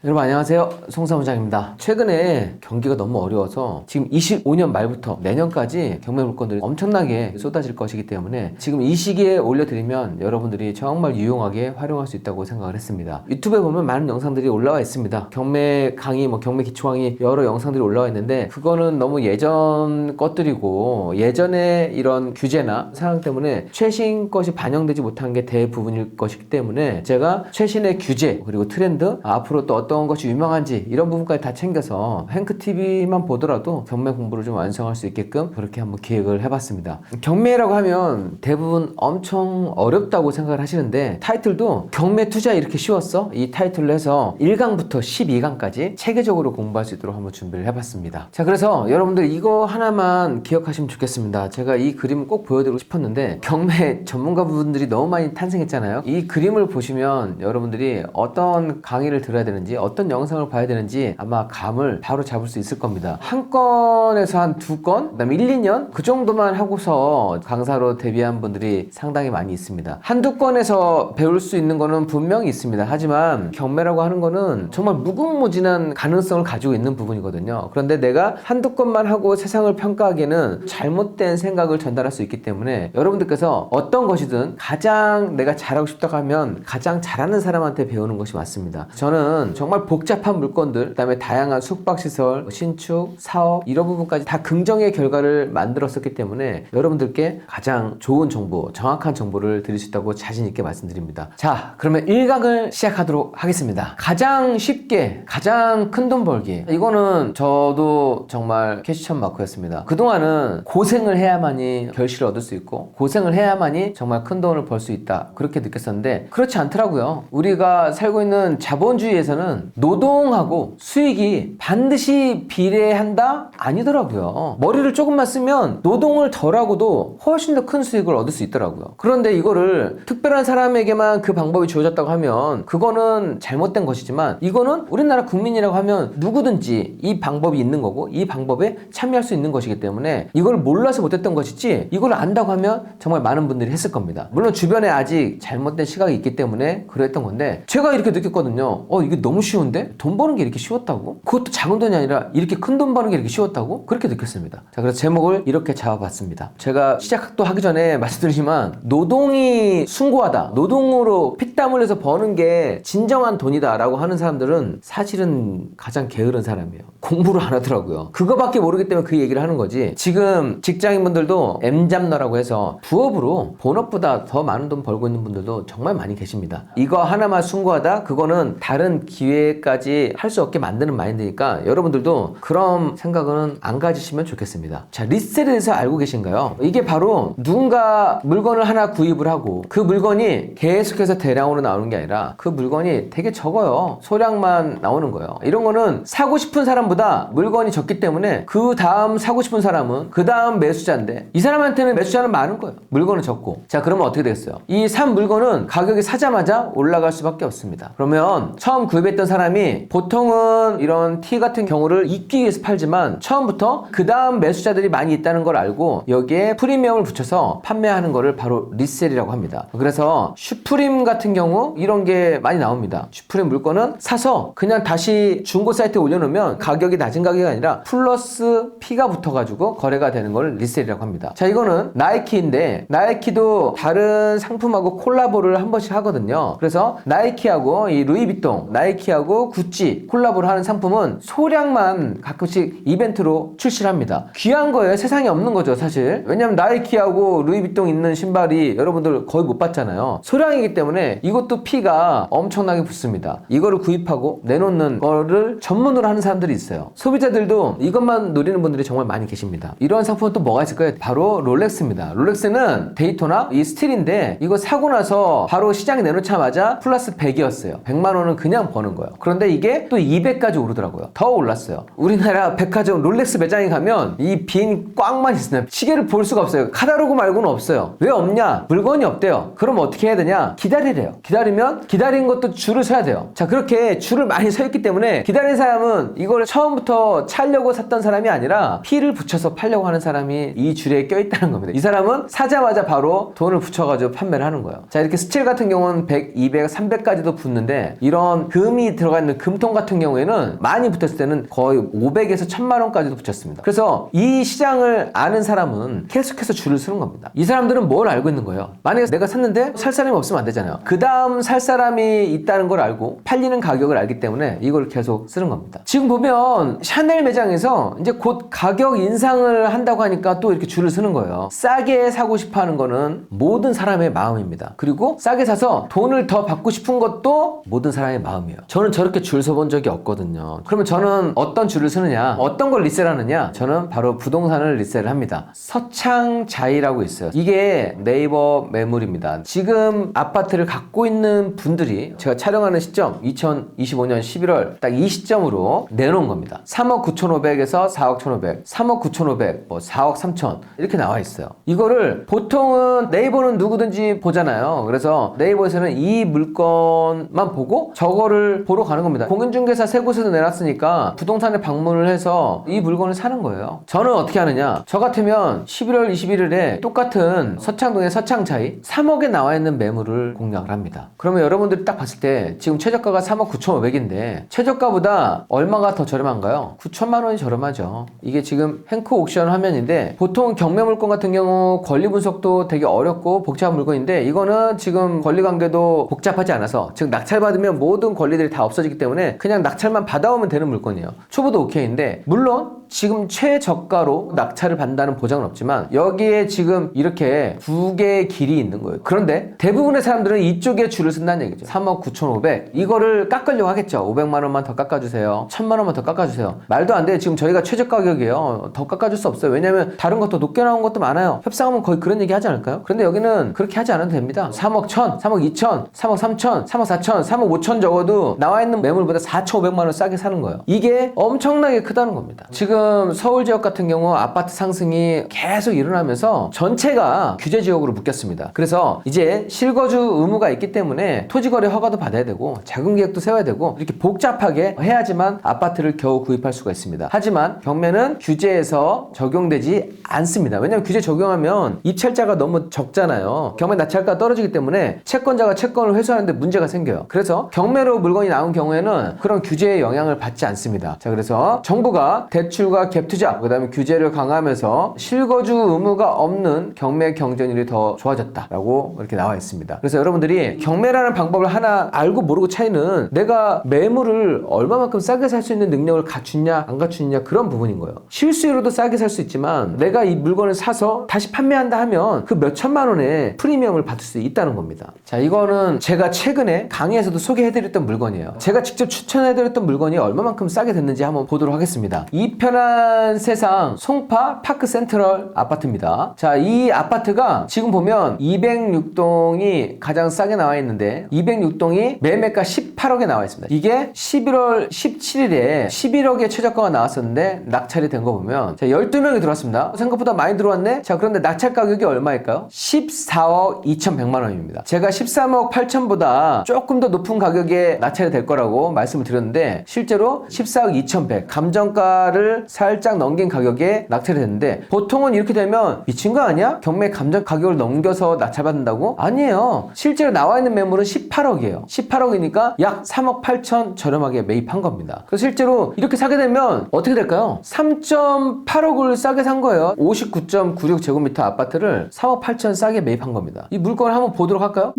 여러분 안녕하세요, 송사무장입니다. 최근에 경기가 너무 어려워서 지금 25년 말부터 내년까지 경매 물건들이 엄청나게 쏟아질 것이기 때문에 지금 이 시기에 올려드리면 여러분들이 정말 유용하게 활용할 수 있다고 생각을 했습니다. 유튜브에 보면 많은 영상들이 올라와 있습니다. 경매 강의, 경매 기초 강의 여러 영상들이 올라와 있는데 그거는 너무 예전 것들이고 예전에 이런 규제나 상황 때문에 최신 것이 반영되지 못한 게 대부분일 것이기 때문에 제가 최신의 규제 그리고 트렌드, 앞으로 또 어떤 것이 유명한지 이런 부분까지 다 챙겨서 행크TV만 보더라도 경매 공부를 좀 완성할 수 있게끔 그렇게 한번 기획을 해봤습니다. 경매라고 하면 대부분 엄청 어렵다고 생각을 하시는데 타이틀도 경매 투자 이렇게 쉬웠어? 이 타이틀로 해서 1강부터 12강까지 체계적으로 공부할 수 있도록 한번 준비를 해봤습니다. 자, 그래서 여러분들 이거 하나만 기억하시면 좋겠습니다. 제가 이 그림을 꼭 보여드리고 싶었는데 경매 전문가분들이 너무 많이 탄생했잖아요. 이 그림을 보시면 여러분들이 어떤 강의를 들어야 되는지 어떤 영상을 봐야 되는지 아마 감을 바로 잡을 수 있을 겁니다. 한 건에서 한 두 건, 그 다음에 1, 2년 그 정도만 하고서 강사로 데뷔한 분들이 상당히 많이 있습니다. 한두 건에서 배울 수 있는 거는 분명히 있습니다. 하지만 경매라고 하는 거는 정말 무궁무진한 가능성을 가지고 있는 부분이거든요. 그런데 내가 한두 건만 하고 세상을 평가하기에는 잘못된 생각을 전달할 수 있기 때문에 여러분들께서 어떤 것이든 가장 내가 잘하고 싶다고 하면 가장 잘하는 사람한테 배우는 것이 맞습니다. 저는 정말 복잡한 물건들, 그 다음에 다양한 숙박시설, 신축, 사업 이런 부분까지 다 긍정의 결과를 만들었었기 때문에 여러분들께 가장 좋은 정보, 정확한 정보를 드릴 수 있다고 자신 있게 말씀드립니다. 자, 그러면 1강을 시작하도록 하겠습니다. 가장 쉽게 가장 큰 돈 벌기, 이거는 저도 정말 캐시천 마크였습니다. 그동안은 고생을 해야만이 결실을 얻을 수 있고 고생을 해야만이 정말 큰 돈을 벌 수 있다 그렇게 느꼈었는데 그렇지 않더라고요. 우리가 살고 있는 자본주의에서는 노동하고 수익이 반드시 비례한다? 아니더라고요. 머리를 조금만 쓰면 노동을 덜하고도 훨씬 더 큰 수익을 얻을 수 있더라고요. 그런데 이거를 특별한 사람에게만 그 방법이 주어졌다고 하면 그거는 잘못된 것이지만 이거는 우리나라 국민이라고 하면 누구든지 이 방법이 있는 거고 이 방법에 참여할 수 있는 것이기 때문에 이걸 몰라서 못했던 것이지 이걸 안다고 하면 정말 많은 분들이 했을 겁니다. 물론 주변에 아직 잘못된 시각이 있기 때문에 그랬던 건데 제가 이렇게 느꼈거든요. 이게 너무 쉬운데? 돈 버는 게 이렇게 쉬웠다고? 그것도 작은 돈이 아니라 이렇게 큰 돈 버는 게 이렇게 쉬웠다고? 그렇게 느꼈습니다. 자, 그래서 제목을 이렇게 잡아봤습니다. 제가 시작도 하기 전에 말씀드리지만 노동이 숭고하다, 노동으로 피땀 흘려서 버는 게 진정한 돈이다 라고 하는 사람들은 사실은 가장 게으른 사람이에요. 공부를 안 하더라고요. 그거밖에 모르기 때문에 그 얘기를 하는 거지. 지금 직장인분들도 M잡러라고 해서 부업으로 본업보다 더 많은 돈 벌고 있는 분들도 정말 많이 계십니다. 이거 하나만 숭고하다? 그거는 다른 기회까지 할 수 없게 만드는 마인드니까 여러분들도 그런 생각은 안 가지시면 좋겠습니다. 자, 리셀에 대해서 알고 계신가요? 이게 바로 누군가 물건을 하나 구입을 하고 그 물건이 계속해서 대량으로 나오는 게 아니라 그 물건이 되게 적어요. 소량만 나오는 거예요. 이런 거는 사고 싶은 사람보다 물건이 적기 때문에 그 다음 사고 싶은 사람은 그 다음 매수자인데 이 사람한테는 매수자는 많은 거예요. 물건은 적고. 자, 그러면 어떻게 되겠어요? 이 산 물건은 가격이 사자마자 올라갈 수밖에 없습니다. 그러면 처음 구입했던 사람이 보통은 이런 티 같은 경우를 입기 위해서 팔지만 처음부터 그 다음 매수자들이 많이 있다는 걸 알고 여기에 프리미엄을 붙여서 판매하는 거를 바로 리셀이라고 합니다. 그래서 슈프림 같은 경우 이런 게 많이 나옵니다. 슈프림 물건은 사서 그냥 다시 중고 사이트에 올려놓으면 가격이 낮은 가격이 아니라 플러스 P가 붙어가지고 거래가 되는 걸 리셀이라고 합니다. 자, 이거는 나이키인데 나이키도 다른 상품하고 콜라보를 한 번씩 하거든요. 그래서 나이키하고 이 루이비통, 나이키하고 구찌 콜라보를 하는 상품은 소량만 가끔씩 이벤트로 출시를 합니다. 귀한 거예요. 세상에 없는 거죠, 사실. 왜냐면 나이키하고 루이비통 있는 신발이 여러분들 거의 못 봤잖아요. 소량이기 때문에 이것도 피가 엄청나게 붙습니다. 이거를 구입하고 내놓는 거를 전문으로 하는 사람들이 있어요. 소비자들도 이것만 노리는 분들이 정말 많이 계십니다. 이런 상품은 또 뭐가 있을까요? 바로 롤렉스입니다. 롤렉스는 데이토나 이 스틸인데 이거 사고 나서 바로 시장에 내놓자마자 플러스 100이었어요. 100만 원은 그냥 버는 거예요. 그런데 이게 또 200까지 오르더라고요. 더 올랐어요. 우리나라 백화점 롤렉스 매장에 가면 이 빈 꽉만 있어요. 시계를 볼 수가 없어요. 카타로그 말고는 없어요. 왜 없냐? 물건이 없대요. 그럼 어떻게 해야 되냐? 기다리래요. 기다리면 기다린 것도 줄을 서야 돼요. 자, 그렇게 줄을 많이 서 있기 때문에 기다린 사람은 이걸 처음부터 차려고 샀던 사람이 아니라 피를 붙여서 팔려고 하는 사람이 이 줄에 껴있다는 겁니다. 이 사람은 사자마자 바로 돈을 붙여가지고 판매를 하는 거예요. 자, 이렇게 스틸 같은 경우는 100, 200, 300까지도 붙는데 이런 금이 많이 들어가 있는 금통 같은 경우에는 많이 붙었을 때는 거의 500에서 1000만 원까지도 붙였습니다. 그래서 이 시장을 아는 사람은 계속해서 줄을 서는 겁니다. 이 사람들은 뭘 알고 있는 거예요? 만약에 내가 샀는데 살 사람이 없으면 안 되잖아요. 그 다음 살 사람이 있다는 걸 알고 팔리는 가격을 알기 때문에 이걸 계속 쓰는 겁니다. 지금 보면 샤넬 매장에서 이제 곧 가격 인상을 한다고 하니까 또 이렇게 줄을 서는 거예요. 싸게 사고 싶어 하는 거는 모든 사람의 마음입니다. 그리고 싸게 사서 돈을 더 받고 싶은 것도 모든 사람의 마음이에요. 저는 저렇게 줄 서본 적이 없거든요. 그러면 저는 어떤 줄을 서느냐, 어떤 걸 리셀하느냐, 저는 바로 부동산을 리셀을 합니다. 서창자이라고 있어요. 이게 네이버 매물입니다. 지금 아파트를 갖고 있는 분들이 제가 촬영하는 시점 2025년 11월 딱 이 시점으로 내놓은 겁니다. 3억 9,500에서 4억 1,500, 3억 9,500, 뭐 4억 3천 이렇게 나와 있어요. 이거를 보통은 네이버는 누구든지 보잖아요. 그래서 네이버에서는 이 물건만 보고 저거를 보러 가는 겁니다. 공인중개사 세 곳에서 내놨으니까 부동산에 방문을 해서 이 물건을 사는 거예요. 저는 어떻게 하느냐, 저 같으면 11월 21일에 똑같은 서창동의 서창자이 3억에 나와 있는 매물을 공략을 합니다. 그러면 여러분들이 딱 봤을 때 지금 최저가가 3억 9,500인데 최저가보다 얼마가 더 저렴한가요? 9천만 원이 저렴하죠. 이게 지금 행크 옥션 화면인데 보통 경매 물건 같은 경우 권리 분석도 되게 어렵고 복잡한 물건인데 이거는 지금 권리 관계도 복잡하지 않아서, 즉 낙찰받으면 모든 권리들이 다 없어지기 때문에 그냥 낙찰만 받아오면 되는 물건이에요. 초보도 오케이인데 물론 지금 최저가로 낙찰을 받는다는 보장은 없지만 여기에 지금 이렇게 두 개의 길이 있는 거예요. 그런데 대부분의 사람들은 이쪽에 줄을 쓴다는 얘기죠. 3억 9,500 이거를 깎으려고 하겠죠. 500만 원만 더 깎아주세요. 1000만 원만 더 깎아주세요. 말도 안 돼요. 지금 저희가 최저 가격이에요. 더 깎아줄 수 없어요. 왜냐면 다른 것도 높게 나온 것도 많아요. 협상하면 거의 그런 얘기 하지 않을까요? 그런데 여기는 그렇게 하지 않아도 됩니다. 3억 1000, 3억 2000, 3억 3000, 3억 4000, 3억 5000 적어도 나와 있는 매물보다 4,500만 원 싸게 사는 거예요. 이게 엄청나게 크다는 겁니다. 지금 서울 지역 같은 경우 아파트 상승이 계속 일어나면서 전체가 규제 지역으로 묶였습니다. 그래서 이제 실거주 의무가 있기 때문에 토지거래 허가도 받아야 되고 자금 계획도 세워야 되고 이렇게 복잡하게 해야지만 아파트를 겨우 구입할 수가 있습니다. 하지만 경매는 규제에서 적용되지 않습니다. 왜냐하면 규제 적용하면 입찰자가 너무 적잖아요. 경매 낙찰가가 떨어지기 때문에 채권자가 채권을 회수하는데 문제가 생겨요. 그래서 경매로 물건이 나온 경우에는 그런 규제의 영향을 받지 않습니다. 자, 그래서 정부가 대출과 갭투자, 그 다음에 규제를 강화하면서 실거주 의무가 없는 경매 경쟁률이 더 좋아졌다라고 이렇게 나와 있습니다. 그래서 여러분들이 경매라는 방법을 하나 알고 모르고 차이는 내가 매물을 얼마만큼 싸게 살 수 있는 능력을 갖추냐 안 갖추느냐 그런 부분인 거예요. 실수요로도 싸게 살 수 있지만 내가 이 물건을 사서 다시 판매한다 하면 그 몇천만 원의 프리미엄을 받을 수 있다는 겁니다. 자, 이거는 제가 최근에 강의에서도 소개해드렸던 물건이에요. 제가 직접 추천해드렸던 물건이 얼마만큼 싸게 됐는지 한번 보도록 하겠습니다. 이 편한 세상 송파 파크 센트럴 아파트입니다. 자, 이 아파트가 지금 보면 206동이 가장 싸게 나와 있는데 206동이 매매가 18억에 나와 있습니다. 이게 11월 17일에 11억의 최저가가 나왔었는데 낙찰이 된 거 보면 자, 12명이 들어왔습니다. 생각보다 많이 들어왔네. 자, 그런데 낙찰 가격이 얼마일까요? 14억 2100만 원입니다. 제가 13억 8천보다 조금 더 높은 가격에 낙찰이 될 거라고 말씀을 드렸는데 실제로 14억 2100 감정가를 살짝 넘긴 가격에 낙찰이 됐는데 보통은 이렇게 되면 미친 거 아니야? 경매 감정 가격을 넘겨서 낙찰받는다고? 아니에요. 실제로 나와 있는 매물은 18억이에요. 18억이니까 약 3억 8천 저렴하게 매입한 겁니다. 그래서 실제로 이렇게 사게 되면 어떻게 될까요? 3.8억을 싸게 산 거예요. 59.96제곱미터 아파트를 3억 8천 싸게 매입한 겁니다. 이 물건을 한번 보도록 할까요?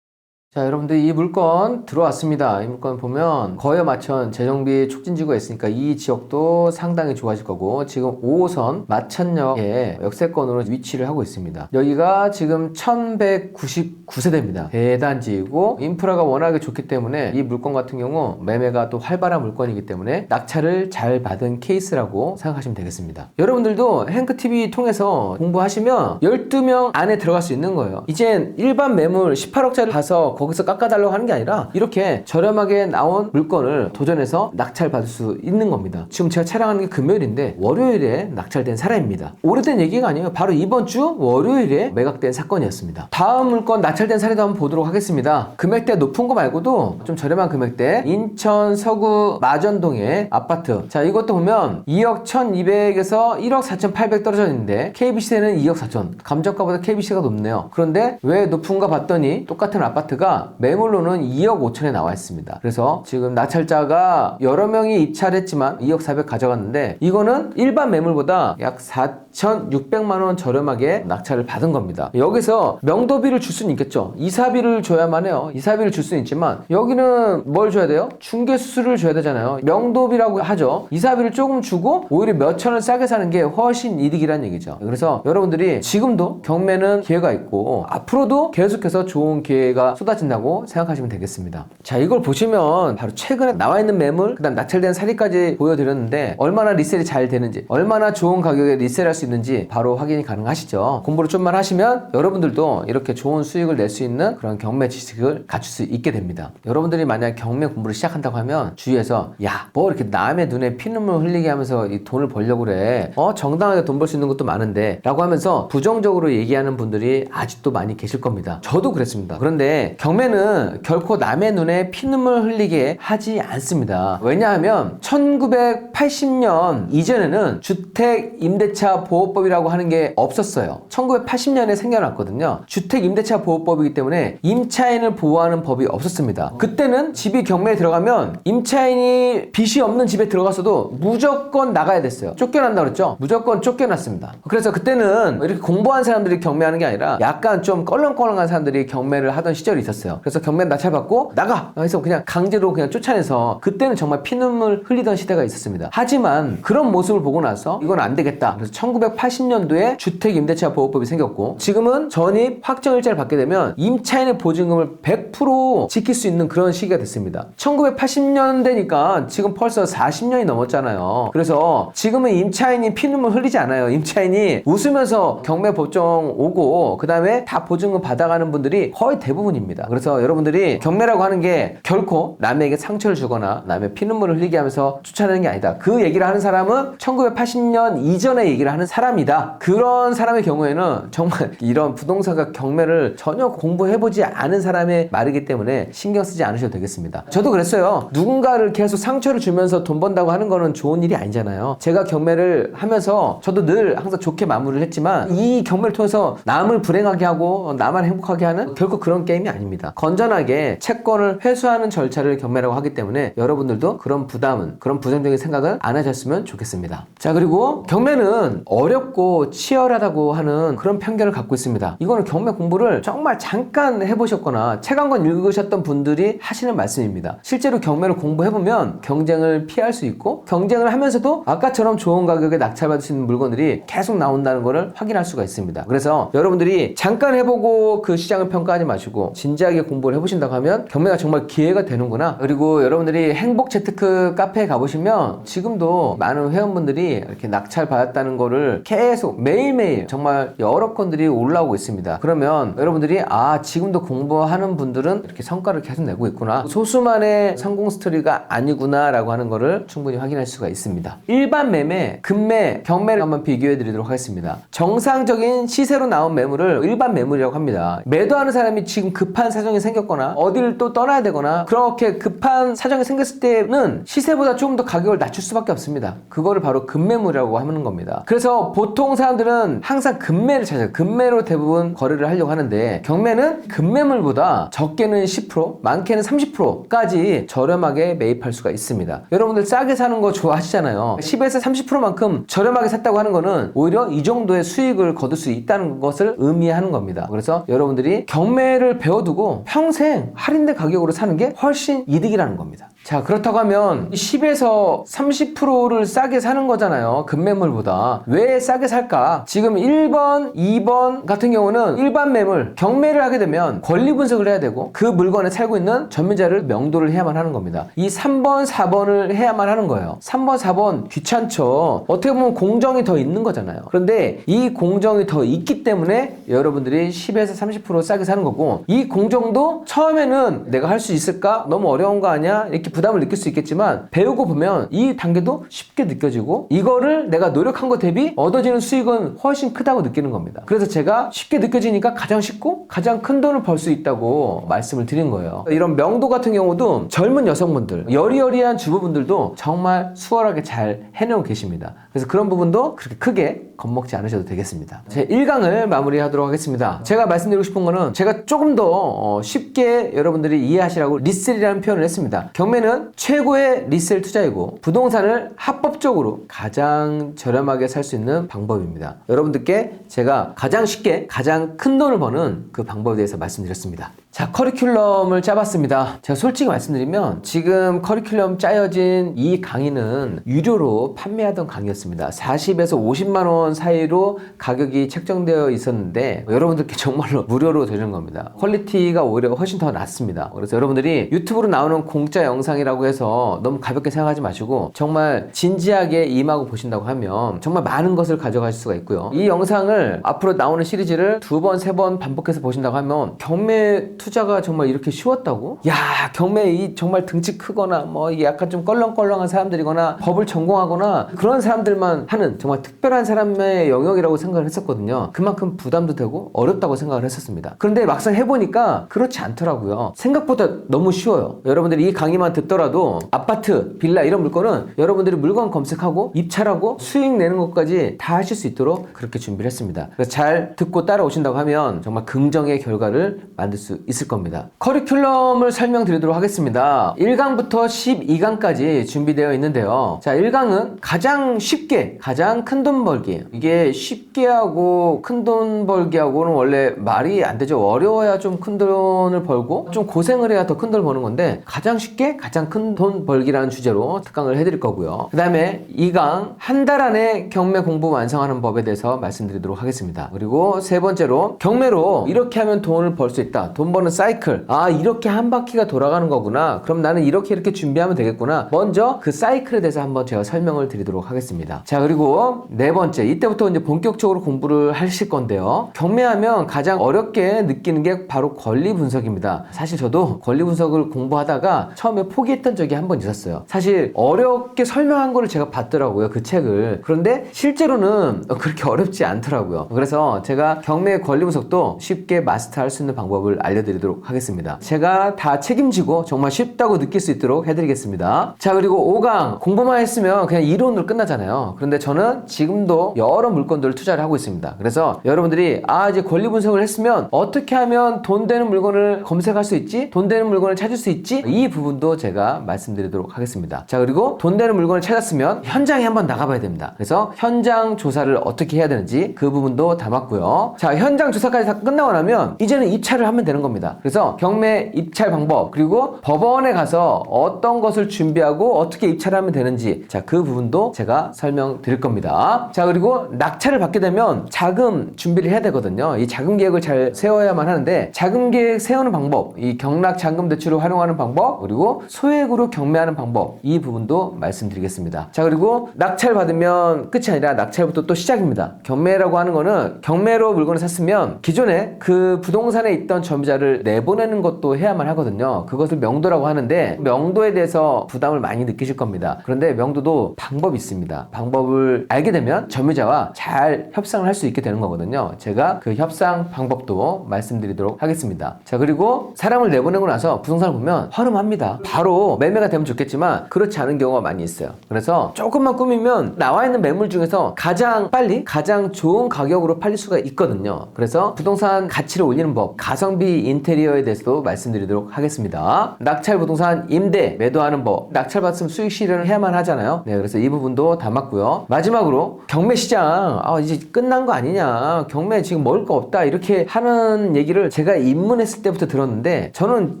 자, 여러분들 이 물건 들어왔습니다. 이 물건 보면 거여 마천 재정비 촉진지구가 있으니까 이 지역도 상당히 좋아질 거고 지금 5호선 마천역에 역세권으로 위치를 하고 있습니다. 여기가 지금 1199세대입니다. 대단지이고 인프라가 워낙에 좋기 때문에 이 물건 같은 경우 매매가 또 활발한 물건이기 때문에 낙찰을 잘 받은 케이스라고 생각하시면 되겠습니다. 여러분들도 행크TV 통해서 공부하시면 12명 안에 들어갈 수 있는 거예요. 이젠 일반 매물 18억짜리 가서 거기서 깎아달라고 하는 게 아니라 이렇게 저렴하게 나온 물건을 도전해서 낙찰받을 수 있는 겁니다. 지금 제가 촬영하는 게 금요일인데 월요일에 낙찰된 사례입니다. 오래된 얘기가 아니에요. 바로 이번 주 월요일에 매각된 사건이었습니다. 다음 물건 낙찰된 사례도 한번 보도록 하겠습니다. 금액대 높은 거 말고도 좀 저렴한 금액대, 인천 서구 마전동의 아파트. 자, 이것도 보면 2억 1200에서 1억 4800 떨어져 있는데 KBC는 2억 4천. 감정가보다 KBC가 높네요. 그런데 왜 높은가 봤더니 똑같은 아파트가 매물로는 2억 5천에 나와 있습니다. 그래서 지금 낙찰자가 여러 명이 입찰했지만 2억 400 가져갔는데 이거는 일반 매물보다 약 4,600만 원 저렴하게 낙찰을 받은 겁니다. 여기서 명도비를 줄 수는 있겠죠. 이사비를 줘야만 해요. 이사비를 줄 수는 있지만 여기는 뭘 줘야 돼요? 중개수수료를 줘야 되잖아요. 명도비라고 하죠. 이사비를 조금 주고 오히려 몇천 원 싸게 사는 게 훨씬 이득이라는 얘기죠. 그래서 여러분들이 지금도 경매는 기회가 있고 앞으로도 계속해서 좋은 기회가 쏟아진다고 생각하시면 되겠습니다. 자, 이걸 보시면 바로 최근에 나와 있는 매물, 그 다음 낙찰된 사례까지 보여드렸는데 얼마나 리셀이 잘 되는지, 얼마나 좋은 가격에 리셀할 수 있는지 바로 확인이 가능하시죠. 공부를 좀만 하시면 여러분들도 이렇게 좋은 수익을 낼 수 있는 그런 경매 지식을 갖출 수 있게 됩니다. 여러분들이 만약 경매 공부를 시작한다고 하면 주위에서 야, 뭐 이렇게 남의 눈에 피눈물 흘리게 하면서 이 돈을 벌려고 그래. 정당하게 돈 벌 수 있는 것도 많은데 라고 하면서 부정적으로 얘기하는 분들이 아직도 많이 계실 겁니다. 저도 그랬습니다. 그런데 경매는 결코 남의 눈에 피눈물 흘리게 하지 않습니다. 왜냐하면 1980년 이전에는 주택임대차 보호법이라고 하는 게 없었어요. 1980년에 생겨났거든요. 주택임대차 보호법이기 때문에 임차인을 보호하는 법이 없었습니다. 그때는 집이 경매에 들어가면 임차인이 빚이 없는 집에 들어갔어도 무조건 나가야 됐어요. 쫓겨난다 그랬죠? 무조건 쫓겨났습니다. 그래서 그때는 이렇게 공부한 사람들이 경매하는 게 아니라 약간 좀 껄렁껄렁한 사람들이 경매를 하던 시절이 있었어요. 그래서 경매 낙찰받고 나가! 해서 그냥 강제로 그냥 쫓아내서 그때는 정말 피눈물 흘리던 시대가 있었습니다. 하지만 그런 모습을 보고 나서 이건 안 되겠다. 그래서 1980년도에 주택임대차 보호법이 생겼고 지금은 전입 확정일자를 받게 되면 임차인의 보증금을 100% 지킬 수 있는 그런 시기가 됐습니다. 1980년대니까 지금 벌써 40년이 넘었잖아요. 그래서 지금은 임차인이 피눈물 흘리지 않아요. 임차인이 웃으면서 경매 법정 오고 그 다음에 다 보증금 받아가는 분들이 거의 대부분입니다. 그래서 여러분들이 경매라고 하는 게 결코 남에게 상처를 주거나 남의 피눈물을 흘리게 하면서 쫓아내는 게 아니다. 그 얘기를 하는 사람은 1980년 이전에 얘기를 하는 사람이다. 그런 사람의 경우에는 정말 이런 부동산과 경매를 전혀 공부해보지 않은 사람의 말이기 때문에 신경 쓰지 않으셔도 되겠습니다. 저도 그랬어요. 누군가를 계속 상처를 주면서 돈 번다고 하는 거는 좋은 일이 아니잖아요. 제가 경매를 하면서 저도 늘 항상 좋게 마무리를 했지만 이 경매를 통해서 남을 불행하게 하고 나만 행복하게 하는 결코 그런 게임이 아닙니다. 건전하게 채권을 회수하는 절차를 경매라고 하기 때문에 여러분들도 그런 부담은, 그런 부정적인 생각은 안 하셨으면 좋겠습니다. 자, 그리고 경매는 어렵고 치열하다고 하는 그런 편견을 갖고 있습니다. 이거는 경매 공부를 정말 잠깐 해보셨거나 책 한 권 읽으셨던 분들이 하시는 말씀입니다. 실제로 경매를 공부해보면 경쟁을 피할 수 있고 경쟁을 하면서도 아까처럼 좋은 가격에 낙찰받을 수 있는 물건들이 계속 나온다는 것을 확인할 수가 있습니다. 그래서 여러분들이 잠깐 해보고 그 시장을 평가하지 마시고 진지하게 공부를 해보신다고 하면 경매가 정말 기회가 되는구나. 그리고 여러분들이 행복재테크 카페에 가보시면 지금도 많은 회원분들이 이렇게 낙찰 받았다는 거를 계속 매일매일 정말 여러 건들이 올라오고 있습니다. 그러면 여러분들이 지금도 공부하는 분들은 이렇게 성과를 계속 내고 있구나, 소수만의 성공 스토리가 아니구나 라고 하는 거를 충분히 확인할 수가 있습니다. 일반 매매, 금매, 경매를 한번 비교해 드리도록 하겠습니다. 정상적인 시세로 나온 매물을 일반 매물이라고 합니다. 매도하는 사람이 지금 급한 사정이 생겼거나 어디를 또 떠나야 되거나 그렇게 급한 사정이 생겼을 때는 시세보다 조금 더 가격을 낮출 수밖에 없습니다. 그거를 바로 금매물이라고 하는 겁니다. 그래서 보통 사람들은 항상 금매를 찾아요. 금매로 대부분 거래를 하려고 하는데 경매는 금매물보다 적게는 10%, 많게는 30%까지 저렴하게 매입할 수가 있습니다. 여러분들 싸게 사는 거 좋아하시잖아요. 10에서 30%만큼 저렴하게 샀다고 하는 거는 오히려 이 정도의 수익을 거둘 수 있다는 것을 의미하는 겁니다. 그래서 여러분들이 경매를 배워두고 평생 할인된 가격으로 사는 게 훨씬 이득이라는 겁니다. 자, 그렇다고 하면 10에서 30%를 싸게 사는 거잖아요. 금매물보다. 왜 싸게 살까? 지금 1번, 2번 같은 경우는 일반 매물, 경매를 하게 되면 권리 분석을 해야 되고 그 물건에 살고 있는 전문자를 명도를 해야만 하는 겁니다. 이 3번, 4번을 해야만 하는 거예요. 3번, 4번 귀찮죠. 어떻게 보면 공정이 더 있는 거잖아요. 그런데 이 공정이 더 있기 때문에 여러분들이 10에서 30% 싸게 사는 거고, 이 공정도 처음에는 내가 할 수 있을까? 너무 어려운 거 아니야? 이렇게 부담을 느낄 수 있겠지만 배우고 보면 이 단계도 쉽게 느껴지고 이거를 내가 노력한 것 대비 얻어지는 수익은 훨씬 크다고 느끼는 겁니다. 그래서 제가 쉽게 느껴지니까 가장 쉽고 가장 큰 돈을 벌 수 있다고 말씀을 드린 거예요. 이런 명도 같은 경우도 젊은 여성분들, 여리여리한 주부분들도 정말 수월하게 잘 해내고 계십니다. 그래서 그런 부분도 그렇게 크게 겁먹지 않으셔도 되겠습니다. 제 1강을 마무리하도록 하겠습니다. 제가 말씀드리고 싶은 거는 제가 조금 더 쉽게 여러분들이 이해하시라고 리셀이라는 표현을 했습니다. 경매는 최고의 리셀 투자이고 부동산을 합법적으로 가장 저렴하게 살 수 있는 방법입니다. 여러분들께 제가 가장 쉽게 가장 큰 돈을 버는 그 방법에 대해서 말씀드렸습니다. 자, 커리큘럼을 짜봤습니다. 제가 솔직히 말씀드리면 지금 커리큘럼 짜여진 이 강의는 유료로 판매하던 강의였습니다. 40에서 50만 원 사이로 가격이 책정되어 있었는데 여러분들께 정말로 무료로 드리는 겁니다. 퀄리티가 오히려 훨씬 더 낫습니다. 그래서 여러분들이 유튜브로 나오는 공짜 영상이라고 해서 너무 가볍게 생각하지 마시고 정말 진지하게 임하고 보신다고 하면 정말 많은 것을 가져가실 수가 있고요. 이 영상을 앞으로 나오는 시리즈를 2번, 3번 반복해서 보신다고 하면 경매 투자가 정말 이렇게 쉬웠다고? 야, 경매 이 정말 등치 크거나 뭐 이게 약간 좀 껄렁껄렁한 사람들이거나 법을 전공하거나 그런 사람들만 하는 정말 특별한 사람의 영역이라고 생각을 했었거든요. 그만큼 부담도 되고 어렵다고 생각을 했었습니다. 그런데 막상 해보니까 그렇지 않더라고요. 생각보다 너무 쉬워요. 여러분들이 이 강의만 듣더라도 아파트, 빌라 이런 물건은 여러분들이 물건 검색하고 입찰하고 수익 내는 것까지 다 하실 수 있도록 그렇게 준비를 했습니다. 그래서 잘 듣고 따라오신다고 하면 정말 긍정의 결과를 만들 수 있을 겁니다. 커리큘럼을 설명드리도록 하겠습니다. 1강부터 12강까지 준비되어 있는데요. 자, 1강은 가장 쉽게 가장 큰 돈 벌기. 이게 쉽게 하고 큰 돈 벌기하고는 원래 말이 안 되죠. 어려워야 좀 큰 돈을 벌고 좀 고생을 해야 더 큰 돈을 버는 건데 가장 쉽게 가장 큰 돈 벌기라는 주제로 특강을 해드릴 거고요. 그 다음에 2강 한 달 안에 경매 공부 완성하는 법에 대해서 말씀드리도록 하겠습니다. 그리고 세 번째로 경매로 이렇게 하면 돈을 벌 수 있다. 돈 버는 사이클. 아, 이렇게 한 바퀴가 돌아가는 거구나. 그럼 나는 이렇게 준비하면 되겠구나. 먼저 그 사이클에 대해서 한번 제가 설명을 드리도록 하겠습니다. 자, 그리고 네 번째, 이때부터 이제 본격적으로 공부를 하실 건데요. 경매하면 가장 어렵게 느끼는 게 바로 권리 분석입니다. 사실 저도 권리 분석을 공부하다가 처음에 포기했던 적이 한 번 있었어요. 사실 어렵게 설명한 거를 제가 봤더라고요, 그 책을. 그런데 실제로는 그렇게 어렵지 않더라고요. 그래서 제가 경매 권리 분석도 쉽게 마스터할 수 있는 방법을 알려드리도록 하겠습니다. 제가 다 책임지고 정말 쉽다고 느낄 수 있도록 해드리겠습니다. 자, 그리고 5강 공부만 했으면 그냥 이론으로 끝나잖아요. 그런데 저는 지금도 여러 물건들을 투자를 하고 있습니다. 그래서 여러분들이 이제 권리 분석을 했으면 어떻게 하면 돈 되는 물건을 검색할 수 있지? 돈 되는 물건을 찾을 수 있지? 이 부분도 제가 말씀드리도록 하겠습니다. 자, 그리고 돈 되는 물건을 찾았으면 현장에 한번 나가봐야 됩니다. 그래서 현장 조사를 어떻게 해야 되는지 그 부분도 담았고요. 자, 현장 조사까지 다 끝나고 나면 이제는 입찰을 하면 되는 겁니다. 그래서 경매 입찰 방법, 그리고 법원에 가서 어떤 것을 준비하고 어떻게 입찰을 하면 되는지, 자, 그 부분도 제가 설명드릴 겁니다. 자, 그리고 낙찰을 받게 되면 자금 준비를 해야 되거든요. 이 자금 계획을 잘 세워야만 하는데 자금 계획 세우는 방법, 이 경락 잔금 대출을 활용하는 방법, 그리고 소액으로 경매하는 방법, 이 부분도 말씀드리겠습니다. 자, 그리고 낙찰 받으면 끝이 아니라 낙찰부터 또 시작입니다. 경매라고 하는 거는 경매로 물건을 샀으면 기존에 그 부동산에 있던 점유자를 내보내는 것도 해야만 하거든요. 그것을 명도라고 하는데 명도에 대해서 부담을 많이 느끼실 겁니다. 그런데 명도도 방법이 있습니다. 방법을 알게 되면 점유자와 잘 협상을 할 수 있게 되는 거거든요. 제가 그 협상 방법도 말씀드리도록 하겠습니다. 자, 그리고 사람을 내보내고 나서 부동산을 보면 허름합니다. 바로 매매가 되면 좋겠지만 그렇지 않은 경우가 많이 있어요. 그래서 조금만 꾸미면 나와 있는 매물 중에서 가장 빨리 가장 좋은 가격으로 팔릴 수가 있거든요. 그래서 부동산 가치를 올리는 법, 가성비 인테리어에 대해서도 말씀드리도록 하겠습니다. 낙찰 부동산 임대 매도하는 법, 낙찰 받으면 수익 실현을 해야만 하잖아요. 네, 그래서 이 부분도 담았고요. 마지막으로 경매 시장 이제 끝난 거 아니냐, 경매 지금 먹을 거 없다, 이렇게 하는 얘기를 제가 입문했을 때부터 들었는데 저는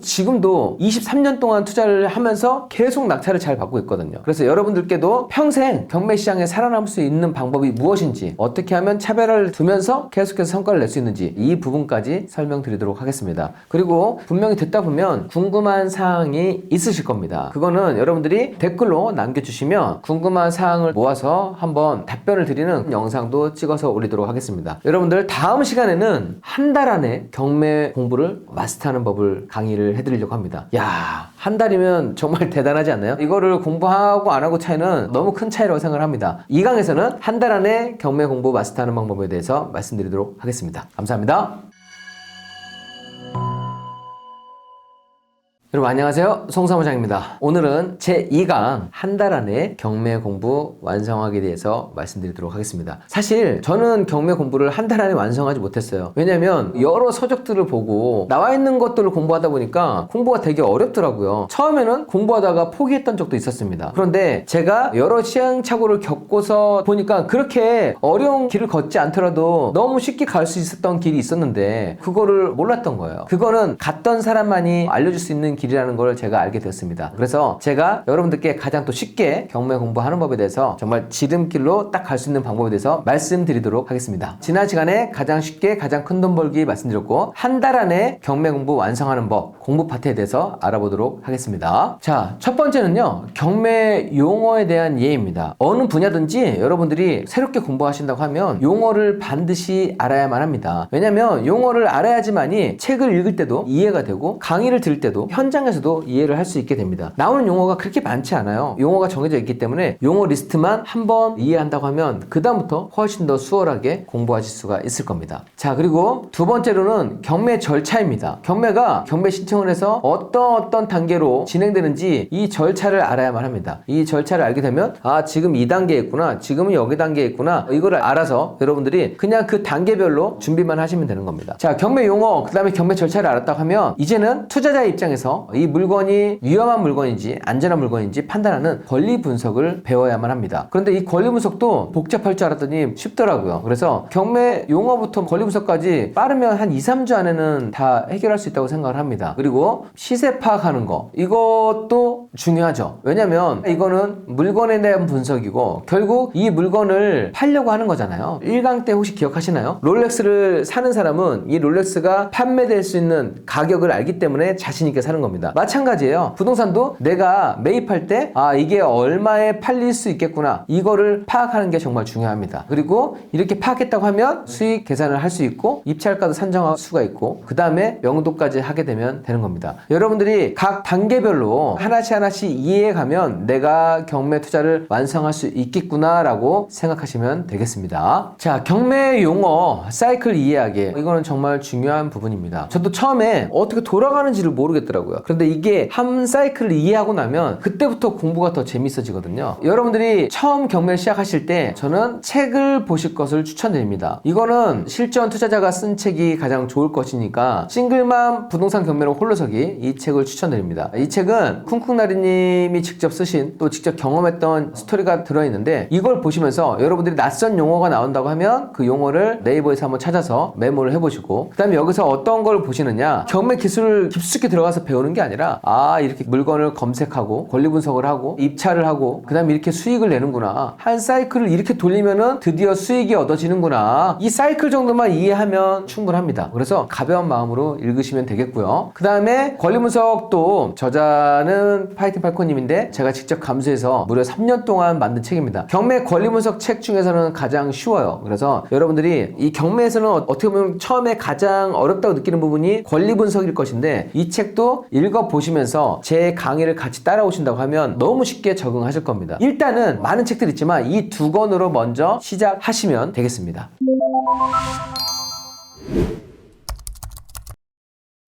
지금도 23년 동안 투자를 하면서 계속 낙찰을 잘 받고 있거든요. 그래서 여러분들께도 평생 경매 시장에 살아남을 수 있는 방법이 무엇인지, 어떻게 하면 차별화를 두면서 계속해서 성과를 낼 수 있는지, 이 부분까지 설명드리도록 하겠습니다. 그리고 분명히 듣다 보면 궁금한 사항이 있으실 겁니다. 그거는 여러분들이 댓글로 남겨주시면 궁금한 사항을 모아서 한번 답변을 드리는 영상도 찍어서 올리도록 하겠습니다. 여러분들 다음 시간에는 한 달 안에 경매 공부를 마스터하는 법을 강의를 해드리려고 합니다. 야, 한 달이면 정말 대단하지 않나요? 이거를 공부하고 안 하고 차이는 너무 큰 차이라고 생각을 합니다. 이 강에서는 한 달 안에 경매 공부 마스터하는 방법에 대해서 말씀드리도록 하겠습니다. 감사합니다. 여러분 안녕하세요, 송사무장입니다. 오늘은 제2강 한 달 안에 경매 공부 완성하기에 대해서 말씀드리도록 하겠습니다. 사실 저는 경매 공부를 한 달 안에 완성하지 못했어요. 왜냐면 여러 서적들을 보고 나와 있는 것들을 공부하다 보니까 공부가 되게 어렵더라고요. 처음에는 공부하다가 포기했던 적도 있었습니다. 그런데 제가 여러 시행착오를 겪고서 보니까 그렇게 어려운 길을 걷지 않더라도 너무 쉽게 갈 수 있었던 길이 있었는데 그거를 몰랐던 거예요. 그거는 갔던 사람만이 알려줄 수 있는 길이라는 걸 제가 알게 되었습니다. 그래서 제가 여러분들께 가장 또 쉽게 경매 공부하는 법에 대해서 정말 지름길로 딱 갈 수 있는 방법에 대해서 말씀드리도록 하겠습니다. 지난 시간에 가장 쉽게 가장 큰 돈 벌기 말씀드렸고 한 달 안에 경매 공부 완성하는 법, 공부 파트에 대해서 알아보도록 하겠습니다. 자, 첫 번째는요, 경매 용어에 대한 이해입니다. 어느 분야든지 여러분들이 새롭게 공부하신다고 하면 용어를 반드시 알아야만 합니다. 왜냐면 용어를 알아야지만이 책을 읽을 때도 이해가 되고 강의를 들을 때도 현장에서도 이해를 할 수 있게 됩니다. 나오는 용어가 그렇게 많지 않아요. 용어가 정해져 있기 때문에 용어 리스트만 한번 이해한다고 하면 그 다음부터 훨씬 더 수월하게 공부하실 수가 있을 겁니다. 자, 그리고 두 번째로는 경매 절차입니다. 경매가 경매 신청을 해서 어떤 단계로 진행되는지 이 절차를 알아야만 합니다. 이 절차를 알게 되면 아, 지금 이 단계에 있구나, 지금은 여기 단계에 있구나, 이거를 알아서 여러분들이 그냥 그 단계별로 준비만 하시면 되는 겁니다. 자, 경매 용어, 그 다음에 경매 절차를 알았다고 하면 이제는 투자자의 입장에서 이 물건이 위험한 물건인지 안전한 물건인지 판단하는 권리 분석을 배워야만 합니다. 그런데 이 권리 분석도 복잡할 줄 알았더니 쉽더라고요. 그래서 경매 용어부터 권리 분석까지 빠르면 한 2, 3주 안에는 다 해결할 수 있다고 생각을 합니다. 그리고 시세 파악하는 거, 이것도 중요하죠. 왜냐면 이거는 물건에 대한 분석이고 결국 이 물건을 팔려고 하는 거잖아요. 1강 때 혹시 기억하시나요? 롤렉스를 사는 사람은 이 롤렉스가 판매될 수 있는 가격을 알기 때문에 자신 있게 사는 겁니다. 마찬가지예요. 부동산도 내가 매입할 때 아, 이게 얼마에 팔릴 수 있겠구나, 이거를 파악하는 게 정말 중요합니다. 그리고 이렇게 파악했다고 하면 수익 계산을 할 수 있고 입찰가도 산정할 수가 있고 그 다음에 명도까지 하게 되면 되는 겁니다. 여러분들이 각 단계별로 하나씩 이해해가면 내가 경매 투자를 완성할 수 있겠구나 라고 생각하시면 되겠습니다. 자, 경매 용어 사이클 이해하기, 이거는 정말 중요한 부분입니다. 저도 처음에 어떻게 돌아가는지를 모르겠더라고요. 그런데 이게 한 사이클을 이해하고 나면 그때부터 공부가 더 재밌어지거든요. 여러분들이 처음 경매를 시작하실 때 저는 책을 보실 것을 추천드립니다. 이거는 실전 투자자가 쓴 책이 가장 좋을 것이니까 싱글맘 부동산 경매로 홀로서기, 이 책을 추천드립니다. 이 책은 쿵쿵나리님이 직접 쓰신, 또 직접 경험했던 스토리가 들어있는데 이걸 보시면서 여러분들이 낯선 용어가 나온다고 하면 그 용어를 네이버에서 한번 찾아서 메모를 해보시고 그 다음에 여기서 어떤 걸 보시느냐, 경매 기술을 깊숙이 들어가서 배우는 게 아니라 아, 이렇게 물건을 검색하고 권리 분석을 하고 입찰을 하고 그 다음에 이렇게 수익을 내는구나, 한 사이클을 이렇게 돌리면은 드디어 수익이 얻어지는구나, 이 사이클 정도만 이해하면 충분합니다. 그래서 가벼운 마음으로 읽으시면 되겠고요. 그 다음에 권리 분석도 저자는 파이팅 팔코님인데 제가 직접 감수해서 무려 3년 동안 만든 책입니다. 경매 권리 분석 책 중에서는 가장 쉬워요. 그래서 여러분들이 이 경매에서는 어떻게 보면 처음에 가장 어렵다고 느끼는 부분이 권리 분석일 것인데 이 책도 읽어보시면서 제 강의를 같이 따라오신다고 하면 너무 쉽게 적응하실 겁니다. 일단은 많은 책들이 있지만 이 두 권으로 먼저 시작하시면 되겠습니다.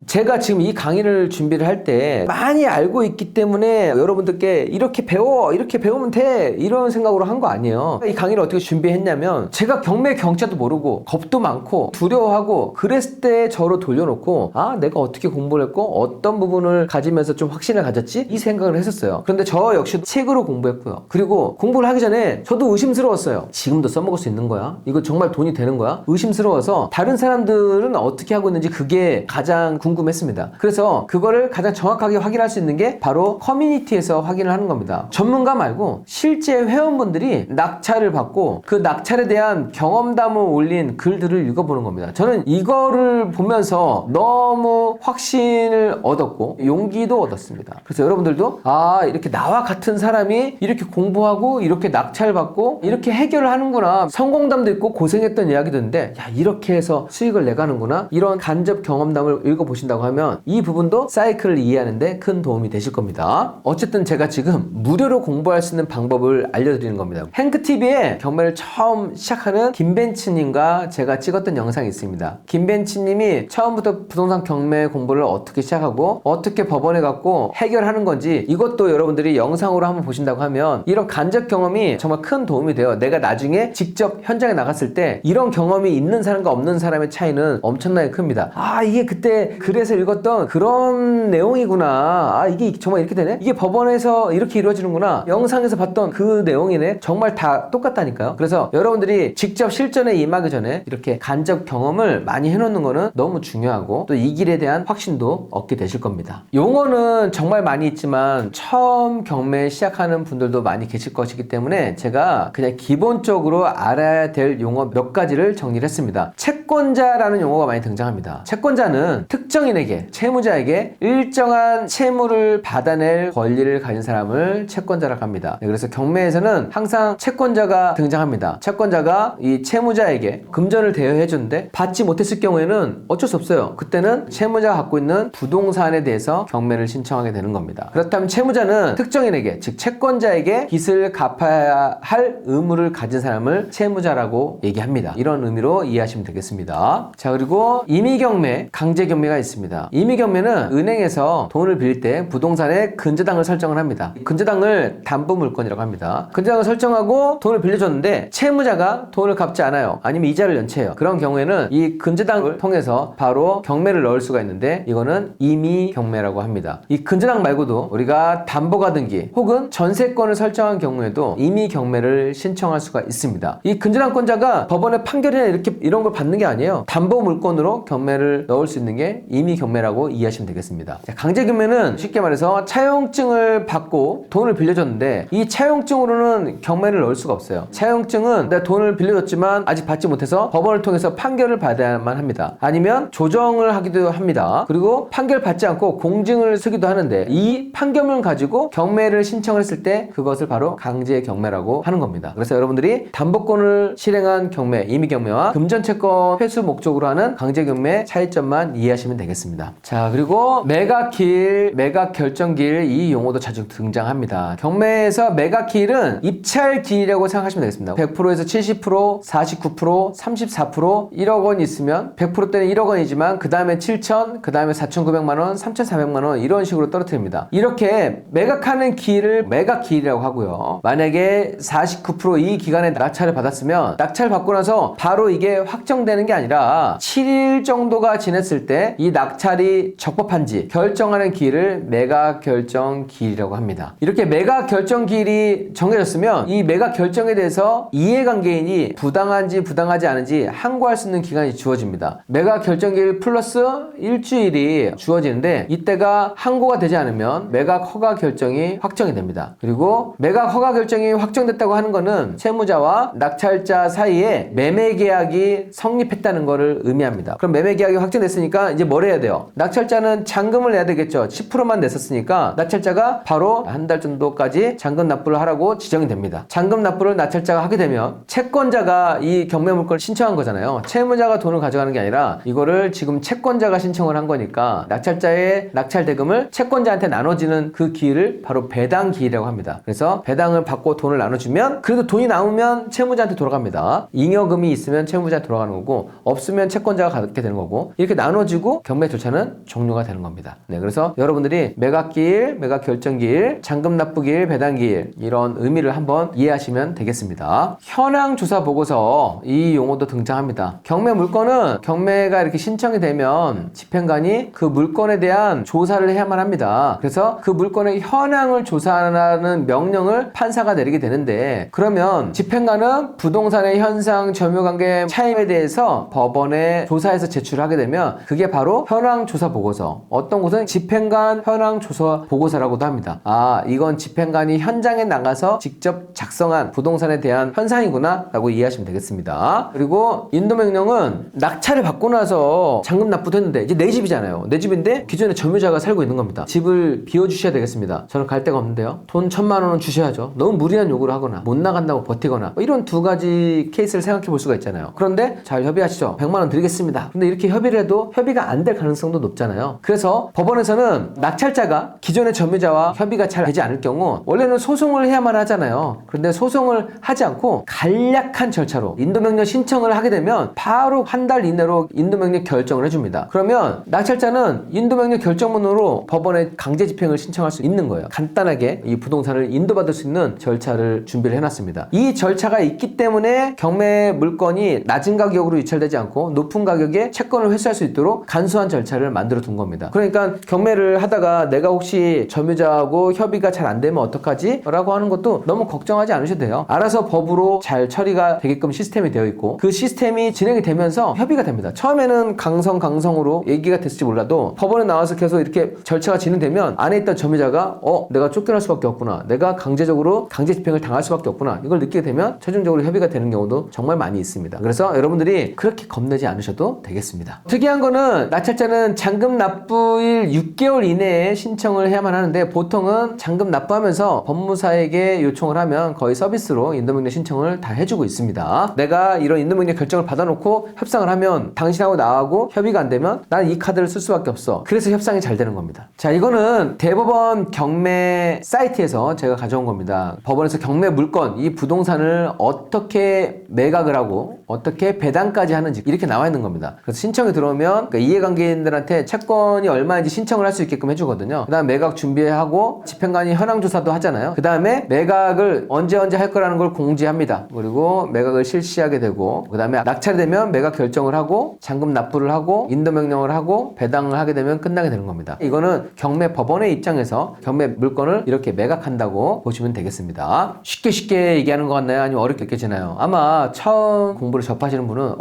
제가 지금 이 강의를 준비를 할 때 많이 알고 있기 때문에 여러분들께 이렇게 배워, 이렇게 배우면 돼, 이런 생각으로 한 거 아니에요. 이 강의를 어떻게 준비했냐면 제가 경매 경차도 모르고 겁도 많고 두려워하고 그랬을 때 저로 돌려놓고 아, 내가 어떻게 공부를 했고 어떤 부분을 가지면서 좀 확신을 가졌지? 이 생각을 했었어요. 그런데 저 역시 책으로 공부했고요. 그리고 공부를 하기 전에 저도 의심스러웠어요. 지금도 써먹을 수 있는 거야? 이거 정말 돈이 되는 거야? 의심스러워서 다른 사람들은 어떻게 하고 있는지 그게 가장 궁금했습니다. 그래서 그거를 가장 정확하게 확인할 수 있는 게 바로 커뮤니티에서 확인을 하는 겁니다. 전문가 말고 실제 회원분들이 낙찰을 받고 그 낙찰에 대한 경험담을 올린 글들을 읽어보는 겁니다. 저는 이거를 보면서 너무 확신을 얻었고 용기도 얻었습니다. 그래서 여러분들도 아, 이렇게 나와 같은 사람이 이렇게 공부하고 이렇게 낙찰 받고 이렇게 해결을 하는구나, 성공담도 있고 고생했던 이야기도 있는데 야, 이렇게 해서 수익을 내가는구나, 이런 간접 경험담을 읽어보신다 보신다고 하면 이 부분도 사이클을 이해하는데 큰 도움이 되실 겁니다. 어쨌든 제가 지금 무료로 공부할 수 있는 방법을 알려드리는 겁니다. 행크TV에 경매를 처음 시작하는 김벤츠님과 제가 찍었던 영상이 있습니다. 김벤츠님이 처음부터 부동산 경매 공부를 어떻게 시작하고 어떻게 법원에 갖고 해결하는 건지 이것도 여러분들이 영상으로 한번 보신다고 하면 이런 간접 경험이 정말 큰 도움이 돼요. 내가 나중에 직접 현장에 나갔을 때 이런 경험이 있는 사람과 없는 사람의 차이는 엄청나게 큽니다. 아, 이게 그때 글에서 읽었던 그런 내용이구나. 아, 이게 정말 이렇게 되네? 이게 법원에서 이렇게 이루어지는구나. 영상에서 봤던 그 내용이네. 정말 다 똑같다니까요. 그래서 여러분들이 직접 실전에 임하기 전에 이렇게 간접 경험을 많이 해놓는 거는 너무 중요하고 또 이 길에 대한 확신도 얻게 되실 겁니다. 용어는 정말 많이 있지만 처음 경매 시작하는 분들도 많이 계실 것이기 때문에 제가 그냥 기본적으로 알아야 될 용어 몇 가지를 정리를 했습니다. 채권자라는 용어가 많이 등장합니다. 채권자는 특정인에게, 채무자에게 일정한 채무를 받아낼 권리를 가진 사람을 채권자라고 합니다. 그래서 경매에서는 항상 채권자가 등장합니다. 채권자가 이 채무자에게 금전을 대여해 줬는데 받지 못했을 경우에는 어쩔 수 없어요. 그때는 채무자가 갖고 있는 부동산에 대해서 경매를 신청하게 되는 겁니다. 그렇다면 채무자는 특정인에게, 즉 채권자에게 빚을 갚아야 할 의무를 가진 사람을 채무자라고 얘기합니다. 이런 의미로 이해하시면 되겠습니다. 자, 그리고 임의경매, 강제경매가 있습니다. 임의경매는 은행에서 돈을 빌릴 때 부동산에 근저당을 설정을 합니다. 근저당을 담보물건이라고 합니다. 근저당을 설정하고 돈을 빌려줬는데 채무자가 돈을 갚지 않아요. 아니면 이자를 연체해요. 그런 경우에는 이 근저당을 통해서 바로 경매를 넣을 수가 있는데 이거는 임의경매라고 합니다. 이 근저당 말고도 우리가 담보가등기 혹은 전세권을 설정한 경우에도 임의경매를 신청할 수가 있습니다. 이 근저당권자가 법원의 판결이나 이런 걸 받는 게 아니에요. 담보물건으로 경매를 넣을 수 있는 게 임의경매라고 이해하시면 되겠습니다. 자, 강제경매는 쉽게 말해서 차용증을 받고 돈을 빌려줬는데 이 차용증으로는 경매를 넣을 수가 없어요. 차용증은 내가 돈을 빌려줬지만 아직 받지 못해서 법원을 통해서 판결을 받아야만 합니다. 아니면 조정을 하기도 합니다. 그리고 판결 받지 않고 공증을 쓰기도 하는데 이 판결문을 가지고 경매를 신청을 했을 때 그것을 바로 강제경매라고 하는 겁니다. 그래서 여러분들이 담보권을 실행한 경매, 임의경매와 금전채권 회수 목적으로 하는 강제경매 차이점만 이해하시면 되겠습니다. 자, 그리고 매각기일, 매각결정기일 이 용어도 자주 등장합니다. 경매에서 매각기일은 입찰기일이라고 생각하시면 되겠습니다. 100%에서 70%, 49%, 34%, 1억 원 있으면 100%대는 1억 원이지만 그 다음에 7천, 그 다음에 4,900만 원, 3,400만 원 이런 식으로 떨어뜨립니다. 이렇게 매각하는 기일을 매각기일이라고 하고요. 만약에 49%이 기간에 낙찰을 받았으면 낙찰 받고 나서 바로 이게 확정되는 게 아니라 7일 정도가 지났을 때 이 낙찰이 적법한지 결정하는 기일을 매각결정기일이라고 합니다. 이렇게 매각결정기일이 정해졌으면 이 매각결정에 대해서 이해관계인이 부당한지 부당하지 않은지 항고할 수 있는 기간이 주어집니다. 매각결정기일 플러스 일주일이 주어지는데 이때가 항고가 되지 않으면 매각 허가 결정이 확정이 됩니다. 그리고 매각 허가 결정이 확정됐다고 하는 거는 채무자와 낙찰자 사이에 매매 계약이 성립했다는 것을 의미합니다. 그럼 매매 계약이 확정됐으니까 이제 뭘 해야 돼요? 낙찰자는 잔금을 내야 되겠죠. 10%만 냈었으니까 낙찰자가 바로 한 달 정도까지 잔금 납부를 하라고 지정이 됩니다. 잔금 납부를 낙찰자가 하게 되면 채권자가 이 경매 물건을 신청한 거잖아요. 채무자가 돈을 가져가는 게 아니라 이거를 지금 채권자가 신청을 한 거니까 낙찰자의 낙찰 대금을 채권자한테 나눠지는 그 기일을 바로 배당 기일이라고 합니다. 그래서 배당을 받고 돈을 나눠주면 그래도 돈이 남으면 채무자한테 돌아갑니다. 잉여금이 있으면 채무자한테 돌아가는 거고 없으면 채권자가 갖게 되는 거고 이렇게 나눠지고 경매 절차는 종료가 되는 겁니다. 네, 그래서 여러분들이 매각기일, 매각결정기일, 잔금 납부기일, 배당기일 이런 의미를 한번 이해하시면 되겠습니다. 현황조사 보고서 이 용어도 등장합니다. 경매 물건은 경매가 이렇게 신청이 되면 집행관이 그 물건에 대한 조사를 해야만 합니다. 그래서 그 물건의 현황을 조사하는 명령을 판사가 내리게 되는데 그러면 집행관은 부동산의 현상, 점유관계 차임에 대해서 법원에 조사해서 제출하게 되면 그게 바로 현황조사 보고서. 어떤 곳은 집행관 현황조사 보고서라고도 합니다. 아, 이건 집행관이 현장에 나가서 직접 작성한 부동산에 대한 현상이구나 라고 이해하시면 되겠습니다. 그리고 인도명령은 낙찰을 받고 나서 잔금 납부도 했는데 이제 내 집이잖아요. 내 집인데 기존에 점유자가 살고 있는 겁니다. 집을 비워주셔야 되겠습니다. 저는 갈 데가 없는데요. 돈 1,000만 원은 주셔야죠. 너무 무리한 요구를 하거나 못 나간다고 버티거나 이런 두 가지 케이스를 생각해 볼 수가 있잖아요. 그런데 잘 협의하시죠. 100만 원 드리겠습니다. 근데 이렇게 협의를 해도 협의가 안 될 가능성도 높잖아요. 그래서 법원에서는 낙찰자가 기존의 점유자와 협의가 잘 되지 않을 경우 원래는 소송을 해야만 하잖아요. 그런데 소송을 하지 않고 간략한 절차로 인도명령 신청을 하게 되면 바로 한 달 이내로 인도명령 결정을 해줍니다. 그러면 낙찰자는 인도명령 결정문으로 법원에 강제 집행을 신청할 수 있는 거예요. 간단하게 이 부동산을 인도받을 수 있는 절차를 준비를 해놨습니다. 이 절차가 있기 때문에 경매 물건이 낮은 가격으로 유찰되지 않고 높은 가격에 채권을 회수할 수 있도록 간소한 절차를 만들어 둔 겁니다. 그러니까 경매를 하다가 내가 혹시 점유자하고 협의가 잘 안 되면 어떡하지? 라고 하는 것도 너무 걱정하지 않으셔도 돼요. 알아서 법으로 잘 처리가 되게끔 시스템이 되어 있고 그 시스템이 진행이 되면서 협의가 됩니다. 처음에는 강성으로 얘기가 됐을지 몰라도 법원에 나와서 계속 이렇게 절차가 진행되면 안에 있던 점유자가 내가 쫓겨날 수밖에 없구나. 내가 강제적으로 강제 집행을 당할 수밖에 없구나. 이걸 느끼게 되면 최종적으로 협의가 되는 경우도 정말 많이 있습니다. 그래서 여러분들이 그렇게 겁내지 않으셔도 되겠습니다. 특이한 거는 낙찰자는 잔금 납부일 6개월 이내에 신청을 해야만 하는데 보통은 잔금 납부하면서 법무사에게 요청을 하면 거의 서비스로 인도명령 신청을 다 해주고 있습니다. 내가 이런 인도명령 결정을 받아놓고 협상을 하면 당신하고 나하고 협의가 안 되면 난 이 카드를 쓸 수밖에 없어. 그래서 협상이 잘 되는 겁니다. 자, 이거는 대법원 경매 사이트에서 제가 가져온 겁니다. 법원에서 경매 물건, 이 부동산을 어떻게 매각을 하고 어떻게 배당까지 하는지 이렇게 나와 있는 겁니다. 그래서 신청이 들어오면 그러니까 이해관계인들한테 채권이 얼마인지 신청을 할 수 있게끔 해주거든요. 그 다음 매각 준비하고 집행관이 현황조사도 하잖아요. 그 다음에 매각을 언제 할 거라는 걸 공지합니다. 그리고 매각을 실시하게 되고 그 다음에 낙찰이 되면 매각 결정을 하고 잔금 납부를 하고 인도명령을 하고 배당을 하게 되면 끝나게 되는 겁니다. 이거는 경매 법원의 입장에서 경매 물건을 이렇게 매각한다고 보시면 되겠습니다. 쉽게 얘기하는 것 같나요? 아니면 어렵게 느껴지나요? 아마 처음 공부를 접하시는 분은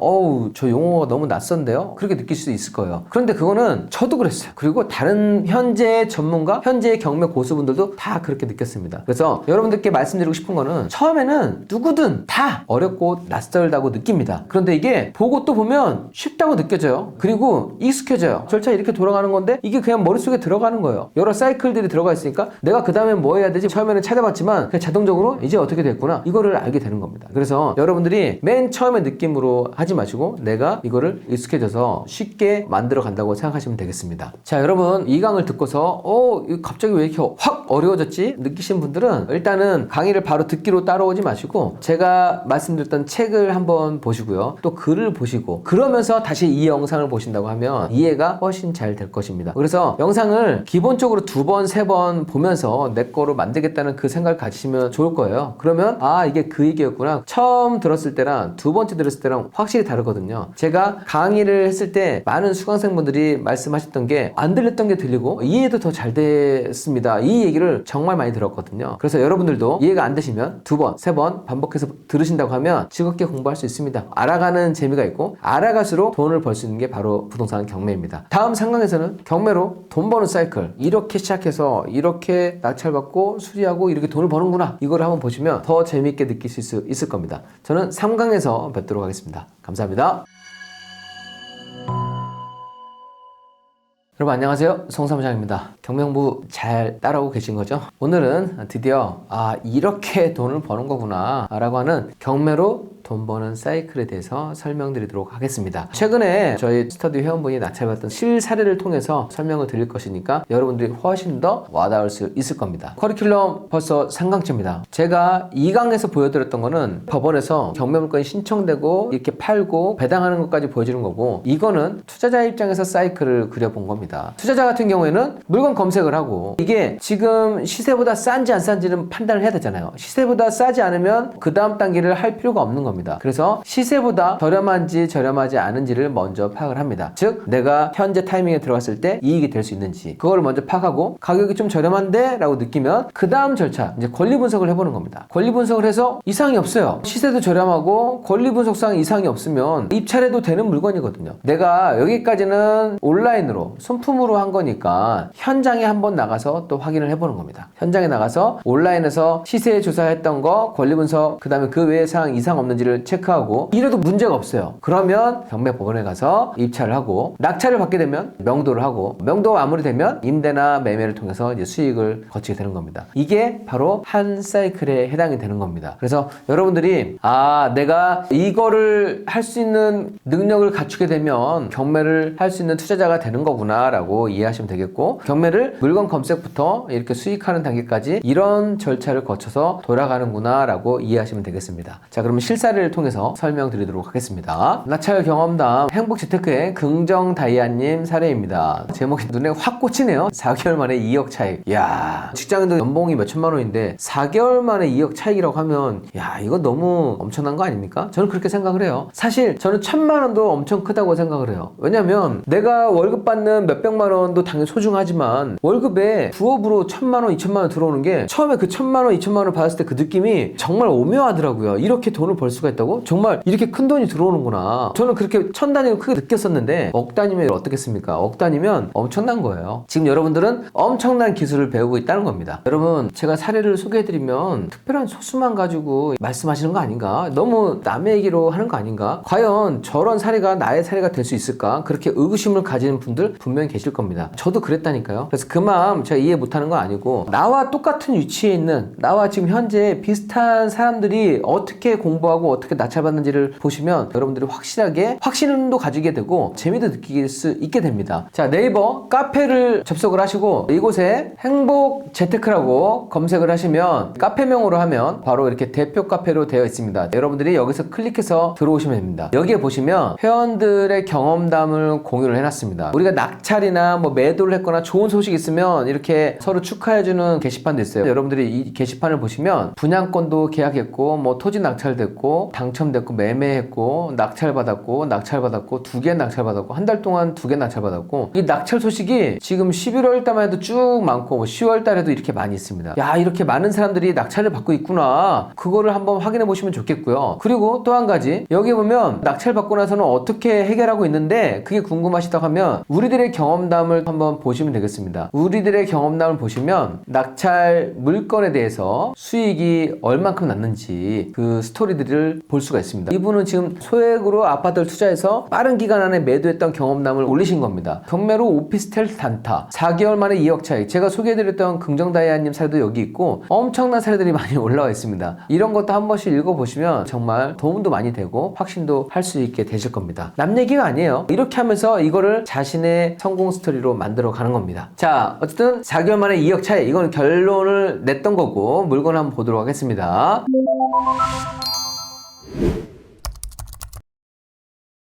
저 용어가 너무 낯선데요? 그렇게 느낄 수도 있을 거예요. 그런데 그거는 저도 그랬어요. 그리고 다른 현재 전문가, 현재 경매 고수분들도 다 그렇게 느꼈습니다. 그래서 여러분들께 말씀드리고 싶은 거는 처음에는 누구든 다 어렵고 낯설다고 느낍니다. 그런데 이게 보고 또 보면 쉽다고 느껴져요. 그리고 익숙해져요. 절차 이렇게 돌아가는 건데 이게 그냥 머릿속에 들어가는 거예요. 여러 사이클들이 들어가 있으니까 내가 그 다음에 뭐 해야 되지? 처음에는 찾아봤지만 그냥 자동적으로 이제 어떻게 됐구나 이거를 알게 되는 겁니다. 그래서 여러분들이 맨 처음에 느낌으로 하지 마시고 내가 이거를 익숙해져서 쉽게 만들어 간다고 생각하시면 되겠습니다. 자, 여러분 이 강을 듣고서 갑자기 왜 이렇게 확 어려워졌지? 느끼신 분들은 일단은 강의를 바로 듣기로 따라오지 마시고 제가 말씀드렸던 책을 한번 보시고요. 또 글을 보시고 그러면서 다시 이 영상을 보신다고 하면 이해가 훨씬 잘 될 것입니다. 그래서 영상을 기본적으로 2번, 3번 보면서 내 거로 만들겠다는 그 생각을 가지시면 좋을 거예요. 그러면 이게 그 얘기였구나. 처음 들었을 때랑 두 번째 들었을 때랑 확실히 다르거든요. 제가 강의를 했을 때 많은 수강생분들이 말씀하셨던 게 안 들렸던 게 들리고 이해도 더 잘 됐습니다. 이 얘기를 정말 많이 들었거든요. 그래서 여러분들도 이해가 안 되시면 2번, 3번 반복해서 들으신다고 하면 즐겁게 공부할 수 있습니다. 알아가는 재미가 있고 알아갈수록 돈을 벌 수 있는 게 바로 부동산 경매입니다. 다음 상강에서는 경매로 돈 버는 사이클 이렇게 시작해서 이렇게 낙찰받고 수리하고 이렇게 돈을 버는구나 이걸 한번 보시면 더 재미있게 느끼실 수 있을 겁니다. 저는 3강에서 뵙도록 하겠습니다. 감사합니다. 여러분 안녕하세요, 송사무장입니다. 경매공부 잘 따라오고 계신 거죠? 오늘은 드디어 이렇게 돈을 버는 거구나 라고 하는 경매로 돈 버는 사이클에 대해서 설명드리도록 하겠습니다. 최근에 저희 스터디 회원분이 낙찰받던 실사례를 통해서 설명을 드릴 것이니까 여러분들이 훨씬 더 와닿을 수 있을 겁니다. 커리큘럼 벌써 3강째입니다. 제가 2강에서 보여드렸던 거는 법원에서 경매물건이 신청되고 이렇게 팔고 배당하는 것까지 보여주는 거고 이거는 투자자 입장에서 사이클을 그려본 겁니다. 투자자 같은 경우에는 물건 검색을 하고 이게 지금 시세보다 싼지 안 싼지는 판단을 해야 되잖아요. 시세보다 싸지 않으면 그 다음 단계를 할 필요가 없는 겁니다. 그래서 시세보다 저렴한지 저렴하지 않은지를 먼저 파악을 합니다. 즉 내가 현재 타이밍에 들어갔을 때 이익이 될 수 있는지 그거를 먼저 파악하고 가격이 좀 저렴한데 라고 느끼면 그 다음 절차 이제 권리 분석을 해보는 겁니다. 권리 분석을 해서 이상이 없어요. 시세도 저렴하고 권리 분석상 이상이 없으면 입찰해도 되는 물건이거든요. 내가 여기까지는 온라인으로 손품으로 한 거니까 현장에 한번 나가서 또 확인을 해보는 겁니다. 현장에 나가서 온라인에서 시세 조사했던 거 권리 분석 그 다음에 그 외의 사항 이상 없는지를 있는지를 체크하고 이래도 문제가 없어요. 그러면 경매법원에 가서 입찰을 하고 낙찰을 받게 되면 명도를 하고 명도가 마무리되면 임대나 매매를 통해서 이제 수익을 거치게 되는 겁니다. 이게 바로 한 사이클에 해당이 되는 겁니다. 그래서 여러분들이 내가 이거를 할 수 있는 능력을 갖추게 되면 경매를 할 수 있는 투자자가 되는 거구나 라고 이해하시면 되겠고, 경매를 물건 검색부터 이렇게 수익하는 단계까지 이런 절차를 거쳐서 돌아가는구나 라고 이해하시면 되겠습니다. 자, 그러면 실사례를 통해서 설명드리도록 하겠습니다. 낙찰 경험담 행복재테크의 긍정다이아님 사례입니다. 제목이 눈에 확 꽂히네요. 4개월 만에 2억 차익. 이야, 직장인도 연봉이 몇 천만 원인데 4개월 만에 2억 차익이라고 하면 이거 너무 엄청난 거 아닙니까? 저는 그렇게 생각을 해요. 사실 저는 1,000만 원도 엄청 크다고 생각을 해요. 왜냐면 내가 월급 받는 몇백만 원도 당연히 소중하지만 월급에 부업으로 1,000만 원, 2,000만 원 들어오는 게 처음에 그 1,000만 원, 2,000만 원을 받았을 때 그 느낌이 정말 오묘하더라고요. 이렇게 돈을 벌 수가 있다고? 정말 이렇게 큰 돈이 들어오는구나. 저는 그렇게 1,000 단위로 크게 느꼈었는데 억 단위면 어떻겠습니까? 억 단위면 엄청난 거예요. 지금 여러분들은 엄청난 기술을 배우고 있다는 겁니다. 여러분, 제가 사례를 소개해드리면 특별한 소수만 가지고 말씀하시는 거 아닌가? 너무 남의 얘기로 하는 거 아닌가? 과연 저런 사례가 나의 사례가 될 수 있을까? 그렇게 의구심을 가지는 분들 분명히 계실 겁니다. 저도 그랬다니까요. 그래서 그 마음 제가 이해 못하는 거 아니고, 나와 똑같은 위치에 있는, 나와 지금 현재 비슷한 사람들이 어떻게 공부하고 어떻게 낙찰받는지를 보시면 여러분들이 확실하게 확신도 가지게 되고 재미도 느낄 수 있게 됩니다. 자, 네이버 카페를 접속을 하시고 이곳에 행복 재테크라고 검색을 하시면, 카페명으로 하면 바로 이렇게 대표 카페로 되어 있습니다. 여러분들이 여기서 클릭해서 들어오시면 됩니다. 여기에 보시면 회원들의 경험담을 공유를 해놨습니다. 우리가 낙찰이나 뭐 매도를 했거나 좋은 소식 있으면 이렇게 서로 축하해주는 게시판도 있어요. 여러분들이 이 게시판을 보시면 분양권도 계약했고, 뭐 토지 낙찰됐고, 당첨됐고, 매매했고, 낙찰받았고, 2개 낙찰받았고, 한 달 동안 2개 낙찰받았고, 이 낙찰 소식이 지금 11월 달만 해도 쭉 많고 10월 달에도 이렇게 많이 있습니다. 야, 이렇게 많은 사람들이 낙찰을 받고 있구나. 그거를 한번 확인해 보시면 좋겠고요. 그리고 또 한 가지, 여기 보면 낙찰 받고 나서는 어떻게 해결하고 있는데 그게 궁금하시다고 하면 우리들의 경험담을 한번 보시면 되겠습니다. 우리들의 경험담을 보시면 낙찰 물건에 대해서 수익이 얼만큼 났는지 그 스토리들을 볼 수가 있습니다. 이분은 지금 소액으로 아파트를 투자해서 빠른 기간 안에 매도했던 경험담을 올리신 겁니다. 경매로 오피스텔 단타 4개월 만에 2억 차익. 제가 소개해드렸던 긍정다이아님 사례도 여기 있고 엄청난 사례들이 많이 올라와 있습니다. 이런 것도 한 번씩 읽어보시면 정말 도움도 많이 되고 확신도 할 수 있게 되실 겁니다. 남 얘기가 아니에요. 이렇게 하면서 이거를 자신의 성공 스토리로 만들어 가는 겁니다. 자, 어쨌든 4개월 만에 2억 차익, 이건 결론을 냈던 거고 물건 한번 보도록 하겠습니다.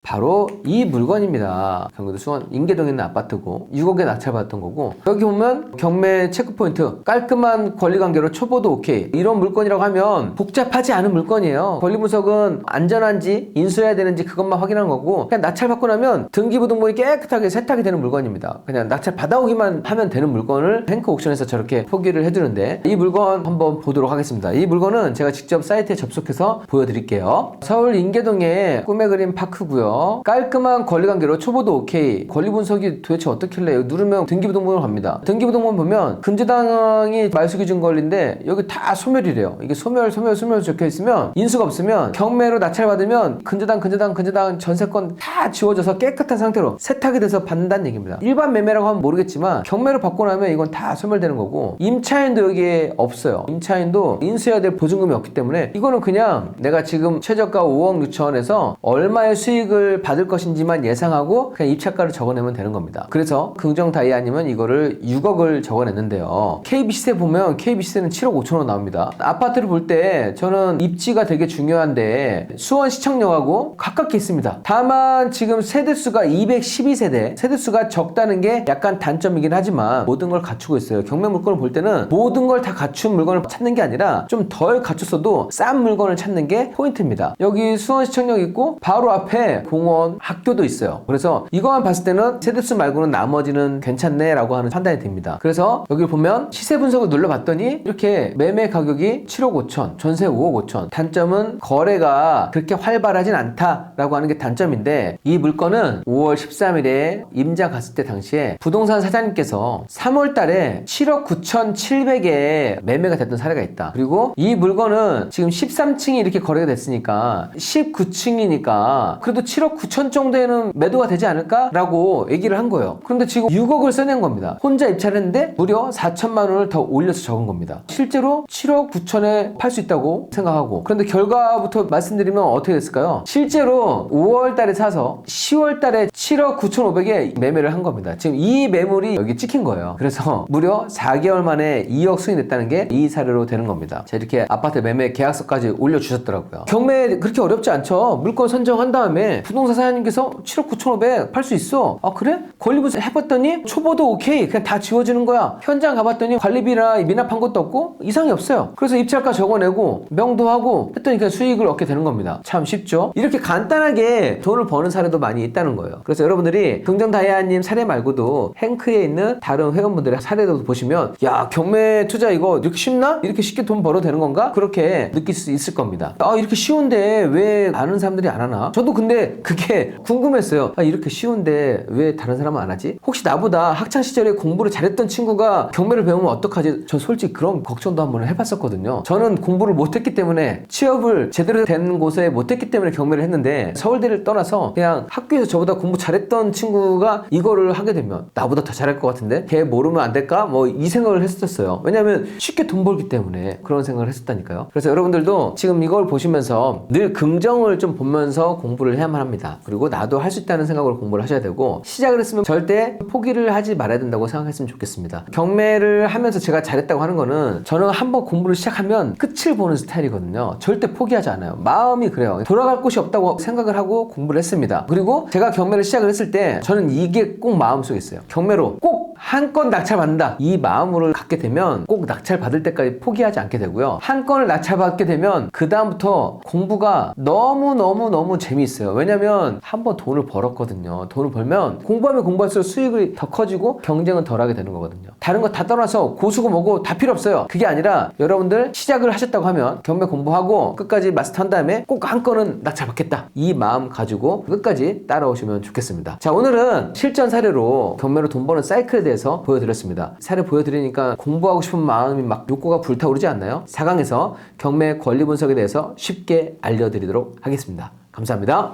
바로 이 물건입니다. 경기도 수원 인계동에 있는 아파트고 6억에 낙찰받았던 거고, 여기 보면 경매 체크포인트, 깔끔한 권리관계로 초보도 오케이. 이런 물건이라고 하면 복잡하지 않은 물건이에요. 권리분석은 안전한지 인수해야 되는지 그것만 확인하는 거고, 그냥 낙찰받고 나면 등기부등본이 깨끗하게 세탁이 되는 물건입니다. 그냥 낙찰 받아오기만 하면 되는 물건을 행크 옥션에서 저렇게 포기를 해주는데, 이 물건 한번 보도록 하겠습니다. 이 물건은 제가 직접 사이트에 접속해서 보여드릴게요. 서울 인계동의 꿈의 그림 파크고요. 깔끔한 권리관계로 초보도 오케이. 권리분석이 도대체 어떻길래, 여기 누르면 등기부등본으로 갑니다. 등기부등본 보면 금지당이 말소기준 권리인데 여기 다 소멸이래요. 이게 소멸 적혀있으면, 인수가 없으면 경매로 낙찰받으면 금지당 전세권 다 지워져서 깨끗한 상태로 세탁이 돼서 받는다는 얘기입니다. 일반 매매라고 하면 모르겠지만 경매로 받고 나면 이건 다 소멸되는 거고, 임차인도 여기에 없어요. 임차인도 인수해야 될 보증금이 없기 때문에 이거는 그냥 내가 지금 최저가 5억 6천원에서 얼마의 수익을 받을 것인지만 예상하고 그냥 입찰가를 적어내면 되는 겁니다. 그래서 긍정다이아님은 이거를 6억을 적어냈는데요. KB시세 보면 KB시세는 7억 5천원 나옵니다. 아파트를 볼 때 저는 입지가 되게 중요한데 수원시청역하고 가깝게 있습니다. 다만 지금 세대수가 212세대, 세대수가 적다는 게 약간 단점이긴 하지만 모든 걸 갖추고 있어요. 경매 물건을 볼 때는 모든 걸 다 갖춘 물건을 찾는 게 아니라 좀 덜 갖췄어도 싼 물건을 찾는 게 포인트입니다. 여기 수원시청역 있고 바로 앞에 공원, 학교도 있어요. 그래서 이거만 봤을 때는 세대수 말고는 나머지는 괜찮네 라고 하는 판단이 됩니다. 그래서 여기 보면 시세 분석을 눌러봤더니 이렇게 매매 가격이 7억 5천, 전세 5억 5천. 단점은 거래가 그렇게 활발하진 않다라고 하는 게 단점인데, 이 물건은 5월 13일에 임자 갔을 때 당시에 부동산 사장님께서 3월 달에 7억 9,700에 매매가 됐던 사례가 있다. 그리고 이 물건은 지금 13층이 이렇게 거래가 됐으니까 19층이니까 그래도 7억 9천 정도에는 매도가 되지 않을까? 라고 얘기를 한 거예요. 그런데 지금 6억을 써낸 겁니다. 혼자 입찰을 했는데 무려 4천만 원을 더 올려서 적은 겁니다. 실제로 7억 9천에 팔 수 있다고 생각하고, 그런데 결과부터 말씀드리면 어떻게 됐을까요? 실제로 5월 달에 사서 10월 달에 7억 9,500에 매매를 한 겁니다. 지금 이 매물이 여기 찍힌 거예요. 그래서 무려 4개월 만에 2억 수익이 냈다는 게 이 사례로 되는 겁니다. 자, 이렇게 아파트 매매 계약서까지 올려주셨더라고요. 경매 그렇게 어렵지 않죠? 물건 선정한 다음에 부동산 사장님께서 7억 9,500 팔 수 있어. 아, 그래? 권리분석 해봤더니 초보도 오케이, 그냥 다 지워지는 거야. 현장 가봤더니 관리비나 미납한 것도 없고 이상이 없어요. 그래서 입찰가 적어내고 명도하고 했더니 그냥 수익을 얻게 되는 겁니다. 참 쉽죠? 이렇게 간단하게 돈을 버는 사례도 많이 있다는 거예요. 그래서 여러분들이 긍정다이아님 사례 말고도 행크에 있는 다른 회원분들의 사례도 보시면, 야, 경매 투자 이거 이렇게 쉽나? 이렇게 쉽게 돈 벌어도 되는 건가? 그렇게 느낄 수 있을 겁니다. 아, 이렇게 쉬운데 왜 아는 사람들이 안 하나? 저도 근데 그게 궁금했어요. 아, 이렇게 쉬운데 왜 다른 사람은 안 하지? 혹시 나보다 학창시절에 공부를 잘했던 친구가 경매를 배우면 어떡하지? 저 솔직히 그런 걱정도 한번 해봤었거든요. 저는 공부를 못했기 때문에, 취업을 제대로 된 곳에 못했기 때문에 경매를 했는데, 서울대를 떠나서 그냥 학교에서 저보다 공부 잘했던 친구가 이거를 하게 되면 나보다 더 잘할 것 같은데 걔 모르면 안 될까? 뭐 이 생각을 했었어요. 왜냐면 쉽게 돈 벌기 때문에 그런 생각을 했었다니까요. 그래서 여러분들도 지금 이걸 보시면서 늘 긍정을 좀 보면서 공부를 해야만 합니다. 그리고 나도 할 수 있다는 생각으로 공부를 하셔야 되고, 시작을 했으면 절대 포기를 하지 말아야 된다고 생각했으면 좋겠습니다. 경매를 하면서 제가 잘했다고 하는 거는, 저는 한번 공부를 시작하면 끝을 보는 스타일이거든요. 절대 포기하지 않아요. 마음이 그래요. 돌아갈 곳이 없다고 생각을 하고 공부를 했습니다. 그리고 제가 경매를 시작을 했을 때 저는 이게 꼭 마음속에 있어요. 경매로 꼭 한 건 낙찰받는다, 이 마음을 갖게 되면 꼭 낙찰받을 때까지 포기하지 않게 되고요. 한 건을 낙찰받게 되면 그 다음부터 공부가 너무 재미있어요. 왜냐면 한번 돈을 벌었거든요. 돈을 벌면 공부하면 공부할수록 수익이 더 커지고 경쟁은 덜하게 되는 거거든요. 다른 거 다 떠나서 고수고 뭐고 다 필요 없어요. 그게 아니라 여러분들 시작을 하셨다고 하면 경매 공부하고 끝까지 마스터한 다음에 꼭 한 건은 낙찰받겠다, 이 마음 가지고 끝까지 따라오시면 좋겠습니다. 자, 오늘은 실전 사례로 경매로 돈 버는 사이클에 대해서 보여드렸습니다. 사례 보여드리니까 공부하고 싶은 마음이 막 욕구가 불타오르지 않나요? 4강에서 경매 권리 분석에 대해서 쉽게 알려드리도록 하겠습니다. 감사합니다.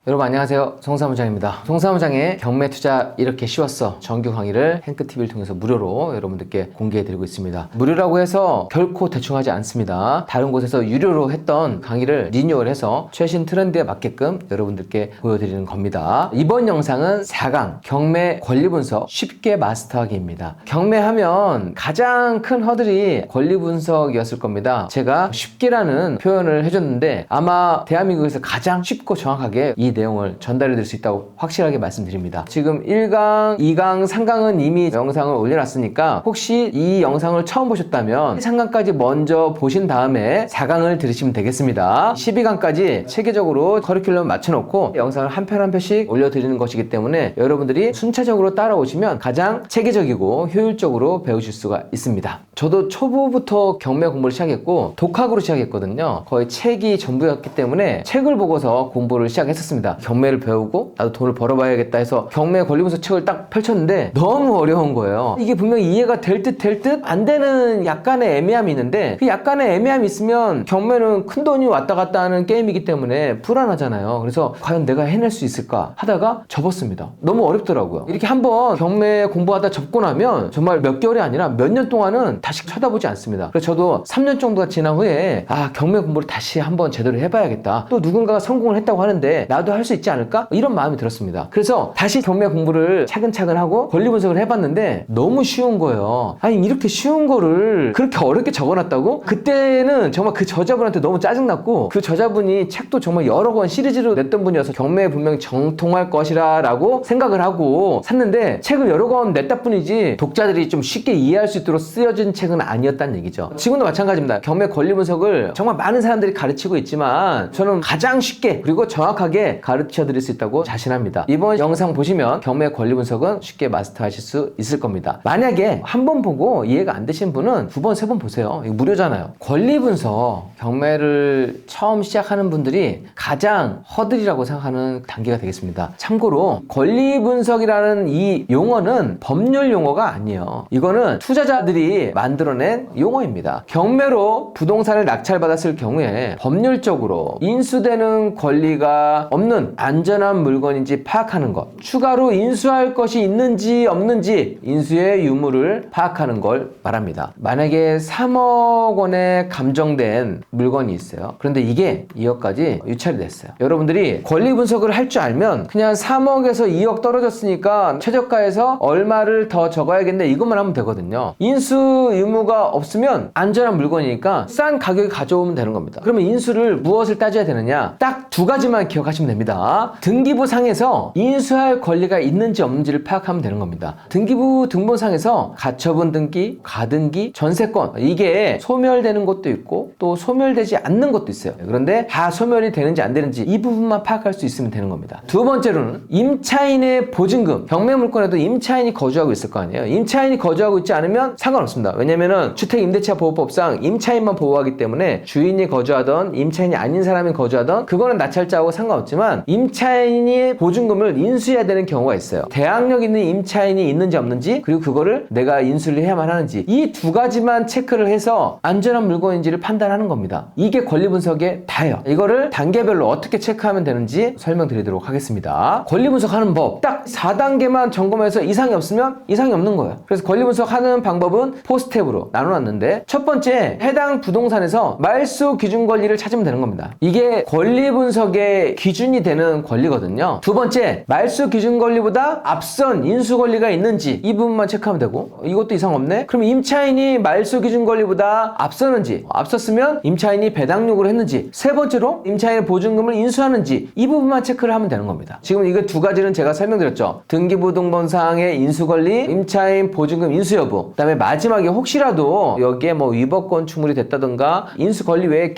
여러분 안녕하세요, 송사무장입니다. 송사무장의 경매 투자 이렇게 쉬웠어 정규 강의를 행크TV를 통해서 무료로 여러분들께 공개해드리고 있습니다. 무료라고 해서 결코 대충 하지 않습니다. 다른 곳에서 유료로 했던 강의를 리뉴얼해서 최신 트렌드에 맞게끔 여러분들께 보여드리는 겁니다. 이번 영상은 4강 경매 권리 분석 쉽게 마스터하기입니다. 경매하면 가장 큰 허들이 권리 분석이었을 겁니다. 제가 쉽게라는 표현을 해줬는데, 아마 대한민국에서 가장 쉽고 정확하게 이 내용을 전달해 드릴 수 있다고 확실하게 말씀드립니다. 지금 1강, 2강, 3강은 이미 영상을 올려놨으니까 혹시 이 영상을 처음 보셨다면 3강까지 먼저 보신 다음에 4강을 들으시면 되겠습니다. 12강까지 체계적으로 커리큘럼 맞춰놓고 영상을 한 편 한 편씩 올려드리는 것이기 때문에 여러분들이 순차적으로 따라오시면 가장 체계적이고 효율적으로 배우실 수가 있습니다. 저도 초보부터 경매 공부를 시작했고 독학으로 시작했거든요. 거의 책이 전부였기 때문에 책을 보고서 공부를 시작했었습니다. 경매를 배우고 나도 돈을 벌어봐야겠다 해서 경매 권리분석 책을 딱 펼쳤는데 너무 어려운 거예요. 이게 분명히 이해가 될 듯 안 되는 약간의 애매함이 있는데, 그 약간의 애매함이 있으면 경매는 큰 돈이 왔다 갔다 하는 게임이기 때문에 불안하잖아요. 그래서 과연 내가 해낼 수 있을까 하다가 접었습니다. 너무 어렵더라고요. 이렇게 한번 경매 공부하다 접고 나면 정말 몇 개월이 아니라 몇 년 동안은 다시 쳐다보지 않습니다. 그래서 저도 3년 정도가 지난 후에 경매 공부를 다시 한번 제대로 해봐야겠다. 또 누군가가 성공을 했다고 하는데 나도 나도 할 수 있지 않을까? 이런 마음이 들었습니다. 그래서 다시 경매 공부를 차근차근 하고 권리 분석을 해봤는데 너무 쉬운 거예요. 아니 이렇게 쉬운 거를 그렇게 어렵게 적어놨다고? 그때는 정말 그 저자분한테 너무 짜증났고, 그 저자분이 책도 정말 여러 권 시리즈로 냈던 분이어서 경매에 분명히 정통할 것이라 라고 생각을 하고 샀는데, 책을 여러 권 냈다 뿐이지 독자들이 좀 쉽게 이해할 수 있도록 쓰여진 책은 아니었다는 얘기죠. 지금도 마찬가지입니다. 경매 권리 분석을 정말 많은 사람들이 가르치고 있지만 저는 가장 쉽게 그리고 정확하게 가르쳐 드릴 수 있다고 자신합니다. 이번 영상 보시면 경매 권리 분석은 쉽게 마스터하실 수 있을 겁니다. 만약에 한 번 보고 이해가 안 되신 분은 두 번, 세 번 보세요. 이거 무료잖아요. 권리 분석, 경매를 처음 시작하는 분들이 가장 허들이라고 생각하는 단계가 되겠습니다. 참고로 권리 분석이라는 이 용어는 법률 용어가 아니에요. 이거는 투자자들이 만들어낸 용어입니다. 경매로 부동산을 낙찰받았을 경우에 법률적으로 인수되는 권리가 없는 안전한 물건인지 파악하는 것, 추가로 인수할 것이 있는지 없는지 인수의 유무를 파악하는 걸 말합니다. 만약에 3억 원에 감정된 물건이 있어요. 그런데 이게 2억까지 유찰이 됐어요. 여러분들이 권리 분석을 할 줄 알면 그냥 3억에서 2억 떨어졌으니까 최저가에서 얼마를 더 적어야겠네 이것만 하면 되거든요. 인수 유무가 없으면 안전한 물건이니까 싼 가격에 가져오면 되는 겁니다. 그러면 인수를 무엇을 따져야 되느냐? 딱 두 가지만 기억하시면 됩니다. 등기부 상에서 인수할 권리가 있는지 없는지를 파악하면 되는 겁니다. 등기부 등본상에서 가처분 등기, 가등기, 전세권, 이게 소멸되는 것도 있고 또 소멸되지 않는 것도 있어요. 그런데 다 소멸이 되는지 안 되는지 이 부분만 파악할 수 있으면 되는 겁니다. 두 번째로는 임차인의 보증금. 경매 물건에도 임차인이 거주하고 있을 거 아니에요. 임차인이 거주하고 있지 않으면 상관없습니다. 왜냐면은 주택임대차보호법상 임차인만 보호하기 때문에 주인이 거주하던 임차인이 아닌 사람이 거주하던 그거는 낙찰자하고 상관없지만 임차인이 보증금을 인수해야 되는 경우가 있어요. 대항력 있는 임차인이 있는지 없는지, 그리고 그거를 내가 인수를 해야만 하는지, 이 두 가지만 체크를 해서 안전한 물건인지를 판단하는 겁니다. 이게 권리 분석의 다예요. 이거를 단계별로 어떻게 체크하면 되는지 설명드리도록 하겠습니다. 권리 분석하는 법 딱 4단계만 점검해서 이상이 없으면 이상이 없는 거예요. 그래서 권리 분석하는 방법은 4스텝으로 나눠놨는데, 첫 번째, 해당 부동산에서 말소 기준 권리를 찾으면 되는 겁니다. 이게 권리 분석의 기준이 되는 권리거든요. 두 번째, 말소 기준 권리보다 앞선 인수 권리가 있는지 이 부분만 체크하면 되고, 이것도 이상 없네? 그럼 임차인이 말소 기준 권리보다 앞서는지, 앞섰으면 임차인이 배당 요구를 했는지, 세 번째로 임차인의 보증금을 인수하는지 이 부분만 체크를 하면 되는 겁니다. 지금 이거 두 가지는 제가 설명드렸죠. 등기부 등본상의 인수 권리, 임차인 보증금 인수 여부, 그 다음에 마지막에 혹시라도 여기에 뭐 위법권 충분이 됐다든가 인수 권리 외에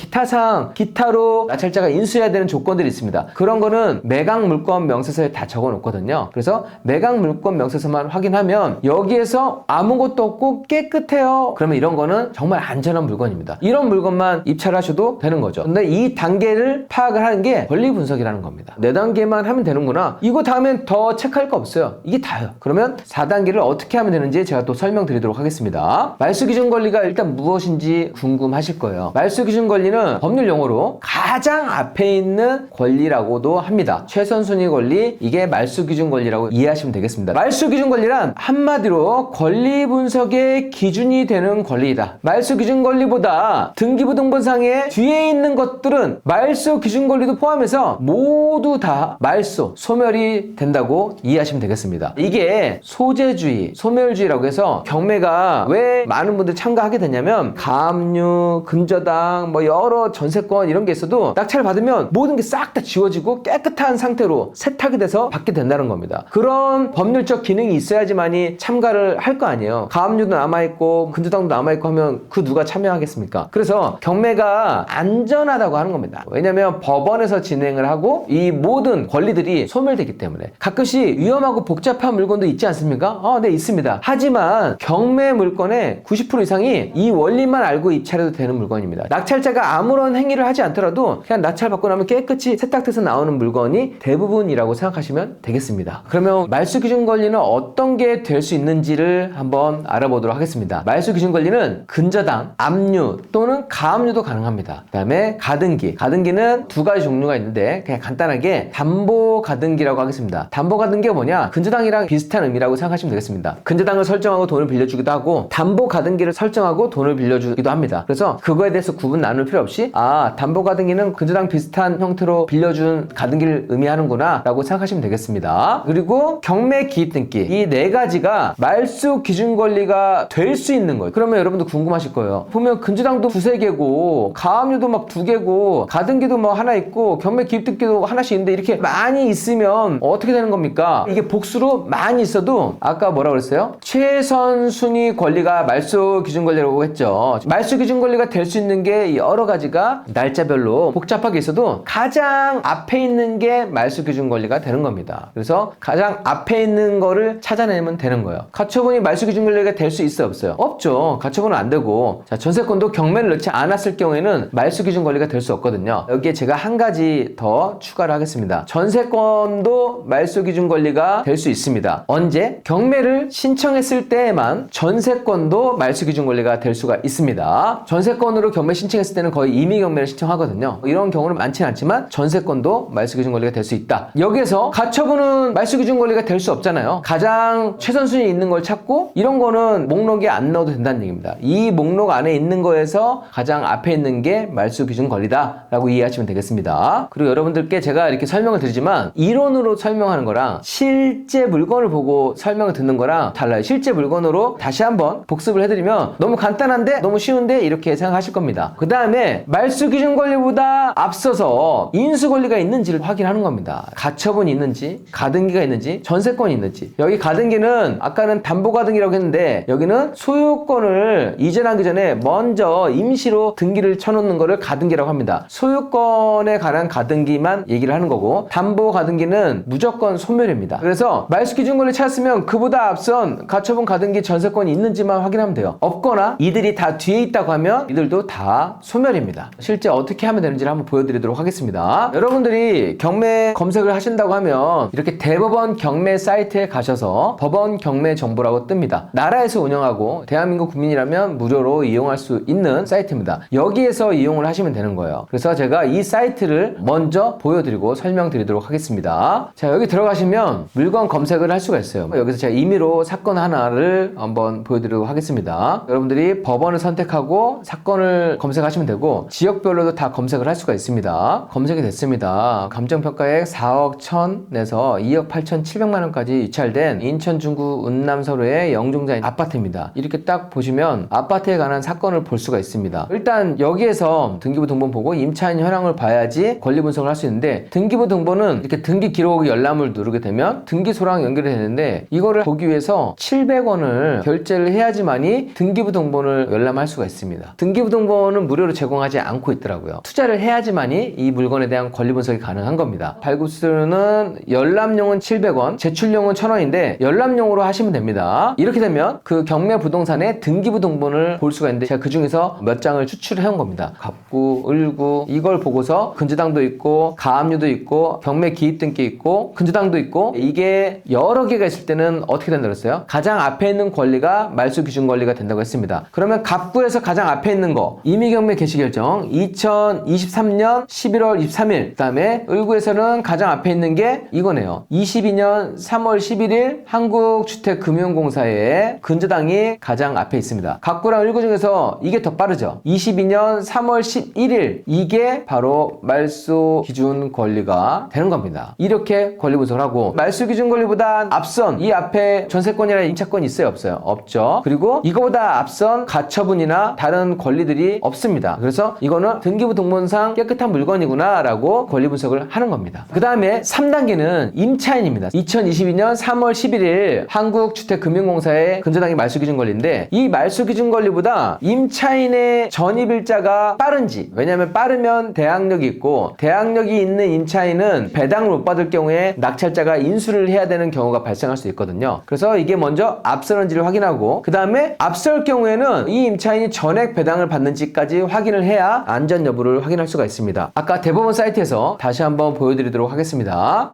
기타로 낙찰자가 인수해야 되는 조건들이 있습니다. 그런 거는 매각 물권 명세서에 다 적어 놓거든요. 그래서 매각 물권 명세서만 확인하면 여기에서 아무것도 없고 깨끗해요. 그러면 이런 거는 정말 안전한 물건입니다. 이런 물건만 입찰하셔도 되는 거죠. 근데 이 단계를 파악을 하는 게 권리 분석이라는 겁니다. 4단계만 하면 되는구나. 이거 다음엔 더 체크할 거 없어요. 이게 다예요. 그러면 4단계를 어떻게 하면 되는지 제가 또 설명드리도록 하겠습니다. 말소 기준 권리가 일단 무엇인지 궁금하실 거예요. 말소 기준 권리는 법률 용어로 가장 앞에 있는 권리라고도 합니다. 최선순위 권리, 이게 말소 기준 권리라고 이해하시면 되겠습니다. 말소 기준 권리란 한마디로 권리 분석의 기준이 되는 권리이다. 말소 기준 권리보다 등기부 등본상에 뒤에 있는 것들은 말소 기준 권리도 포함해서 모두 다 말소, 소멸이 된다고 이해하시면 되겠습니다. 이게 소재주의, 소멸주의라고 해서 경매가 왜 많은 분들이 참가하게 되냐면 가압류, 근저당, 뭐 여러 전세권 이런 게 있어도 낙찰을 받으면 모든 게 싹 다 지워지고 깨끗한 상태로 세탁이 돼서 받게 된다는 겁니다. 그런 법률적 기능이 있어야지만이 참가를 할 거 아니에요. 가압류도 남아있고 근저당도 남아있고 하면 그 누가 참여하겠습니까? 그래서 경매가 안전하다고 하는 겁니다. 왜냐면 법원에서 진행을 하고 이 모든 권리들이 소멸되기 때문에. 가끔씩 위험하고 복잡한 물건도 있지 않습니까? 네, 있습니다. 하지만 경매 물건의 90% 이상이 이 원리만 알고 입찰해도 되는 물건입니다. 낙찰자가 아무런 행위를 하지 않더라도 그냥 낙찰받고 나면 깨끗이 세탁돼서 나오는 물건이 대부분이라고 생각하시면 되겠습니다. 그러면 말소 기준 권리는 어떤 게 될 수 있는지를 한번 알아보도록 하겠습니다. 말소 기준 권리는 근저당, 압류 또는 가압류도 가능합니다. 그 다음에 가등기. 가등기는 두 가지 종류가 있는데 그냥 간단하게 담보 가등기라고 하겠습니다. 담보 가등기가 뭐냐? 근저당이랑 비슷한 의미라고 생각하시면 되겠습니다. 근저당을 설정하고 돈을 빌려주기도 하고 담보 가등기를 설정하고 돈을 빌려주기도 합니다. 그래서 그거에 대해서 구분 나눌 필요 없이 담보 가등기는 근저당 비슷한 형태로 빌려준 있는 가등기를 의미하는구나 라고 생각하시면 되겠습니다. 그리고 경매 기입 등기, 이 네 가지가 말소 기준 권리가 될 수 있는 거예요. 그러면 여러분도 궁금하실 거예요. 보면 근저당도 두세 개고 가압류도 막 두 개고 가등기도 뭐 하나 있고 경매 기입 등기도 하나씩 있는데 이렇게 많이 있으면 어떻게 되는 겁니까? 이게 복수로 많이 있어도 아까 뭐라고 그랬어요? 최선 순위 권리가 말소 기준 권리라고 했죠. 말소 기준 권리가 될 수 있는 게 여러 가지가 날짜별로 복잡하게 있어도 가장 앞에 있는 게 말소 기준 권리가 되는 겁니다. 그래서 가장 앞에 있는 거를 찾아내면 되는 거예요. 가처분이 말소 기준 권리가 될 수 있어요, 없어요? 없죠. 가처분은 안 되고. 자, 전세권도 경매를 넣지 않았을 경우에는 말소 기준 권리가 될 수 없거든요. 여기에 제가 한 가지 더 추가를 하겠습니다. 전세권도 말소 기준 권리가 될 수 있습니다. 언제? 경매를 신청했을 때에만 전세권도 말소 기준 권리가 될 수가 있습니다. 전세권으로 경매 신청했을 때는 거의 임의 경매를 신청하거든요. 이런 경우는 많지는 않지만 전세권도 말소 기준 권리가 될 수 있다. 여기에서 가처분은 말소 기준 권리가 될 수 없잖아요. 가장 최선순위 있는 걸 찾고 이런 거는 목록에 안 넣어도 된다는 얘기입니다. 이 목록 안에 있는 거에서 가장 앞에 있는 게 말소 기준 권리다 라고 이해하시면 되겠습니다. 그리고 여러분들께 제가 이렇게 설명을 드리지만 이론으로 설명하는 거랑 실제 물건을 보고 설명을 듣는 거랑 달라요. 실제 물건으로 다시 한번 복습을 해드리면 너무 간단한데 너무 쉬운데 이렇게 생각하실 겁니다. 그 다음에 말소 기준 권리보다 앞서서 인수 권리가 있는지를 확인하는 겁니다. 가처분이 있는지 가등기가 있는지 전세권이 있는지. 여기 가등기는 아까는 담보가등기라고 했는데 여기는 소유권을 이전하기 전에 먼저 임시로 등기를 쳐놓는 거를 가등기라고 합니다. 소유권에 관한 가등기만 얘기를 하는 거고 담보가등기는 무조건 소멸입니다. 그래서 말소 기준 권리 찾았으면 그보다 앞선 가처분 가등기 전세권이 있는지만 확인하면 돼요. 없거나 이들이 다 뒤에 있다고 하면 이들도 다 소멸입니다. 실제 어떻게 하면 되는지를 한번 보여드리도록 하겠습니다. 여러분들이 경매 검색을 하신다고 하면 이렇게 대법원 경매 사이트에 가셔서 법원 경매 정보라고 뜹니다. 나라에서 운영하고 대한민국 국민이라면 무료로 이용할 수 있는 사이트입니다. 여기에서 이용을 하시면 되는 거예요. 그래서 제가 이 사이트를 먼저 보여드리고 설명드리도록 하겠습니다. 자, 여기 들어가시면 물건 검색을 할 수가 있어요. 여기서 제가 임의로 사건 하나를 한번 보여드리도록 하겠습니다. 여러분들이 법원을 선택하고 사건을 검색하시면 되고 지역별로도 다 검색을 할 수가 있습니다. 검색이 됐습니다. 감정평가액 4억 1000에서 2억 8700만 원까지 입찰된 인천 중구 운남서로의 영종자 아파트입니다. 이렇게 딱 보시면 아파트에 관한 사건을 볼 수가 있습니다. 일단 여기에서 등기부 등본 보고 임차인 현황을 봐야지 권리 분석을 할 수 있는데 등기부 등본은 이렇게 등기 기록 열람을 누르게 되면 등기소랑 연결이 되는데 이거를 보기 위해서 700원을 결제를 해야지만이 등기부 등본을 열람할 수가 있습니다. 등기부 등본은 무료로 제공하지 않고 있더라고요. 투자를 해야지만이 이 물건에 대한 권리 분석이 가능한 겁니다. 발급수는 열람용은 700원, 제출용은 1000원인데 열람용으로 하시면 됩니다. 이렇게 되면 그 경매 부동산의 등기부 등본을 볼 수가 있는데 제가 그 중에서 몇 장을 추출을 해온 겁니다. 갑구, 을구 이걸 보고서 근저당도 있고 가압류도 있고 경매 기입 등기 있고 근저당도 있고 이게 여러 개가 있을 때는 어떻게 된다고 했어요? 가장 앞에 있는 권리가 말소 기준 권리가 된다고 했습니다. 그러면 갑구에서 가장 앞에 있는 거 임의경매 개시결정 2023년 11월 23일 그 다음에 을구에서는 가장 앞에 있는 게 이거네요. 22년 3월 11일 한국주택금융공사의 근저당이 가장 앞에 있습니다. 갑구랑 을구 중에서 이게 더 빠르죠. 22년 3월 11일 이게 바로 말소 기준 권리가 되는 겁니다. 이렇게 권리 분석을 하고 말소 기준 권리보다 앞선 이 앞에 전세권이나 임차권이 있어요, 없어요? 없죠. 그리고 이거보다 앞선 가처분이나 다른 권리들이 없습니다. 그래서 이거는 등기부 등본상 깨끗한 물건이구나 라고 권리 분석을 하는 겁니다. 그 다음에 3단계는 임차인입니다. 2022년 3월 11일 한국주택금융공사의 근저당이 말소 기준 권리인데 이 말소 기준 권리보다 임차인의 전입일자가 빠른지, 왜냐하면 빠르면 대항력이 있고 대항력이 있는 임차인은 배당을 못 받을 경우에 낙찰자가 인수를 해야 되는 경우가 발생할 수 있거든요. 그래서 이게 먼저 앞서는지를 확인하고 그 다음에 앞설 경우에는 이 임차인이 전액 배당을 받는지까지 확인을 해야 안전 여부를 확인할 수가 있습니다. 아까 대법원 사이트에서 다시 한번 보여드리도록 하겠습니다.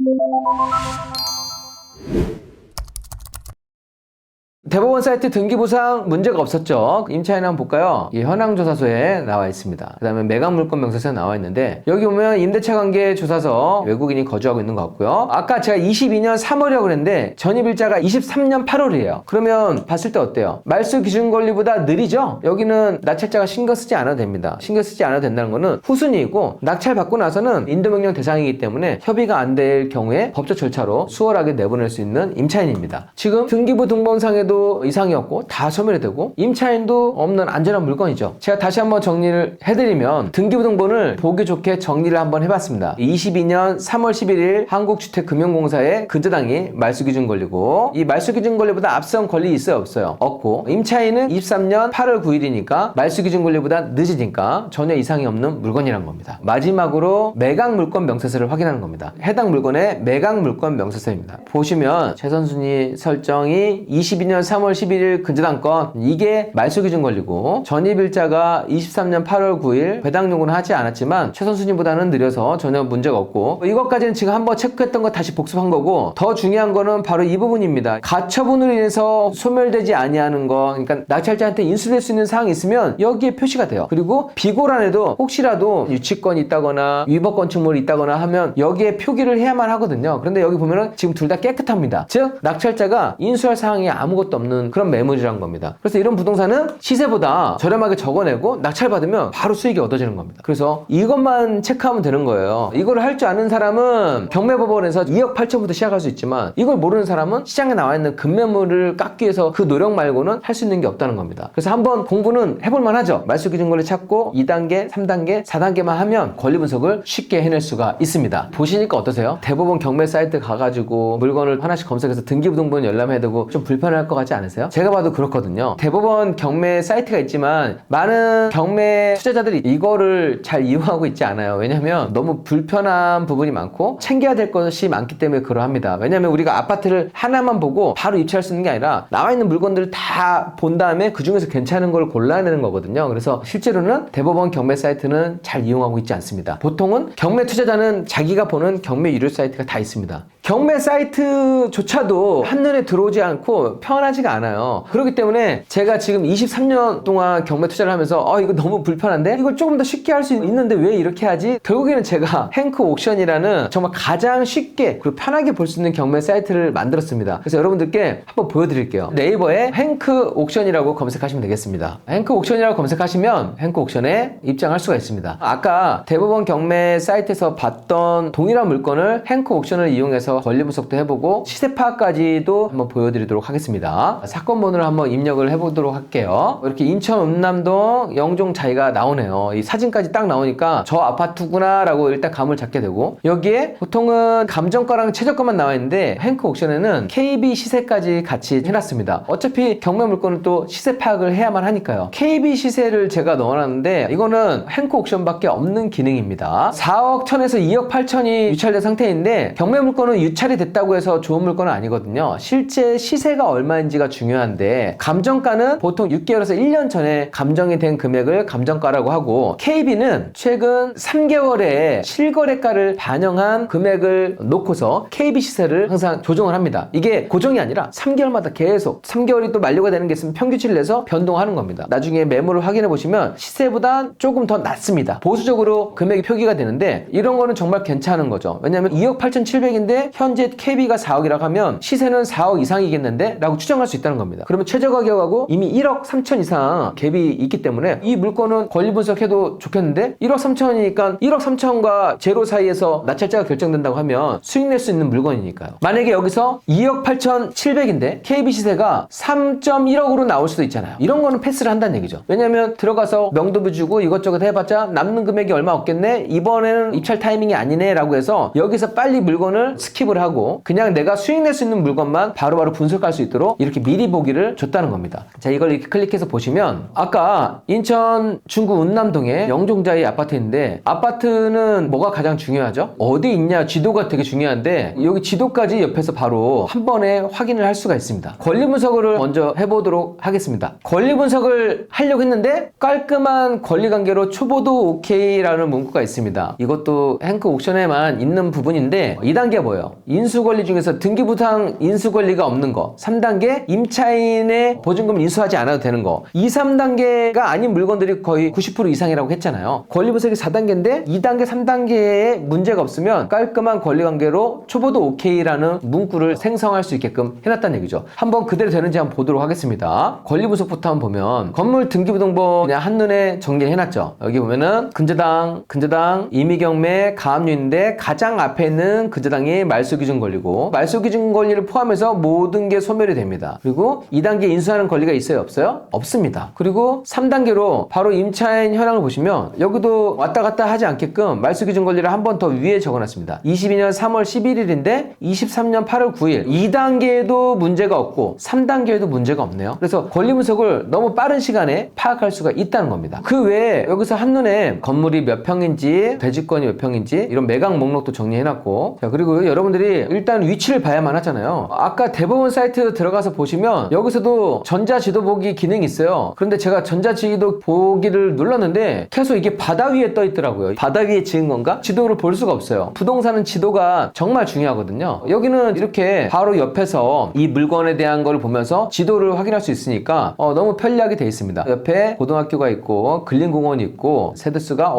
대법원 사이트 등기부상 문제가 없었죠. 임차인 한번 볼까요? 이 현황조사서에 나와 있습니다. 그 다음에 매각물건 명세서에 나와 있는데 여기 보면 임대차 관계 조사서 외국인이 거주하고 있는 것 같고요. 아까 제가 22년 3월이라고 그랬는데 전입일자가 23년 8월이에요. 그러면 봤을 때 어때요? 말소 기준 권리보다 느리죠? 여기는 낙찰자가 신경 쓰지 않아도 됩니다. 신경 쓰지 않아도 된다는 거는 후순위이고 낙찰 받고 나서는 인도명령 대상이기 때문에 협의가 안 될 경우에 법적 절차로 수월하게 내보낼 수 있는 임차인입니다. 지금 등기부 등본상에도 이상이 없고 다 소멸이 되고 임차인도 없는 안전한 물건이죠. 제가 다시 한번 정리를 해드리면 등기부 등본을 보기 좋게 정리를 한번 해봤습니다. 22년 3월 11일 한국주택금융공사의 근저당이 말소기준 권리고 이 말소기준 권리보다 앞선 권리 있어요 없어요? 없고 임차인은 23년 8월 9일이니까 말소기준 권리보다 늦으니까 전혀 이상이 없는 물건이란 겁니다. 마지막으로 매각물건 명세서를 확인하는 겁니다. 해당 물건의 매각물건 명세서입니다. 보시면 최선순위 설정이 22년 3월 11일 근저당권 이게 말소기준 권리고 전입일자가 23년 8월 9일 배당 요구는 하지 않았지만 최선순위보다는 느려서 전혀 문제가 없고 이것까지는 지금 한번 체크했던 거 다시 복습한 거고 더 중요한 거는 바로 이 부분입니다. 가처분으로 인해서 소멸되지 아니하는 거 그러니까 낙찰자한테 인수될 수 있는 사항이 있으면 여기에 표시가 돼요. 그리고 비고란에도 혹시라도 유치권이 있다거나 위법 건축물이 있다거나 하면 여기에 표기를 해야만 하거든요. 그런데 여기 보면은 지금 둘 다 깨끗합니다. 즉 낙찰자가 인수할 사항이 아무것도 없는 그런 매물이란 겁니다. 그래서 이런 부동산은 시세보다 저렴하게 적어내고 낙찰받으면 바로 수익이 얻어지는 겁니다. 그래서 이것만 체크하면 되는 거예요. 이걸 할 줄 아는 사람은 경매법원에서 2억 8천부터 시작할 수 있지만 이걸 모르는 사람은 시장에 나와 있는 급매물을 깎기 위해서 그 노력 말고는 할 수 있는 게 없다는 겁니다. 그래서 한번 공부는 해볼만 하죠. 말소기준권을 찾고 2단계, 3단계, 4단계만 하면 권리 분석을 쉽게 해낼 수가 있습니다. 보시니까 어떠세요? 대법원 경매 사이트 가가지고 물건을 하나씩 검색해서 등기부등본 열람해야 되고 좀 불편할 것 같지 않으세요? 제가 봐도 그렇거든요. 대법원 경매 사이트가 있지만 많은 경매 투자자들이 이거를 잘 이용하고 있지 않아요. 왜냐면 너무 불편한 부분이 많고 챙겨야 될 것이 많기 때문에 그러합니다. 왜냐면 우리가 아파트를 하나만 보고 바로 입찰할 수 있는 게 아니라 나와 있는 물건들을 다 본 다음에 그 중에서 괜찮은 걸 골라야 되는 거거든요. 그래서 실제로는 대법원 경매 사이트는 잘 이용하고 있지 않습니다. 보통은 경매 투자자는 자기가 보는 경매 유료 사이트가 다 있습니다. 경매 사이트조차도 한눈에 들어오지 않고 편하지가 않아요. 그렇기 때문에 제가 지금 23년 동안 경매 투자를 하면서 이거 너무 불편한데? 이걸 조금 더 쉽게 할 수 있는데 왜 이렇게 하지? 결국에는 제가 행크 옥션이라는 정말 가장 쉽게 그리고 편하게 볼 수 있는 경매 사이트를 만들었습니다. 그래서 여러분들께 한번 보여드릴게요. 네이버에 행크 옥션이라고 검색하시면 되겠습니다. 행크 옥션이라고 검색하시면 행크 옥션에 입장할 수가 있습니다. 아까 대법원 경매 사이트에서 봤던 동일한 물건을 행크 옥션을 이용해서 권리 분석도 해보고 시세 파악까지도 한번 보여드리도록 하겠습니다. 사건 번호를 한번 입력을 해보도록 할게요. 이렇게 인천 음남동 영종자이가 나오네요. 이 사진까지 딱 나오니까 저 아파트구나 라고 일단 감을 잡게 되고 여기에 보통은 감정가랑 최저가만 나와 있는데 행크 옥션에는 KB 시세까지 같이 해놨습니다. 어차피 경매 물건은 또 시세 파악을 해야만 하니까요. KB 시세를 제가 넣어놨는데 이거는 행크 옥션밖에 없는 기능입니다. 4억 1000에서 2억 8천이 유찰된 상태인데 경매 물건은 유찰이 됐다고 해서 좋은 물건은 아니거든요. 실제 시세가 얼마인지가 중요한데 감정가는 보통 6개월에서 1년 전에 감정이 된 금액을 감정가라고 하고 KB는 최근 3개월의 실거래가를 반영한 금액을 놓고서 KB 시세를 항상 조정을 합니다. 이게 고정이 아니라 3개월마다 계속 3개월이 또 만료가 되는 게 있으면 평균치를 내서 변동하는 겁니다. 나중에 매물을 확인해 보시면 시세보다 조금 더 낮습니다. 보수적으로 금액이 표기가 되는데 이런 거는 정말 괜찮은 거죠. 왜냐하면 2억 8,700인데 현재 KB가 4억이라고 하면 시세는 4억 이상이겠는데? 라고 추정할 수 있다는 겁니다. 그러면 최저 가격하고 이미 1억 3천 이상 갭이 있기 때문에 이 물건은 권리 분석해도 좋겠는데 1억 3천이니까 1억 3천과 제로 사이에서 낙찰자가 결정된다고 하면 수익 낼 수 있는 물건이니까요. 만약에 여기서 2억 8,700인데 KB 시세가 3.1억으로 나올 수도 있잖아요. 이런 거는 패스를 한다는 얘기죠. 왜냐면 들어가서 명도비 주고 이것저것 해봤자 남는 금액이 얼마 없겠네? 이번에는 입찰 타이밍이 아니네? 라고 해서 여기서 빨리 물건을 스킵을 하고 그냥 내가 수익 낼 수 있는 물건만 바로바로 분석할 수 있도록 이렇게 미리 보기를 줬다는 겁니다. 자, 이걸 이렇게 클릭해서 보시면 아까 인천 중구 운남동에 영종자이 아파트인데 아파트는 뭐가 가장 중요하죠? 어디 있냐 지도가 되게 중요한데 여기 지도까지 옆에서 바로 한 번에 확인을 할 수가 있습니다. 권리 분석을 먼저 해보도록 하겠습니다. 권리 분석을 하려고 했는데 깔끔한 권리 관계로 초보도 오케이라는 문구가 있습니다. 이것도 행크 옥션에만 있는 부분인데 2단계 뭐예요? 있어요. 인수권리 중에서 등기부상 인수권리가 없는 거 3단계 임차인의 보증금 인수하지 않아도 되는 거 2, 3단계가 아닌 물건들이 거의 90% 이상이라고 했잖아요. 권리분석이 4단계인데 2단계, 3단계에 문제가 없으면 깔끔한 권리관계로 초보도 오케이라는 문구를 생성할 수 있게끔 해놨다는 얘기죠. 한번 그대로 되는지 한번 보도록 하겠습니다. 권리분석부터 한번 보면 건물 등기부등본 그냥 한눈에 정리를 해놨죠. 여기 보면은 근저당, 임의경매, 가압류인데 가장 앞에 있는 근저당이 말소기준 권리고 말소기준 권리를 포함해서 모든 게 소멸이 됩니다. 그리고 2단계 인수하는 권리가 있어요? 없어요? 없습니다. 그리고 3단계로 바로 임차인 현황을 보시면 여기도 왔다 갔다 하지 않게끔 말소기준 권리를 한 번 더 위에 적어놨습니다. 22년 3월 11일인데 23년 8월 9일 2단계에도 문제가 없고 3단계에도 문제가 없네요. 그래서 권리분석을 너무 빠른 시간에 파악할 수가 있다는 겁니다. 그 외에 여기서 한눈에 건물이 몇 평인지 대지권이 몇 평인지 이런 매각 목록도 정리해놨고 자 그리고 여러분들이 일단 위치를 봐야만 하잖아요. 아까 대법원 사이트 들어가서 보시면 여기서도 전자지도 보기 기능이 있어요. 그런데 제가 전자지도 보기를 눌렀는데 계속 이게 바다 위에 떠 있더라고요. 바다 위에 지은 건가? 지도를 볼 수가 없어요. 부동산은 지도가 정말 중요하거든요. 여기는 이렇게 바로 옆에서 이 물건에 대한 걸 보면서 지도를 확인할 수 있으니까 너무 편리하게 되어 있습니다. 옆에 고등학교가 있고 근린공원이 있고 세대수가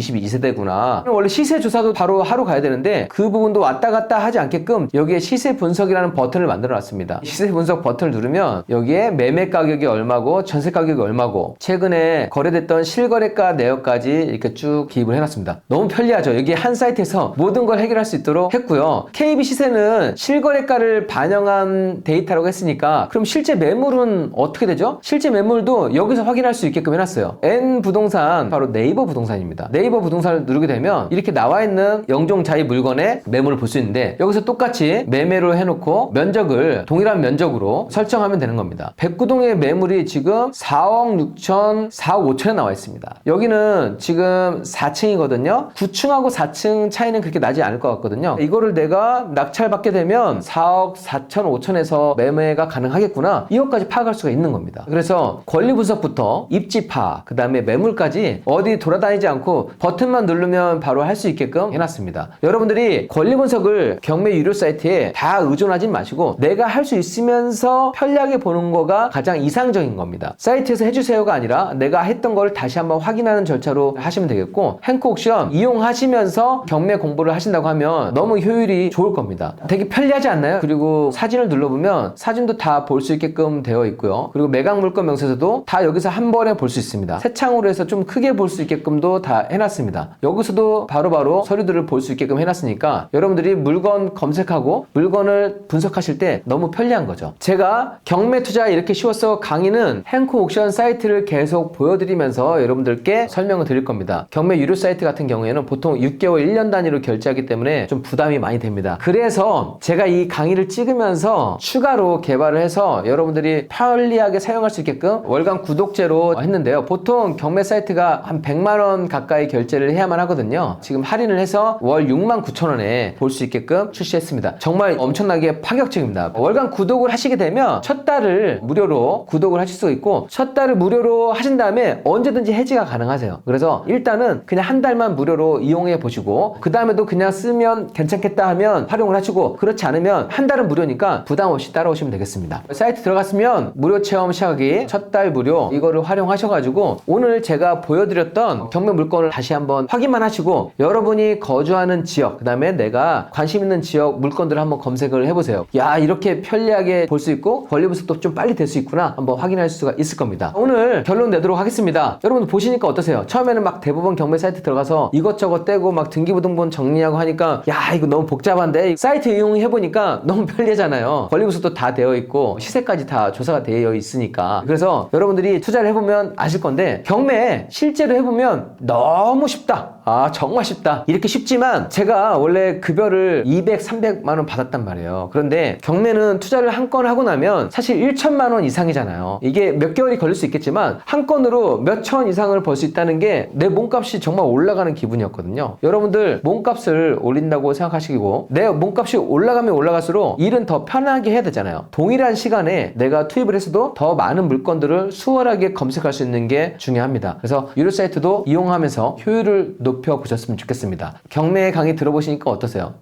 1022세대구나. 원래 시세 조사도 바로 하러 가야 되는데 그 부분도 왔다 갔다 하지 않게끔 여기에 시세 분석이라는 버튼을 만들어 놨습니다. 시세 분석 버튼을 누르면 여기에 매매 가격이 얼마고 전세 가격이 얼마고 최근에 거래됐던 실거래가 내역까지 이렇게 쭉 기입을 해놨습니다. 너무 편리하죠. 여기 한 사이트에서 모든 걸 해결할 수 있도록 했고요. KB 시세는 실거래가를 반영한 데이터라고 했으니까 그럼 실제 매물은 어떻게 되죠? 실제 매물도 여기서 확인할 수 있게끔 해놨어요. N부동산 바로 네이버 부동산입니다. 네이버 부동산을 누르게 되면 이렇게 나와 있는 영종자의 물건의 매물을 볼 수 있는데 여기서 똑같이 매매로 해놓고 면적을 동일한 면적으로 설정하면 되는 겁니다. 백구동의 매물이 지금 4억 6천, 4억 5천에 나와 있습니다. 여기는 지금 4층이거든요. 9층하고 4층 차이는 그렇게 나지 않을 것 같거든요. 이거를 내가 낙찰받게 되면 4억 4천, 5천에서 매매가 가능하겠구나. 이것까지 파악할 수가 있는 겁니다. 그래서 권리 분석부터 입지 파악, 그 다음에 매물까지 어디 돌아다니지 않고 버튼만 누르면 바로 할 수 있게끔 해놨습니다. 여러분들이 권리 분석을 경매 유료 사이트에 다 의존하지 마시고 내가 할 수 있으면서 편리하게 보는 거가 가장 이상적인 겁니다. 사이트에서 해주세요가 아니라 내가 했던 걸 다시 한번 확인하는 절차로 하시면 되겠고 행콕 옵션 이용하시면서 경매 공부를 하신다고 하면 너무 효율이 좋을 겁니다. 되게 편리하지 않나요? 그리고 사진을 눌러보면 사진도 다 볼 수 있게끔 되어 있고요. 그리고 매각 물건 명세서도 다 여기서 한 번에 볼 수 있습니다. 새 창으로 해서 좀 크게 볼 수 있게끔도 다 해놨습니다. 여기서도 바로바로 서류들을 볼 수 있게끔 해놨으니까 여러분들이 물건 검색하고 물건을 분석하실 때 너무 편리한 거죠. 제가 경매 투자 이렇게 쉬웠어 강의는 행콕 옥션 사이트를 계속 보여드리면서 여러분들께 설명을 드릴 겁니다. 경매 유료 사이트 같은 경우에는 보통 6개월 1년 단위로 결제하기 때문에 좀 부담이 많이 됩니다. 그래서 제가 이 강의를 찍으면서 추가로 개발을 해서 여러분들이 편리하게 사용할 수 있게끔 월간 구독제로 했는데요. 보통 경매 사이트가 한 100만 원 가까이 결제를 해야만 하거든요. 지금 할인을 해서 월 6만 9천 원에 볼 수 있게끔 출시했습니다. 정말 엄청나게 파격적입니다. 월간 구독을 하시게 되면 첫 달을 무료로 구독을 하실 수 있고 첫 달을 무료로 하신 다음에 언제든지 해지가 가능하세요. 그래서 일단은 그냥 한 달만 무료로 이용해 보시고 그 다음에도 그냥 쓰면 괜찮겠다 하면 활용을 하시고 그렇지 않으면 한 달은 무료니까 부담 없이 따라오시면 되겠습니다. 사이트 들어갔으면 무료 체험 시작하기 첫 달 무료 이거를 활용하셔가지고 오늘 제가 보여드렸던 경매 물건을 다시 한번 확인만 하시고 여러분이 거주하는 지역 그 다음에 내가 관심 있는 지역 물건들을 한번 검색을 해보세요. 야 이렇게 편리하게 볼 수 있고 권리 분석도 좀 빨리 될 수 있구나 한번 확인할 수가 있을 겁니다. 오늘 결론 내도록 하겠습니다. 여러분 보시니까 어떠세요? 처음에는 막 대법원 경매 사이트 들어가서 이것저것 떼고 막 등기부등본 정리하고 하니까 야 이거 너무 복잡한데 사이트 이용해보니까 너무 편리하잖아요. 권리 분석도 다 되어 있고 시세까지 다 조사가 되어 있으니까 그래서 여러분들이 투자를 해보면 아실 건데 경매 실제로 해보면 너무 쉽다. 아 정말 쉽다. 이렇게 쉽지만 제가 원래 급여를 200, 300만 원 받았단 말이에요. 그런데 경매는 투자를 한 건 하고 나면 사실 1천만 원 이상이잖아요. 이게 몇 개월이 걸릴 수 있겠지만 한 건으로 몇 천 이상을 벌 수 있다는 게 내 몸값이 정말 올라가는 기분이었거든요. 여러분들 몸값을 올린다고 생각하시고 내 몸값이 올라가면 올라갈수록 일은 더 편하게 해야 되잖아요. 동일한 시간에 내가 투입을 했어도 더 많은 물건들을 수월하게 검색할 수 있는 게 중요합니다. 그래서 유료 사이트도 이용하면서 효율을 높여보셨으면 좋겠습니다. 경매 강의 들어보시니까 어떠세요?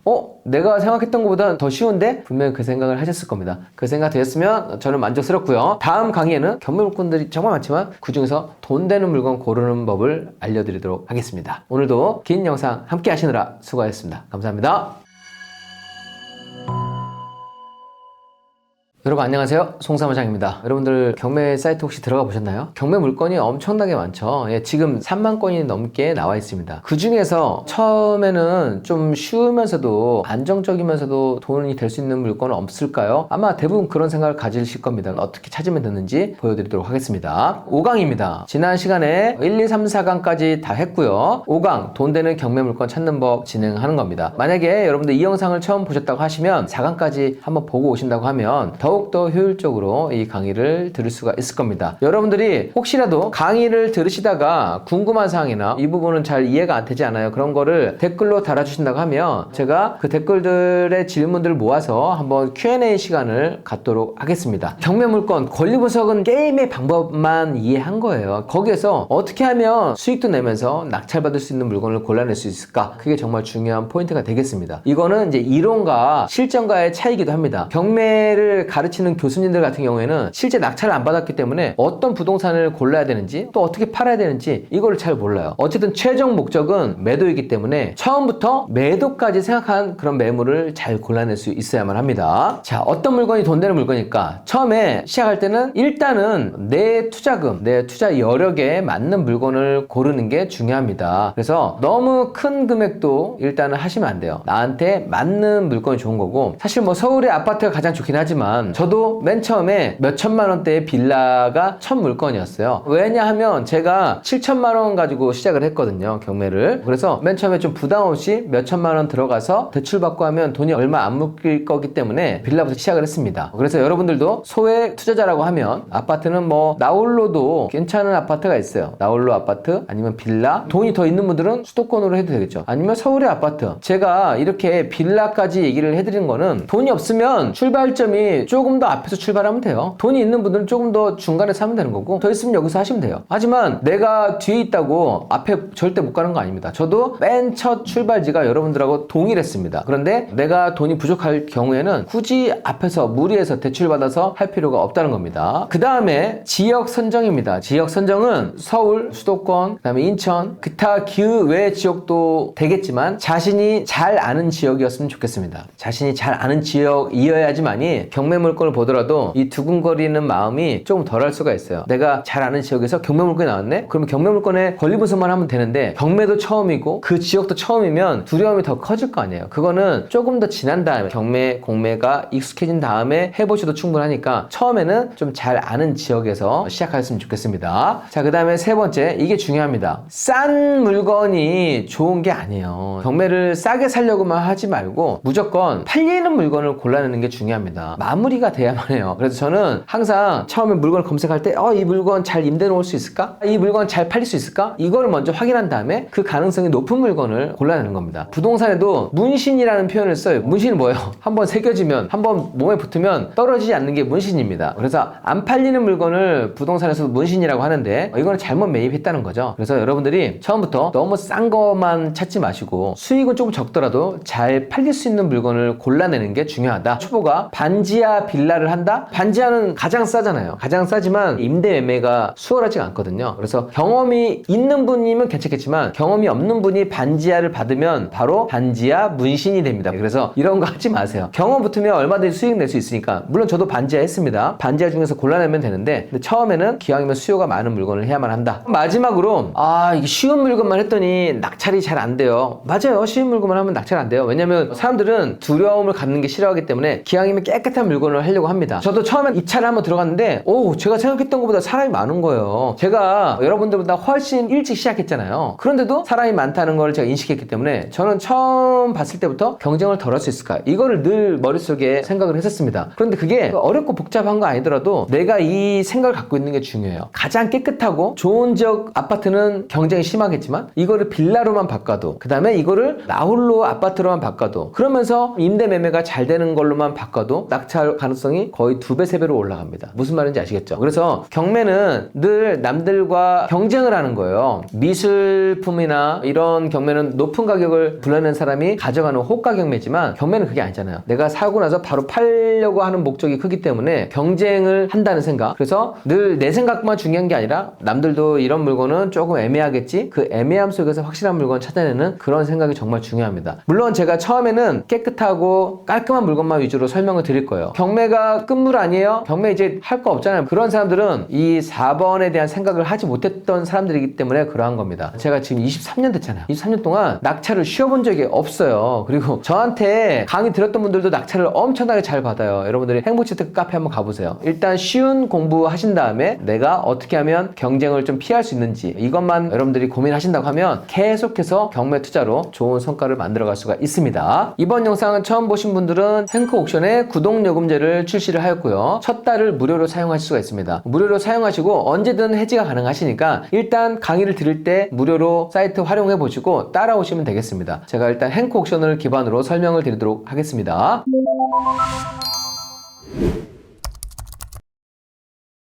내가 생각했던 것보다 더 쉬운데? 분명히 그 생각을 하셨을 겁니다. 그 생각 되셨으면 저는 만족스럽고요. 다음 강의에는 경매 물건들이 정말 많지만 그 중에서 돈 되는 물건 고르는 법을 알려드리도록 하겠습니다. 오늘도 긴 영상 함께 하시느라 수고하셨습니다. 감사합니다. 여러분 안녕하세요, 송사무장입니다. 여러분들 경매 사이트 혹시 들어가 보셨나요? 경매 물건이 엄청나게 많죠. 지금 3만 건이 넘게 나와 있습니다. 그 중에서 처음에는 좀 쉬우면서도 안정적이면서도 돈이 될 수 있는 물건은 없을까요? 아마 대부분 그런 생각을 가지실 겁니다. 어떻게 찾으면 되는지 보여드리도록 하겠습니다. 5강입니다. 지난 시간에 1, 2, 3, 4강까지 다 했고요. 5강 돈 되는 경매 물건 찾는 법 진행하는 겁니다. 만약에 여러분들 이 영상을 처음 보셨다고 하시면 4강까지 한번 보고 오신다고 하면 더욱더 효율적으로 이 강의를 들을 수가 있을 겁니다. 여러분들이 혹시라도 강의를 들으시다가 궁금한 사항이나 이 부분은 잘 이해가 안 되지 않아요, 그런 거를 댓글로 달아주신다고 하면 제가 그 댓글들의 질문들을 모아서 한번 Q&A 시간을 갖도록 하겠습니다. 경매 물건 권리 분석은 게임의 방법만 이해한 거예요. 거기에서 어떻게 하면 수익도 내면서 낙찰받을 수 있는 물건을 골라낼 수 있을까? 그게 정말 중요한 포인트가 되겠습니다. 이거는 이제 이론과 실전과의 차이기도 합니다. 경매를 가르치는 교수님들 같은 경우에는 실제 낙찰을 안 받았기 때문에 어떤 부동산을 골라야 되는지 또 어떻게 팔아야 되는지 이거를 잘 몰라요. 어쨌든 최종 목적은 매도이기 때문에 처음부터 매도까지 생각한 그런 매물을 잘 골라낼 수 있어야만 합니다. 자, 어떤 물건이 돈 되는 물건일까? 처음에 시작할 때는 일단은 내 투자금, 내 투자 여력에 맞는 물건을 고르는 게 중요합니다. 그래서 너무 큰 금액도 일단은 하시면 안 돼요. 나한테 맞는 물건이 좋은 거고, 사실 뭐 서울의 아파트가 가장 좋긴 하지만 저도 맨 처음에 몇 천만 원대의 빌라가 첫 물건이었어요. 왜냐하면 제가 7천만 원 가지고 시작을 했거든요, 경매를. 그래서 맨 처음에 좀 부담 없이 몇 천만 원 들어가서 대출받고 하면 돈이 얼마 안 묶일 거기 때문에 빌라부터 시작을 했습니다. 그래서 여러분들도 소액 투자자라고 하면 아파트는 뭐 나홀로도 괜찮은 아파트가 있어요. 나홀로 아파트 아니면 빌라, 돈이 더 있는 분들은 수도권으로 해도 되겠죠. 아니면 서울의 아파트. 제가 이렇게 빌라까지 얘기를 해드리는 거는 돈이 없으면 출발점이 조금 더 앞에서 출발하면 돼요. 돈이 있는 분들은 조금 더 중간에 사면 되는 거고, 더 있으면 여기서 하시면 돼요. 하지만 내가 뒤에 있다고 앞에 절대 못 가는 거 아닙니다. 저도 맨 첫 출발지가 여러분들하고 동일했습니다. 그런데 내가 돈이 부족할 경우에는 굳이 앞에서 무리해서 대출받아서 할 필요가 없다는 겁니다. 그 다음에 지역 선정입니다. 지역 선정은 서울, 수도권, 그 다음에 인천, 기타 그 외 지역도 되겠지만 자신이 잘 아는 지역이었으면 좋겠습니다. 자신이 잘 아는 지역이어야지만이 경매 물건을 보더라도 이 두근거리는 마음이 조금 덜할 수가 있어요. 내가 잘 아는 지역에서 경매 물건이 나왔네? 그러면 경매 물건의 권리 분석만 하면 되는데 경매도 처음이고 그 지역도 처음이면 두려움이 더 커질 거 아니에요. 그거는 조금 더 지난 다음에 경매, 공매가 익숙해진 다음에 해보셔도 충분하니까 처음에는 좀 잘 아는 지역에서 시작하셨으면 좋겠습니다. 자, 그 다음에 세 번째, 이게 중요합니다. 싼 물건이 좋은 게 아니에요. 경매를 싸게 살려고만 하지 말고 무조건 팔리는 물건을 골라내는 게 중요합니다. 마무리가 돼야만 해요. 그래서 저는 항상 처음에 물건을 검색할 때 이 물건 잘 임대 놓을 수 있을까? 이 물건 잘 팔릴 수 있을까? 이걸 먼저 확인한 다음에 그 가능성이 높은 물건을 골라내는 겁니다. 부동산에도 문신이라는 표현을 써요. 문신은 뭐예요? 한번 새겨지면, 한번 몸에 붙으면 떨어지지 않는 게 문신입니다. 그래서 안 팔리는 물건을 부동산에서도 문신이라고 하는데 이거는 잘못 매입했다는 거죠. 그래서 여러분들이 처음부터 너무 싼 것만 찾지 마시고 수익은 조금 적더라도 잘 팔릴 수 있는 물건을 골라내는 게 중요하다. 초보가 반지하 빌라를 한다? 반지하는 가장 싸잖아요. 가장 싸지만 임대 매매가 수월하지가 않거든요. 그래서 경험이 있는 분이면 괜찮겠지만 경험이 없는 분이 반지하를 받으면 바로 반지하 문신이 됩니다. 그래서 이런 거 하지 마세요. 경험 붙으면 얼마든지 수익 낼 수 있으니까. 물론 저도 반지하 했습니다. 반지하 중에서 골라내면 되는데, 근데 처음에는 기왕이면 수요가 많은 물건을 해야만 한다. 마지막으로 이게 쉬운 물건만 했더니 낙찰이 잘 안 돼요. 맞아요. 쉬운 물건만 하면 낙찰 안 돼요. 왜냐면 사람들은 두려움을 갖는 게 싫어하기 때문에 기왕이면 깨끗한 물건을 하려고 합니다. 저도 처음엔 입찰을 한번 들어갔는데 제가 생각했던 것보다 사람이 많은 거예요. 제가 여러분들보다 훨씬 일찍 시작했잖아요. 그런데도 사람이 많다는 걸 제가 인식했기 때문에 저는 처음 봤을 때부터 경쟁을 덜 할 수 있을까? 이거를 늘 머릿속에 생각을 했었습니다. 그런데 그게 어렵고 복잡한 거 아니더라도 내가 이 생각을 갖고 있는 게 중요해요. 가장 깨끗하고 좋은 지역 아파트는 경쟁이 심하겠지만 이거를 빌라로만 바꿔도, 그 다음에 이거를 나홀로 아파트로만 바꿔도, 그러면서 임대 매매가 잘 되는 걸로만 바꿔도 낙찰 가능성이 가능성이 거의 2배, 3배로 올라갑니다. 무슨 말인지 아시겠죠? 그래서 경매는 늘 남들과 경쟁을 하는 거예요. 미술품이나 이런 경매는 높은 가격을 불러낸 사람이 가져가는 호가 경매지만 경매는 그게 아니잖아요. 내가 사고 나서 바로 팔려고 하는 목적이 크기 때문에 경쟁을 한다는 생각. 그래서 늘 내 생각만 중요한 게 아니라 남들도 이런 물건은 조금 애매하겠지? 그 애매함 속에서 확실한 물건 찾아내는 그런 생각이 정말 중요합니다. 물론 제가 처음에는 깨끗하고 깔끔한 물건만 위주로 설명을 드릴 거예요. 경매가 끝물 아니에요? 경매 이제 할 거 없잖아요. 그런 사람들은 이 4번에 대한 생각을 하지 못했던 사람들이기 때문에 그러한 겁니다. 제가 지금 23년 됐잖아요. 23년 동안 낙찰을 쉬어본 적이 없어요. 그리고 저한테 강의 들었던 분들도 낙찰을 엄청나게 잘 받아요. 여러분들이 행복재테크 카페 한번 가보세요. 일단 쉬운 공부 하신 다음에 내가 어떻게 하면 경쟁을 좀 피할 수 있는지 이것만 여러분들이 고민하신다고 하면 계속해서 경매 투자로 좋은 성과를 만들어갈 수가 있습니다. 이번 영상은 처음 보신 분들은 행크옥션에 구독요금제를 출시를 하였고요. 첫 달을 무료로 사용하실 수가 있습니다. 무료로 사용하시고 언제든 해지가 가능하시니까 일단 강의를 들을 때 무료로 사이트 활용해 보시고 따라오시면 되겠습니다. 제가 일단 행크옥션을 기반으로 설명을 드리도록 하겠습니다.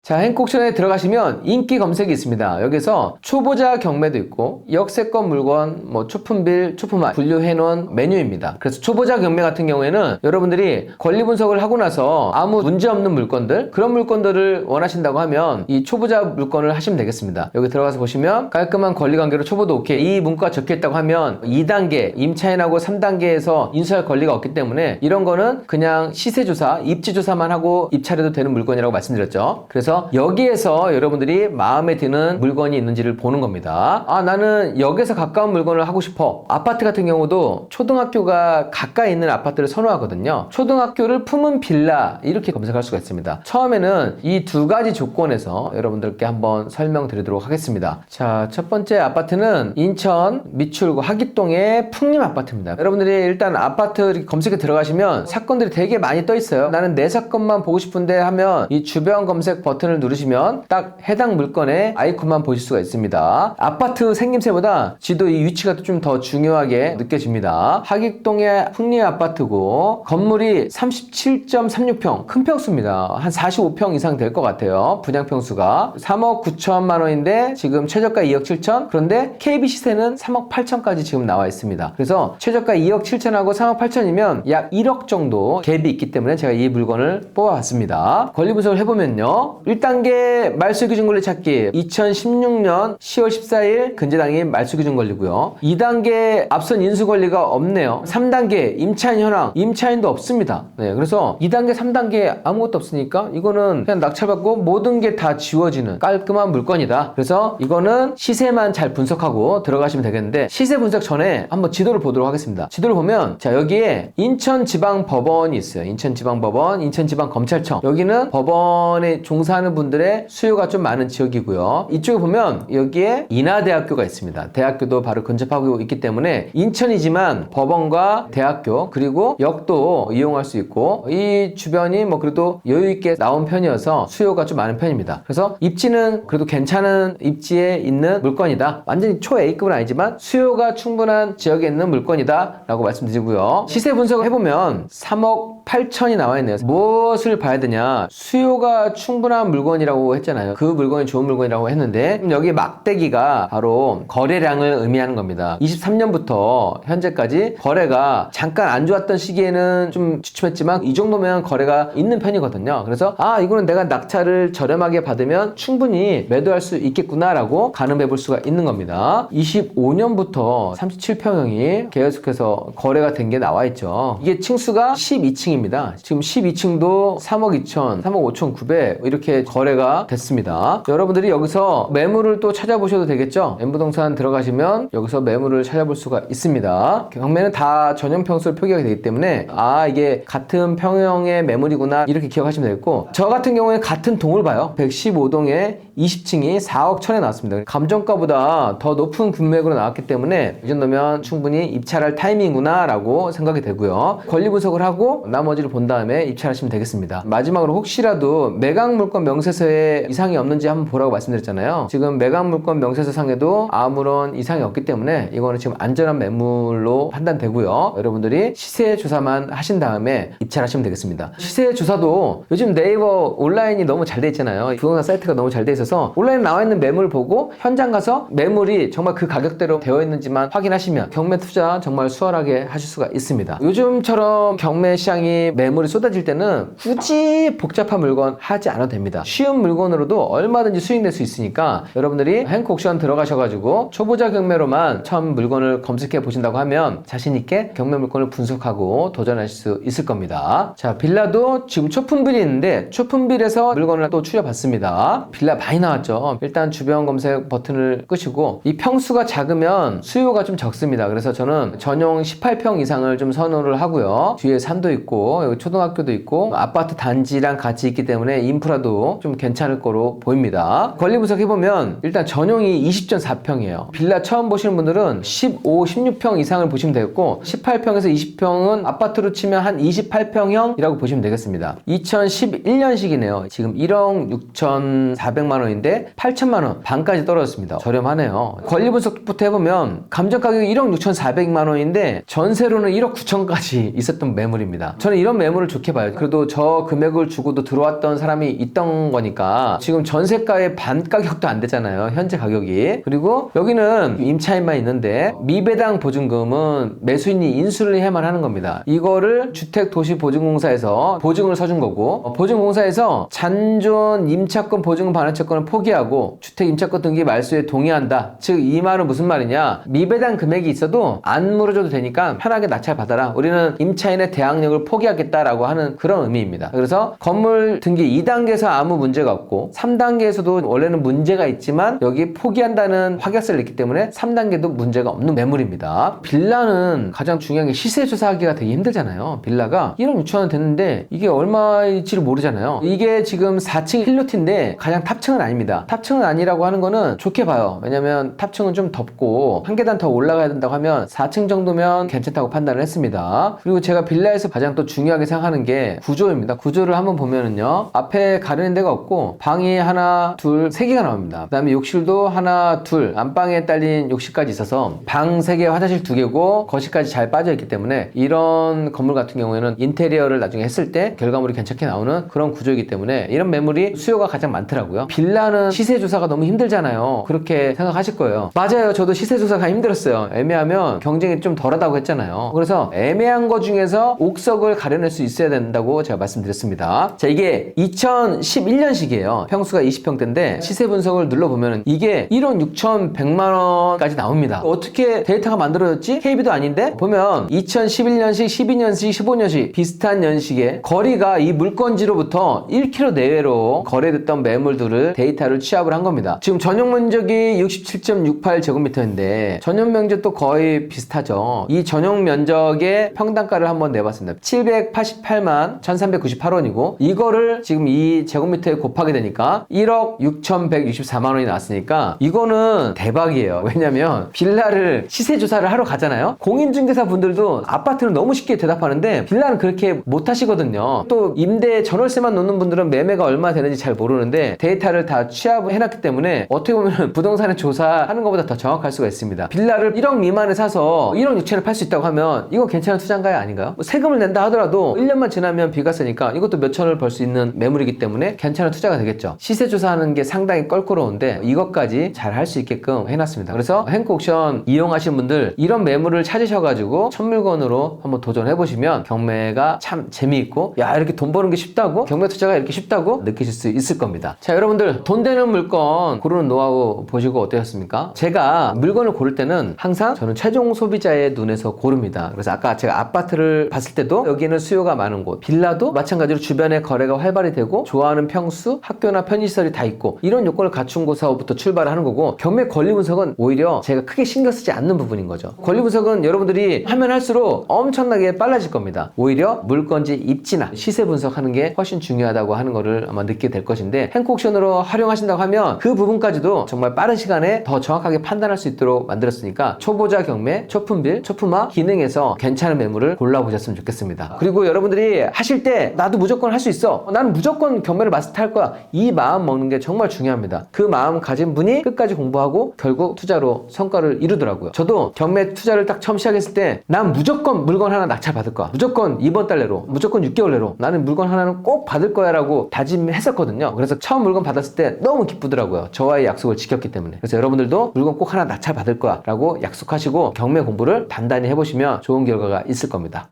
자, 행콕션에 들어가시면 인기 검색이 있습니다. 여기서 초보자 경매도 있고 역세권 물건, 초품빌, 초품화 분류해 놓은 메뉴입니다. 그래서 초보자 경매 같은 경우에는 여러분들이 권리 분석을 하고 나서 아무 문제 없는 물건들, 그런 물건들을 원하신다고 하면 이 초보자 물건을 하시면 되겠습니다. 여기 들어가서 보시면 깔끔한 권리 관계로 초보도 오케이, 이 문구가 적혀 있다고 하면 2단계 임차인하고 3단계에서 인수할 권리가 없기 때문에 이런 거는 그냥 시세조사, 입지조사만 하고 입찰해도 되는 물건이라고 말씀드렸죠. 그래서 여기에서 여러분들이 마음에 드는 물건이 있는지를 보는 겁니다. 아, 나는 역에서 가까운 물건을 하고 싶어. 아파트 같은 경우도 초등학교가 가까이 있는 아파트를 선호하거든요. 초등학교를 품은 빌라 이렇게 검색할 수가 있습니다. 처음에는 이 두 가지 조건에서 여러분들께 한번 설명드리도록 하겠습니다. 자, 첫 번째 아파트는 인천 미추홀구 하기동의 풍림 아파트입니다. 여러분들이 일단 아파트 이렇게 검색에 들어가시면 사건들이 되게 많이 떠 있어요. 나는 내 사건만 보고 싶은데 하면 이 주변 검색 버튼을 누르시면 딱 해당 물건의 아이콘만 보실 수가 있습니다. 아파트 생김새보다 지도 이 위치가 좀 더 중요하게 느껴집니다. 하기동의 풍림 아파트고 건물이 37.36평 큰 평수입니다. 한 45평 이상 될 것 같아요. 분양평수가 3억 9천만 원인데 지금 최저가 2억 7천, 그런데 KB 시세는 3억 8천까지 지금 나와 있습니다. 그래서 최저가 2억 7천하고 3억 8천이면 약 1억 정도 갭이 있기 때문에 제가 이 물건을 뽑아왔습니다. 권리 분석을 해보면요, 1단계 말소기준 권리 찾기 2016년 10월 14일 근저당일 말소기준 권리고요. 2단계 앞선 인수 권리가 없네요. 3단계 임차인 현황, 임차인도 없습니다. 네, 그래서 2단계 3단계 아무것도 없으니까 이거는 그냥 낙찰받고 모든 게 다 지워지는 깔끔한 물건이다. 그래서 이거는 시세만 잘 분석하고 들어가시면 되겠는데, 시세 분석 전에 한번 지도를 보도록 하겠습니다. 지도를 보면 자, 여기에 인천지방법원이 있어요. 인천지방법원, 인천지방검찰청. 여기는 법원에 종사하는 분들의 수요가 좀 많은 지역이고요. 이쪽에 보면 여기에 인하대학교가 있습니다. 대학교도 바로 근접하고 있기 때문에 인천이지만 법원과 대학교 그리고 역도 이용할 수 있고, 이 주변이 그래도 여유있게 나온 편이어서 수요가 좀 많은 편입니다. 그래서 입지는 그래도 괜찮은 입지에 있는 물건이다. 완전히 초 A급은 아니지만 수요가 충분한 지역에 있는 물건이다 라고 말씀드리고요. 시세 분석을 해보면 3억 8천이 나와 있네요. 무엇을 봐야 되냐, 수요가 충분한 물건이라고 했잖아요. 그 물건이 좋은 물건이라고 했는데 여기 막대기가 바로 거래량을 의미하는 겁니다. 23년부터 현재까지 거래가 잠깐 안 좋았던 시기에는 좀 주춤했지만 이 정도면 거래가 있는 편이거든요. 그래서 이거는 내가 낙찰을 저렴하게 받으면 충분히 매도할 수 있겠구나 라고 가늠해 볼 수가 있는 겁니다. 25년부터 37평형이 계속해서 거래가 된 게 나와 있죠. 이게 층수가 12층입니다. 지금 12층도 3억 2천, 3억 5천 9백 이렇게 거래가 됐습니다. 여러분들이 여기서 매물을 또 찾아보셔도 되겠죠. N부동산 들어가시면 여기서 매물을 찾아볼 수가 있습니다. 경매는 다 전용 평수를 표기하게 되기 때문에 이게 같은 평형의 매물이구나 이렇게 기억하시면 되겠고, 저 같은 경우에 같은 동을 봐요. 115동에 20층이 4억 천에 나왔습니다. 감정가보다 더 높은 금액으로 나왔기 때문에 이 정도면 충분히 입찰할 타이밍이구나 라고 생각이 되고요. 권리 분석을 하고 나머지를 본 다음에 입찰하시면 되겠습니다. 마지막으로 혹시라도 매각물건 명세서에 이상이 없는지 한번 보라고 말씀드렸잖아요. 지금 매각물건 명세서상에도 아무런 이상이 없기 때문에 이거는 지금 안전한 매물로 판단되고요. 여러분들이 시세 조사만 하신 다음에 입찰하시면 되겠습니다. 시세 조사도 요즘 네이버 온라인이 너무 잘 돼 있잖아요. 부동산 사이트가 너무 잘 돼 있어서 온라인에 나와 있는 매물 보고 현장 가서 매물이 정말 그 가격대로 되어 있는지만 확인하시면 경매 투자 정말 수월하게 하실 수가 있습니다. 요즘처럼 경매 시장이 매물이 쏟아질 때는 굳이 복잡한 물건 하지 않아도 됩니다. 쉬운 물건으로도 얼마든지 수익 낼 수 있으니까 여러분들이 행콕션 들어가셔가지고 초보자 경매로만 처음 물건을 검색해 보신다고 하면 자신있게 경매 물건을 분석하고 도전하실 수 있을 겁니다. 자, 빌라도 지금 초품빌이 있는데 초품빌에서 물건을 또 추려봤습니다. 빌라 많이 나왔죠. 일단 주변 검색 버튼을 끄시고 이 평수가 작으면 수요가 좀 적습니다. 그래서 저는 전용 18평 이상을 좀 선호를 하고요. 뒤에 산도 있고 여기 초등학교도 있고 아파트 단지랑 같이 있기 때문에 인프라도 좀 괜찮을 거로 보입니다. 권리 분석해보면 일단 전용이 20.4평이에요. 빌라 처음 보시는 분들은 15, 16평 이상을 보시면 되겠고 18평에서 20평은 아파트로 치면 한 28평형이라고 보시면 되겠습니다. 2011년식이네요. 지금 1억 6,400만 원인데 8천만 원 반까지 떨어졌습니다. 저렴하네요. 권리 분석부터 해보면 감정 가격이 1억 6,400만 원인데 전세로는 1억 9천까지 있었던 매물입니다. 저는 이런 매물을 좋게 봐요. 그래도 저 금액을 주고도 들어왔던 사람이 있던 거니까 지금 전세가의 반 가격도 안 되잖아요. 현재 가격이. 그리고 여기는 임차인만 있는데 미배당 보증금은 매수인이 인수를 해야만 하는 겁니다. 이거를 주택도시보증공사에서 보증을 서준 거고 보증공사에서 잔존 임차권 보증금 반환채권을 포기하고 주택임차권 등기 말소에 동의한다. 즉 이 말은 무슨 말이냐, 미배당 금액이 있어도 안 물어줘도 되니까 편하게 낙찰 받아라. 우리는 임차인의 대항력을 포기하겠다라고 하는 그런 의미입니다. 그래서 건물 등기 2단계에서 아무 문제가 없고 3단계에서도 원래는 문제가 있지만 여기 포기한다는 확약서를 냈기 때문에 3단계도 문제가 없는 매물입니다. 빌라는 가장 중요한 게 시세 조사하기가 되게 힘들잖아요. 빌라가 1억 6천 원 됐는데 이게 얼마일지를 모르잖아요. 이게 지금 4층 필로티인데 가장 탑층은 아닙니다. 탑층은 아니라고 하는 거는 좋게 봐요. 왜냐면 탑층은 좀 덥고 한 계단 더 올라가야 된다고 하면 4층 정도면 괜찮다고 판단을 했습니다. 그리고 제가 빌라에서 가장 또 중요하게 생각하는 게 구조입니다. 구조를 한번 보면은요, 앞에 가리는 데가 없고 방이 하나, 둘, 세 개가 나옵니다. 그 다음에 욕실도 하나, 둘, 안방에 딸린 욕실까지 있어서 방 3개, 화장실 2개고 거실까지 잘 빠져있기 때문에 이런 건물 같은 경우에는 인테리어를 나중에 했을 때 결과물이 괜찮게 나오는 그런 구조이기 때문에 이런 매물이 수요가 가장 많더라고요. 빌라는 시세 조사가 너무 힘들잖아요. 그렇게 생각하실 거예요. 맞아요. 저도 시세 조사가 힘들었어요. 애매하면 경쟁이 좀 덜하다고 했잖아요. 그래서 애매한 거 중에서 옥석을 가려낼 수 있어야 된다고 제가 말씀드렸습니다. 자, 이게 2011년식이에요. 평수가 20평대인데 시세 분석을 눌러보면 이게 1억 6,100만 원까지 나옵니다. 어떻게 데이터가 만들어졌지? KB도 아닌데? 보면 2011년식, 12년식, 15년식 비슷한 연식에 거리가 이 물건지로부터 1km 내외로 거래됐던 매물들을 데이터를 취합을 한 겁니다. 지금 전용 면적이 67.68제곱미터인데 전용 면적도 거의 비슷하죠. 이 전용 면적의 평당가를 한번 내봤습니다. 788만 1398원이고 이거를 지금 이 제곱미터에 곱하게 되니까 1억 6164만 원이 나왔으니까 이거는 대박이에요. 왜냐면 빌라를 시세 조사를 하러 가잖아요. 공인중개사 분들도 아파트는 너무 쉽게 대답하는데 빌라는 그렇게 못 하시거든요. 또 임대 전월세만 놓는 분들은 매매가 얼마 되는지 잘 모르는데 데이터를 다 취합을 해놨기 때문에 어떻게 보면 부동산을 조사하는 것보다 더 정확할 수가 있습니다. 빌라를 1억 미만에 사서 1억 6천에 팔 수 있다고 하면 이거 괜찮은 투자인가요? 아닌가요? 뭐 세금을 낸다 하더라도 1년만 지나면 비과세니까 이것도 몇 천을 벌 수 있는 매물이기 때문에 괜찮은 투자가 되겠죠. 시세 조사하는 게 상당히 껄끄러운데 이것까지 잘 할 수 있게끔 해놨습니다. 그래서 행콕션 이용하신 분들 이런 매물을 찾으셔가지고 첫 물건으로 한번 도전해보시면 경매가 참 재미있고 야, 이렇게 돈 버는 게 쉽다고? 경매 투자가 이렇게 쉽다고 느끼실 수 있을 겁니다. 자, 여러분들 돈 되는 물건 고르는 노하우 보시고 어떠셨습니까? 제가 물건을 고를 때는 항상 저는 최종 소비자의 눈에서 고릅니다. 그래서 아까 제가 아파트를 봤을 때도 여기는 수요가 많은 곳, 빌라도 마찬가지로 주변에 거래가 활발히 되고 좋아하는 평수, 학교나 편의시설이 다 있고 이런 요건을 갖춘 곳서부터 출발을 하는 거고 경매 권리 분석은 오히려 제가 크게 신경 쓰지 않는 부분인 거죠. 권리 분석은 여러분들이 하면 할수록 엄청나게 빨라질 겁니다. 오히려 물건지 입지나 시세 분석하는 게 훨씬 중요하다고 하는 거를 아마 느끼게 될 것인데 행콕션으로 활용하신다고 하면 그 부분까지도 정말 빠른 시간에 더 정확하게 판단할 수 있도록 만들었으니까 초보자 경매, 초품빌, 초품화 기능에서 괜찮은 매물을 골라보셨으면 좋겠습니다. 됩니다. 그리고 여러분들이 하실 때 나도 무조건 할 수 있어, 나는 무조건 경매를 마스터할 거야, 이 마음 먹는 게 정말 중요합니다. 그 마음 가진 분이 끝까지 공부하고 결국 투자로 성과를 이루더라고요. 저도 경매 투자를 딱 처음 시작했을 때 난 무조건 물건 하나 낙찰 받을 거야, 무조건 이번 달 내로, 무조건 6개월 내로 나는 물건 하나는 꼭 받을 거야 라고 다짐했었거든요. 그래서 처음 물건 받았을 때 너무 기쁘더라고요. 저와의 약속을 지켰기 때문에. 그래서 여러분들도 물건 꼭 하나 낙찰 받을 거야 라고 약속하시고 경매 공부를 단단히 해보시면 좋은 결과가 있을 겁니다.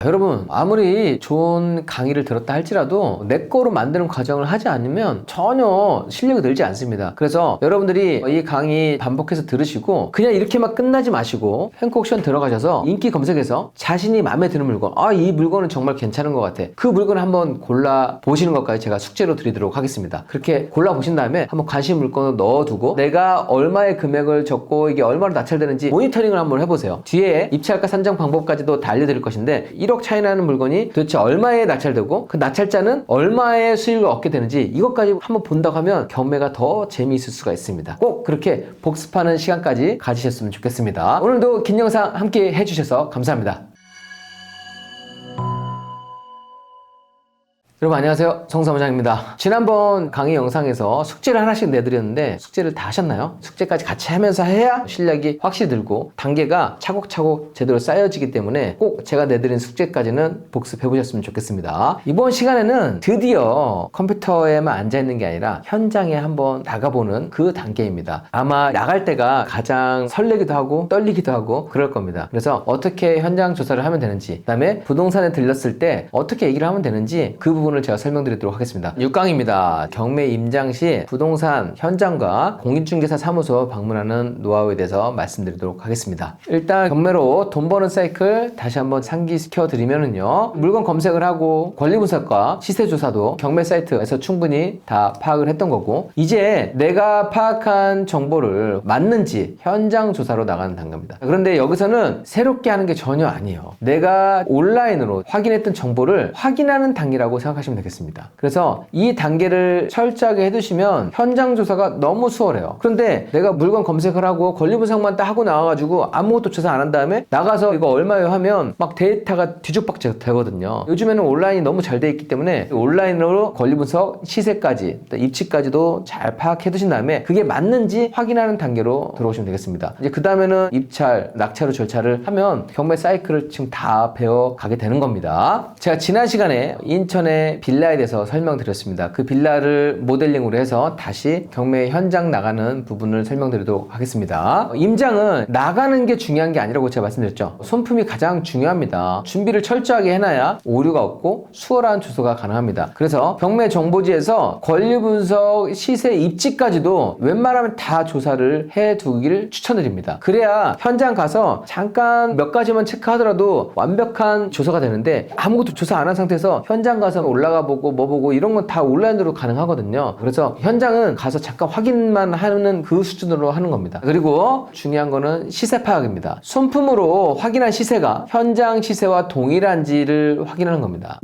여러분, 아무리 좋은 강의를 들었다 할지라도 내 거로 만드는 과정을 하지 않으면 전혀 실력이 늘지 않습니다. 그래서 여러분들이 이 강의 반복해서 들으시고 그냥 이렇게만 끝나지 마시고 행콕션 들어가셔서 인기 검색에서 자신이 마음에 드는 물건, 이 물건은 정말 괜찮은 것 같아, 그 물건을 한번 골라 보시는 것까지 제가 숙제로 드리도록 하겠습니다. 그렇게 골라 보신 다음에 한번 관심 물건을 넣어두고 내가 얼마의 금액을 적고 이게 얼마로 낙찰되는지 모니터링을 한번 해보세요. 뒤에 입찰가 산정 방법까지도 다 알려드릴 것인데 1억 차이 나는 물건이 도대체 얼마에 낙찰되고 그 낙찰자는 얼마의 수익을 얻게 되는지 이것까지 한번 본다고 하면 경매가 더 재미있을 수가 있습니다. 꼭 그렇게 복습하는 시간까지 가지셨으면 좋겠습니다. 오늘도 긴 영상 함께 해주셔서 감사합니다. 여러분 안녕하세요, 송사무장입니다. 지난번 강의 영상에서 숙제를 하나씩 내드렸는데 숙제를 다 하셨나요? 숙제까지 같이 하면서 해야 실력이 확실히 늘고 단계가 차곡차곡 제대로 쌓여지기 때문에 꼭 제가 내드린 숙제까지는 복습해 보셨으면 좋겠습니다. 이번 시간에는 드디어 컴퓨터에만 앉아있는 게 아니라 현장에 한번 나가보는 그 단계입니다. 아마 나갈 때가 가장 설레기도 하고 떨리기도 하고 그럴 겁니다. 그래서 어떻게 현장 조사를 하면 되는지, 그 다음에 부동산에 들렸을 때 어떻게 얘기를 하면 되는지 그 부분을 제가 설명드리도록 하겠습니다. 6강입니다. 경매 임장 시 부동산 현장과 공인중개사 사무소 방문하는 노하우에 대해서 말씀드리도록 하겠습니다. 일단 경매로 돈 버는 사이클 다시 한번 상기시켜 드리면은요, 물건 검색을 하고 권리 분석과 시세 조사도 경매 사이트에서 충분히 다 파악을 했던 거고, 이제 내가 파악한 정보를 맞는지 현장 조사로 나가는 단계입니다. 그런데 여기서는 새롭게 하는 게 전혀 아니에요. 내가 온라인으로 확인했던 정보를 확인하는 단계라고 생각하시면 되겠습니다. 그래서 이 단계를 철저하게 해두시면 현장 조사가 너무 수월해요. 그런데 내가 물건 검색을 하고 권리 분석만 딱 하고 나와가지고 아무것도 조사 안 한 다음에 나가서 이거 얼마예요 하면 막 데이터가 뒤죽박죽 되거든요. 요즘에는 온라인이 너무 잘 돼 있기 때문에 온라인으로 권리 분석, 시세까지, 입지까지도 잘 파악해 두신 다음에 그게 맞는지 확인하는 단계로 들어오시면 되겠습니다. 이제 그 다음에는 입찰, 낙찰 절차를 하면 경매 사이클을 지금 다 배워가게 되는 겁니다. 제가 지난 시간에 인천의 빌라에 대해서 설명드렸습니다. 그 빌라를 모델링으로 해서 다시 경매 현장 나가는 부분을 설명드리도록 하겠습니다. 임장은 나가는 게 중요한 게 아니라고 제가 말씀드렸죠. 손품이 가장 중요합니다. 준비를 철저하게 해놔야 오류가 없고 수월한 조사가 가능합니다. 그래서 경매 정보지에서 권리 분석, 시세, 입지까지도 웬만하면 다 조사를 해두길 추천드립니다. 그래야 현장 가서 잠깐 몇 가지만 체크하더라도 완벽한 조사가 되는데, 아무것도 조사 안 한 상태에서 현장 가서 올라가 보고 뭐 보고 이런 건 다 온라인으로 가능하거든요. 그래서 현장은 가서 잠깐 확인만 하는 그 수준으로 하는 겁니다. 그리고 중요한 거는 시세 파악입니다. 손품으로 확인한 시세가 현장 시세와 동일한지를 확인하는 겁니다.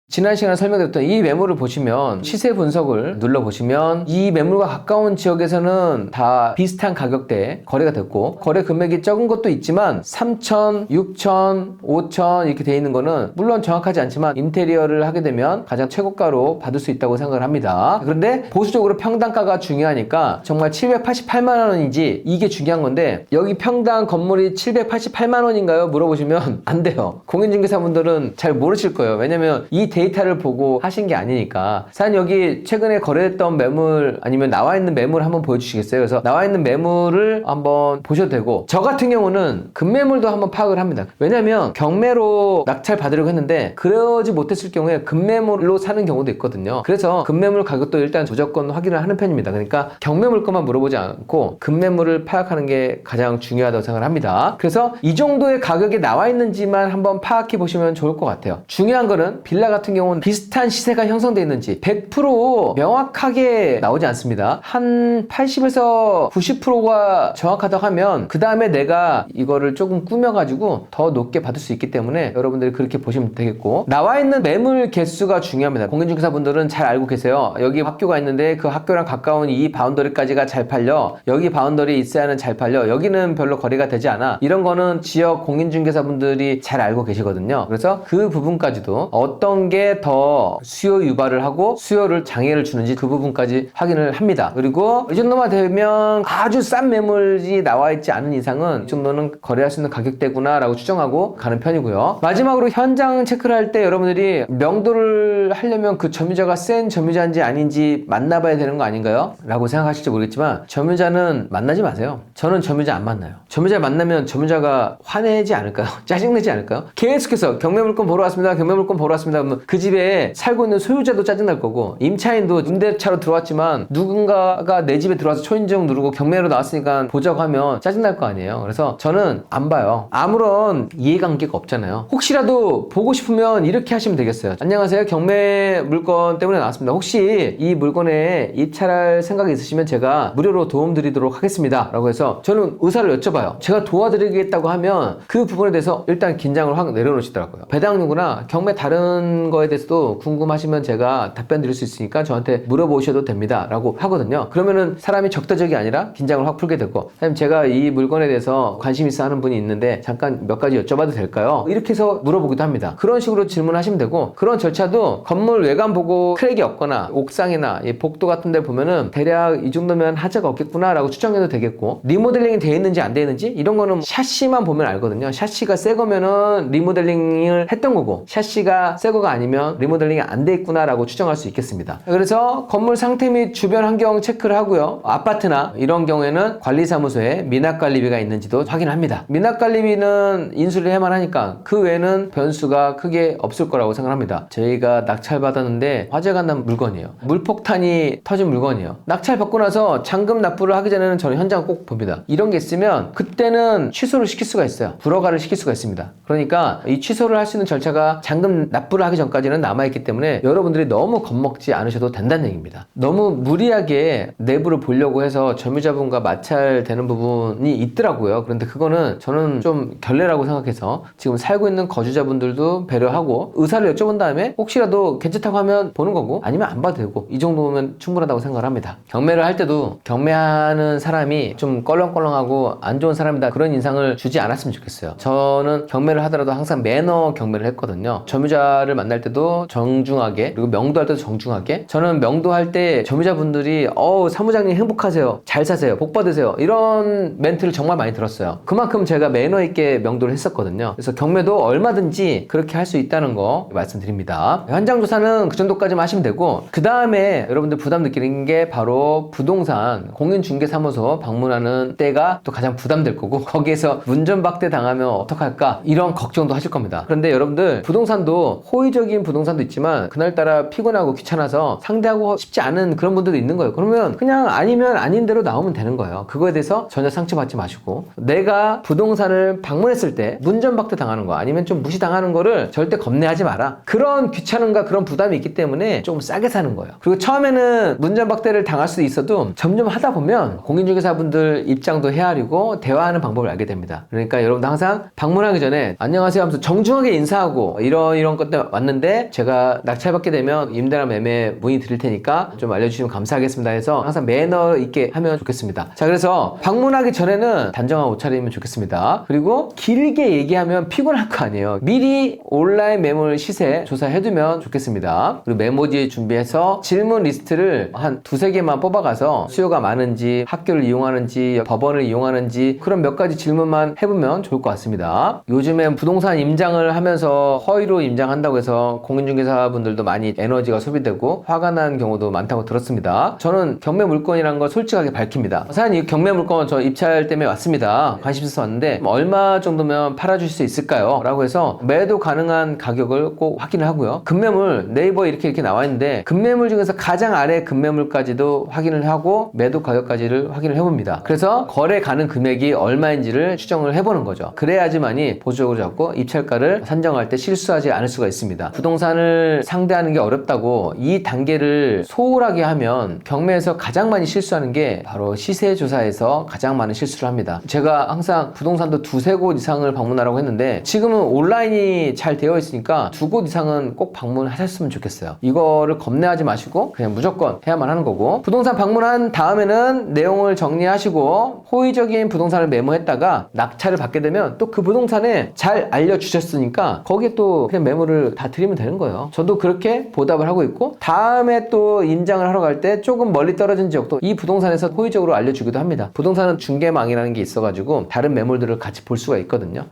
지난 시간에 설명드렸던 이 매물을 보시면 시세 분석을 눌러보시면 이 매물과 가까운 지역에서는 다 비슷한 가격대에 거래가 됐고, 거래 금액이 적은 것도 있지만 3천, 6천, 5천 이렇게 돼 있는 거는 물론 정확하지 않지만 인테리어를 하게 되면 가장 최고가로 받을 수 있다고 생각을 합니다. 그런데 보수적으로 평당가가 중요하니까 정말 788만 원인지 이게 중요한 건데, 여기 평당 건물이 788만 원인가요? 물어보시면 안 돼요. 공인중개사분들은 잘 모르실 거예요. 왜냐면 이 데이터를 보고 하신 게 아니니까. 사장님 여기 최근에 거래했던 매물 아니면 나와 있는 매물 한번 보여주시겠어요? 그래서 나와 있는 매물을 한번 보셔도 되고, 저 같은 경우는 급매물도 한번 파악을 합니다. 왜냐면 경매로 낙찰 받으려고 했는데 그러지 못했을 경우에 급매물로 사는 경우도 있거든요. 그래서 급매물 가격도 일단 무조건 확인을 하는 편입니다. 그러니까 경매물 것만 물어보지 않고 급매물을 파악하는 게 가장 중요하다고 생각을 합니다. 그래서 이 정도의 가격이 나와 있는지만 한번 파악해 보시면 좋을 것 같아요. 중요한 거는 빌라 같은 같은 경우는 비슷한 시세가 형성되어 있는지 100% 명확하게 나오지 않습니다. 한 80에서 90%가 정확하다고 하면 그 다음에 내가 이거를 조금 꾸며가지고 더 높게 받을 수 있기 때문에 여러분들이 그렇게 보시면 되겠고, 나와 있는 매물 개수가 중요합니다. 공인중개사분들은 잘 알고 계세요. 여기 학교가 있는데 그 학교랑 가까운 이 바운더리까지가 잘 팔려, 여기 바운더리 있어야는 잘 팔려, 여기는 별로 거래가 되지 않아, 이런 거는 지역 공인중개사분들이 잘 알고 계시거든요. 그래서 그 부분까지도 어떤 게 더 수요 유발을 하고 수요를 장애를 주는지 그 부분까지 확인을 합니다. 그리고 이 정도만 되면 아주 싼 매물이 나와 있지 않은 이상은 이 정도는 거래할 수 있는 가격대구나 라고 추정하고 가는 편이고요. 마지막으로 현장 체크를 할 때 여러분들이 명도를 하려면 그 점유자가 센 점유자인지 아닌지 만나봐야 되는 거 아닌가요? 라고 생각하실지 모르겠지만 점유자는 만나지 마세요. 저는 점유자 안 만나요. 점유자 만나면 점유자가 화내지 않을까요? 짜증내지 않을까요? 계속해서 경매물건 보러 왔습니다. 경매물건 보러 왔습니다. 그러면 그 집에 살고 있는 소유자도 짜증날 거고, 임차인도 임대차로 들어왔지만 누군가가 내 집에 들어와서 초인종 누르고 경매로 나왔으니까 보자고 하면 짜증날 거 아니에요. 그래서 저는 안 봐요. 아무런 이해관계가 없잖아요. 혹시라도 보고 싶으면 이렇게 하시면 되겠어요. 안녕하세요, 경매 물건 때문에 나왔습니다. 혹시 이 물건에 입찰할 생각이 있으시면 제가 무료로 도움드리도록 하겠습니다 라고 해서 저는 의사를 여쭤봐요. 제가 도와드리겠다고 하면 그 부분에 대해서 일단 긴장을 확 내려놓으시더라고요. 배당 요구나 경매 다른 거에 대해서도 궁금하시면 제가 답변 드릴 수 있으니까 저한테 물어보셔도 됩니다 라고 하거든요. 그러면은 사람이 적대적이 아니라 긴장을 확 풀게 되고, 선생님 제가 이 물건에 대해서 관심 있어 하는 분이 있는데 잠깐 몇 가지 여쭤봐도 될까요? 이렇게 해서 물어보기도 합니다. 그런 식으로 질문하시면 되고, 그런 절차도 건물 외관 보고 크랙이 없거나 옥상이나 복도 같은 데 보면은 대략 이 정도면 하자가 없겠구나 라고 추정해도 되겠고, 리모델링이 되어 있는지 안 되어 있는지 이런 거는 샤시만 보면 알거든요. 샤시가 새 거면은 리모델링을 했던 거고, 샤시가 새 거가 아니면 리모델링이 안 돼 있구나 라고 추정할 수 있겠습니다. 그래서 건물 상태 및 주변 환경 체크를 하고요. 아파트나 이런 경우에는 관리사무소에 미납관리비가 있는지도 확인합니다. 미납관리비는 인수를 해야만 하니까 그 외에는 변수가 크게 없을 거라고 생각합니다. 저희가 낙찰받았는데 화재가 난 물건이에요. 물폭탄이 터진 물건이에요. 낙찰받고 나서 잔금 납부를 하기 전에는 저는 현장을 꼭 봅니다. 이런 게 있으면 그때는 취소를 시킬 수가 있어요. 불허가를 시킬 수가 있습니다. 그러니까 이 취소를 할 수 있는 절차가 잔금 납부를 하기 전까지는 남아있기 때문에 여러분들이 너무 겁먹지 않으셔도 된다는 얘기입니다. 너무 무리하게 내부를 보려고 해서 점유자분과 마찰되는 부분이 있더라고요. 그런데 그거는 저는 좀 결례라고 생각해서 지금 살고 있는 거주자분들도 배려하고 의사를 여쭤본 다음에 혹시라도 괜찮다고 하면 보는 거고, 아니면 안 봐도 되고, 이 정도면 충분하다고 생각을 합니다. 경매를 할 때도 경매하는 사람이 좀 껄렁껄렁하고 안 좋은 사람이다 그런 인상을 주지 않았으면 좋겠어요. 저는 경매를 하더라도 항상 매너 경매를 했거든요. 점유자를 만날 때도 정중하게, 그리고 명도할 때도 정중하게. 저는 명도할 때 점유자분들이 사무장님 행복하세요, 잘 사세요, 복 받으세요, 이런 멘트를 정말 많이 들었어요. 그만큼 제가 매너 있게 명도를 했었거든요. 그래서 경매도 얼마든지 그렇게 할 수 있다는 거 말씀드립니다. 현장 조사는 그 정도까지만 하시면 되고, 그 다음에 여러분들 부담 느끼는 게 바로 부동산 공인중개사무소 방문하는 때가 또 가장 부담될 거고, 거기에서 문전박대 당하면 어떡할까 이런 걱정도 하실 겁니다. 그런데 여러분들 부동산도 호의적인 부동산도 있지만 그날따라 피곤하고 귀찮아서 상대하고 싶지 않은 그런 분들도 있는 거예요. 그러면 그냥 아니면 아닌 대로 나오면 되는 거예요. 그거에 대해서 전혀 상처받지 마시고, 내가 부동산을 방문했을 때 문전박대 당하는 거 아니면 좀 무시당하는 거를 절대 겁내하지 마라. 그런 귀찮음과 그런 부담이 있기 때문에 좀 싸게 사는 거예요. 그리고 처음에는 문전박대를 당할 수도 있어도 점점 하다 보면 공인중개사분들 입장도 헤아리고 대화하는 방법을 알게 됩니다. 그러니까 여러분도 항상 방문하기 전에 안녕하세요 하면서 정중하게 인사하고, 이런 것 때문에 왔는데 제가 낙찰받게 되면 임대나 매매 문의 드릴 테니까 좀 알려주시면 감사하겠습니다 해서 항상 매너 있게 하면 좋겠습니다. 자, 그래서 방문하기 전에는 단정한 옷차림이면 좋겠습니다. 그리고 길게 얘기하면 피곤할 거 아니에요. 미리 온라인 매물 시세 조사해두면 좋겠습니다. 그리고 메모지 준비해서 질문 리스트를 한 두세 개만 뽑아가서 수요가 많은지, 학교를 이용하는지, 법원을 이용하는지, 그런 몇 가지 질문만 해보면 좋을 것 같습니다. 요즘엔 부동산 임장을 하면서 허위로 임장한다고 해서 공인중개사분들도 많이 에너지가 소비되고 화가 난 경우도 많다고 들었습니다. 저는 경매 물건이라는 걸 솔직하게 밝힙니다. 사장님, 이 경매 물건 저 입찰 때문에 왔습니다. 관심 있어서 왔는데 얼마 정도면 팔아줄 수 있을까요? 라고 해서 매도 가능한 가격을 꼭 확인을 하고요. 급매물 네이버에 이렇게 나와 있는데 급매물 중에서 가장 아래 급매물까지도 확인을 하고 매도 가격까지를 확인을 해봅니다. 그래서 거래 가능 금액이 얼마인지를 추정을 해보는 거죠. 그래야지만이 보수적으로 잡고 입찰가를 산정할 때 실수하지 않을 수가 있습니다. 부동산을 상대하는 게 어렵다고 이 단계를 소홀하게 하면 경매에서 가장 많이 실수하는 게 바로 시세 조사에서 가장 많은 실수를 합니다. 제가 항상 부동산도 두세 곳 이상을 방문하라고 했는데 지금은 온라인이 잘 되어 있으니까 두 곳 이상은 꼭 방문하셨으면 좋겠어요. 이거를 겁내하지 마시고 그냥 무조건 해야만 하는 거고, 부동산 방문한 다음에는 내용을 정리하시고 호의적인 부동산을 메모했다가 낙찰을 받게 되면 또 그 부동산에 잘 알려주셨으니까 거기에 또 그냥 매물을 다 드리면 되는 거예요. 저도 그렇게 보답을 하고 있고, 다음에 또 임장을 하러 갈 때 조금 멀리 떨어진 지역도 이 부동산에서 호의적으로 알려주기도 합니다. 부동산은 중개망이라는 게 있어가지고 다른 매물들을 같이 볼 수가 있거든요.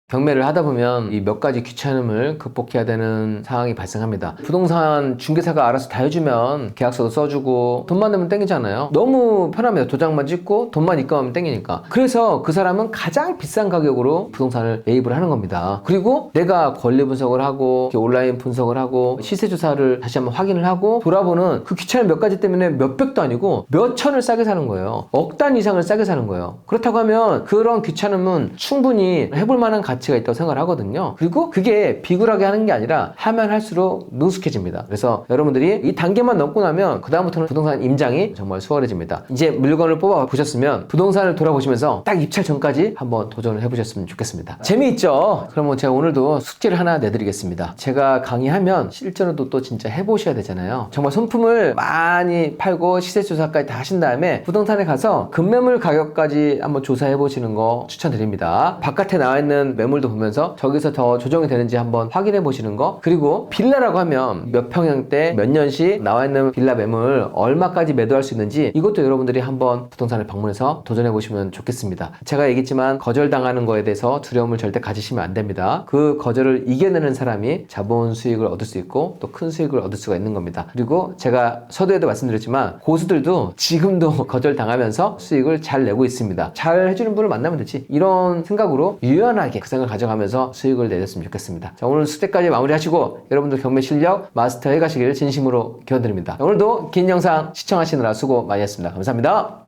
경매를 하다 보면 이 몇 가지 귀찮음을 극복해야 되는 상황이 발생합니다. 부동산 중개사가 알아서 다 해주면 계약서도 써주고 돈만 내면 땡기잖아요. 너무 편합니다. 도장만 찍고 돈만 입금하면 땡기니까. 그래서 그 사람은 가장 비싼 가격으로 부동산을 매입을 하는 겁니다. 그리고 내가 권리 분석을 하고 온라인 분석을 하고 시세 조사를 다시 한번 확인을 하고 돌아보는 그 귀찮은 몇 가지 때문에 몇백도 아니고 몇천을 싸게 사는 거예요. 억 단 이상을 싸게 사는 거예요. 그렇다고 하면 그런 귀찮음은 충분히 해볼 만한 가치가 있다고 생각을 하거든요. 그리고 그게 비굴하게 하는 게 아니라 하면 할수록 능숙해집니다. 그래서 여러분들이 이 단계만 넘고 나면 그 다음부터는 부동산 임장이 정말 수월해집니다. 이제 물건을 뽑아 보셨으면 부동산을 돌아보시면서 딱 입찰 전까지 한번 도전을 해보셨으면 좋겠습니다. 재미있죠? 그러면 제가 오늘도 숙제를 하나 내드리겠습니다. 제가 강의하면 실제로도 또 진짜 해보셔야 되잖아요. 정말 손품을 많이 팔고 시세 조사까지 다 하신 다음에 부동산에 가서 급매물 가격까지 한번 조사해 보시는 거 추천드립니다. 바깥에 나와 있는 매물도 보면서 저기서 더 조정이 되는지 한번 확인해 보시는 거, 그리고 빌라라고 하면 몇 평형대 몇 년씩 나와 있는 빌라 매물 얼마까지 매도할 수 있는지 이것도 여러분들이 한번 부동산을 방문해서 도전해 보시면 좋겠습니다. 제가 얘기했지만 거절당하는 거에 대해서 두려움을 절대 가지시면 안 됩니다. 그 거절을 이겨내는 사람이 자본 수익을 얻을 수 있고 또 큰 수익을 얻을 수가 있는 겁니다. 그리고 제가 서두에도 말씀드렸지만 고수들도 지금도 거절당하면서 수익을 잘 내고 있습니다. 잘 해주는 분을 만나면 되지, 이런 생각으로 유연하게 그 생각을 가져가면서 수익을 내셨으면 좋겠습니다. 자, 오늘 숙제까지 마무리하시고 여러분들 경매 실력 마스터해 가시길 진심으로 기원드립니다. 오늘도 긴 영상 시청하시느라 수고 많이 했습니다. 감사합니다.